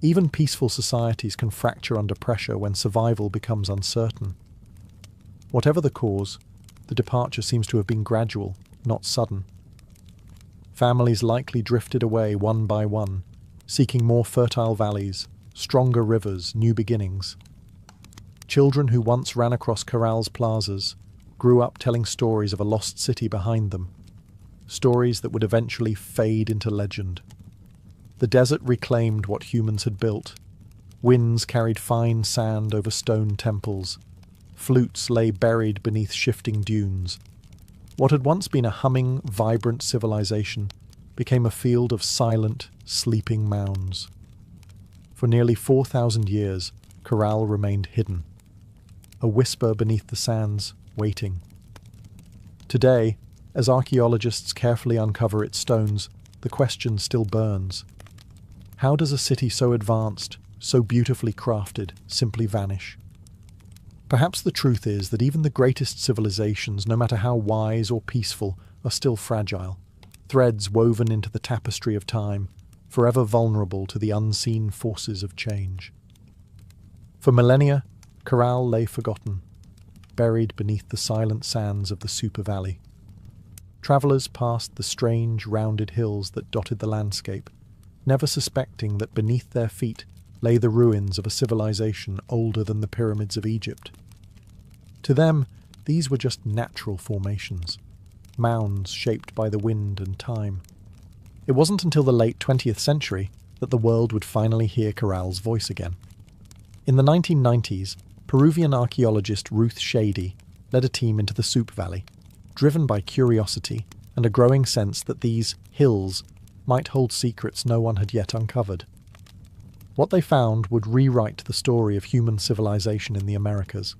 Even peaceful societies can fracture under pressure when survival becomes uncertain. Whatever the cause, the departure seems to have been gradual, not sudden. Families likely drifted away one by one, seeking more fertile valleys, stronger rivers, new beginnings. Children who once ran across Corral's plazas grew up telling stories of a lost city behind them, stories that would eventually fade into legend. The desert reclaimed what humans had built. Winds carried fine sand over stone temples. Flutes lay buried beneath shifting dunes. What had once been a humming, vibrant civilization became a field of silent, sleeping mounds. For nearly 4,000 years, Corral remained hidden, a whisper beneath the sands, waiting. Today, as archaeologists carefully uncover its stones, the question still burns. How does a city so advanced, so beautifully crafted, simply vanish? Perhaps the truth is that even the greatest civilizations, no matter how wise or peaceful, are still fragile, threads woven into the tapestry of time, forever vulnerable to the unseen forces of change. For millennia, Corral lay forgotten, buried beneath the silent sands of the Super Valley. Travelers passed the strange, rounded hills that dotted the landscape, never suspecting that beneath their feet lay the ruins of a civilization older than the pyramids of Egypt. To them, these were just natural formations, mounds shaped by the wind and time. It wasn't until the late 20th century that the world would finally hear Corral's voice again. In the 1990s, Peruvian archaeologist Ruth Shady led a team into the Soup Valley, driven by curiosity and a growing sense that these hills might hold secrets no one had yet uncovered. What they found would rewrite the story of human civilization in the Americas.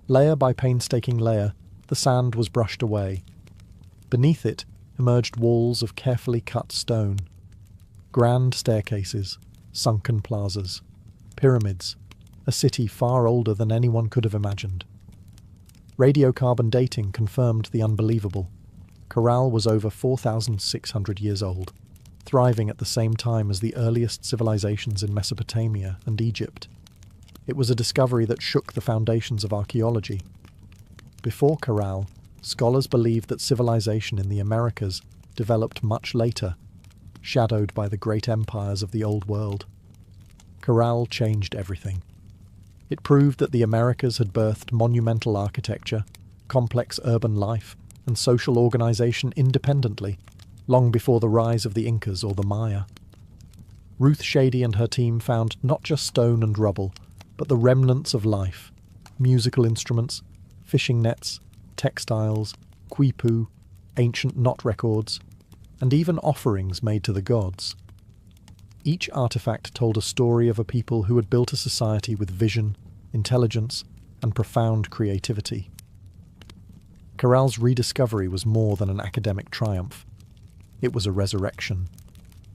Layer by painstaking layer, the sand was brushed away. Beneath it emerged walls of carefully cut stone, grand staircases, sunken plazas, pyramids, a city far older than anyone could have imagined. Radiocarbon dating confirmed the unbelievable. Corral was over 4,600 years old, thriving at the same time as the earliest civilizations in Mesopotamia and Egypt. It was a discovery that shook the foundations of archaeology. Before Corral, scholars believed that civilization in the Americas developed much later, shadowed by the great empires of the Old World. Corral changed everything. It proved that the Americas had birthed monumental architecture, complex urban life, and social organization independently, long before the rise of the Incas or the Maya. Ruth Shady and her team found not just stone and rubble, but the remnants of life: musical instruments, fishing nets, textiles, quipu, ancient knot records, and even offerings made to the gods. Each artifact told a story of a people who had built a society with vision, intelligence, and profound creativity. Corral's rediscovery was more than an academic triumph. It was a resurrection.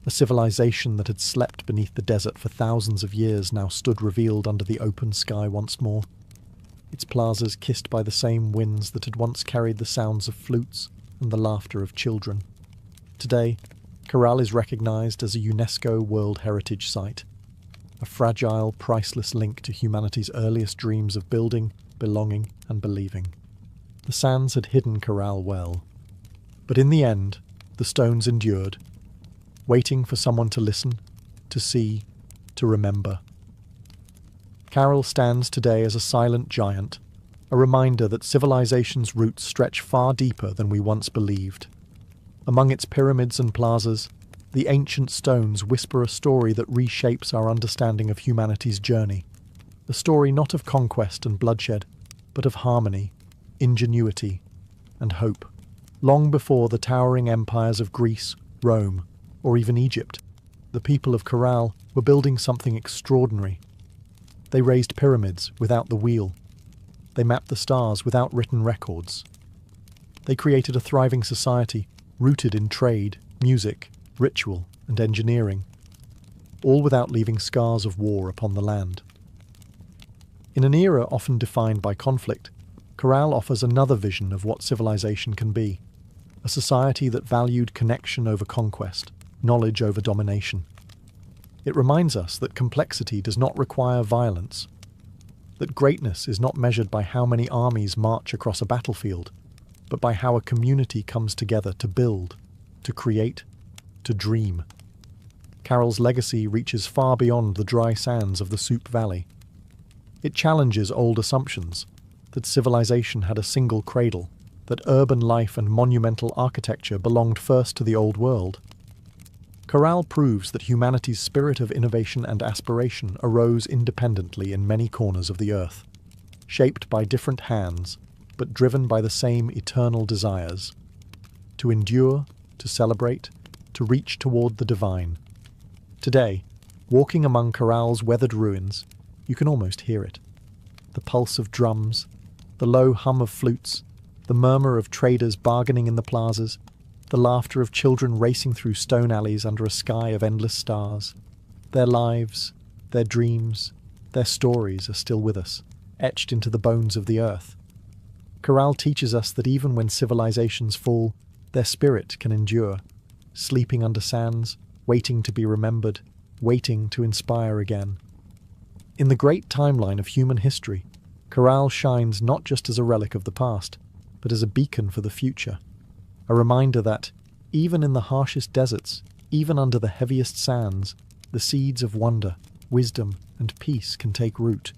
A civilization that had slept beneath the desert for thousands of years now stood revealed under the open sky once more, its plazas kissed by the same winds that had once carried the sounds of flutes and the laughter of children. Today, Corral is recognized as a UNESCO World Heritage Site, a fragile, priceless link to humanity's earliest dreams of building, belonging, and believing. The sands had hidden Corral well, but in the end, the stones endured, waiting for someone to listen, to see, to remember. Corral stands today as a silent giant, a reminder that civilization's roots stretch far deeper than we once believed. Among its pyramids and plazas, the ancient stones whisper a story that reshapes our understanding of humanity's journey, a story not of conquest and bloodshed, but of harmony, ingenuity, and hope. Long before the towering empires of Greece, Rome, or even Egypt, the people of Corral were building something extraordinary. They raised pyramids without the wheel. They mapped the stars without written records. They created a thriving society rooted in trade, music, ritual, and engineering, all without leaving scars of war upon the land. In an era often defined by conflict, Corral offers another vision of what civilization can be, a society that valued connection over conquest, knowledge over domination. It reminds us that complexity does not require violence, that greatness is not measured by how many armies march across a battlefield, but by how a community comes together to build, to create, to dream. Carol's legacy reaches far beyond the dry sands of the Soup Valley. It challenges old assumptions that civilization had a single cradle, that urban life and monumental architecture belonged first to the Old World. Corral proves that humanity's spirit of innovation and aspiration arose independently in many corners of the earth, shaped by different hands, but driven by the same eternal desires: to endure, to celebrate, to reach toward the divine. Today, walking among Corral's weathered ruins, you can almost hear it. The pulse of drums, the low hum of flutes, the murmur of traders bargaining in the plazas, the laughter of children racing through stone alleys under a sky of endless stars. Their lives, their dreams, their stories are still with us, etched into the bones of the earth. Corral teaches us that even when civilizations fall, their spirit can endure, sleeping under sands, waiting to be remembered, waiting to inspire again. In the great timeline of human history, Corral shines not just as a relic of the past, but as a beacon for the future. A reminder that, even in the harshest deserts, even under the heaviest sands, the seeds of wonder, wisdom, and peace can take root,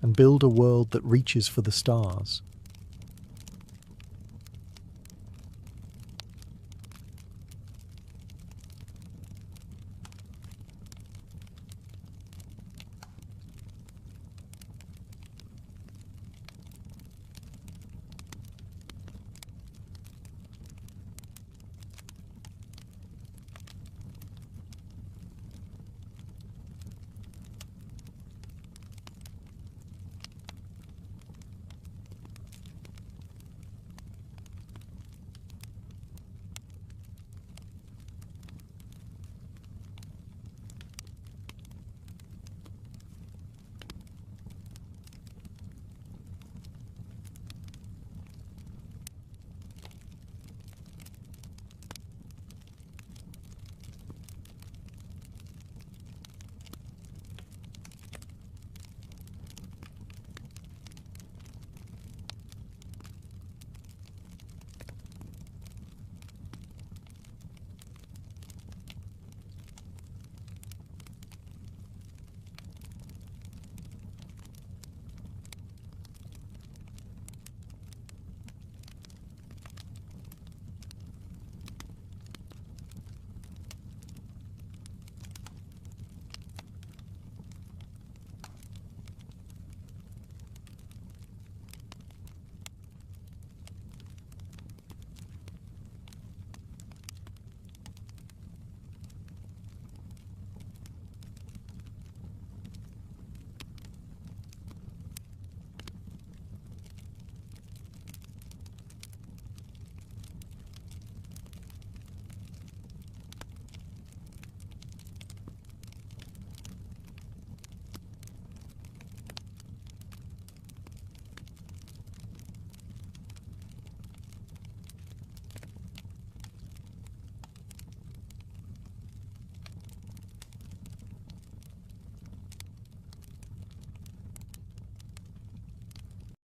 and build a world that reaches for the stars.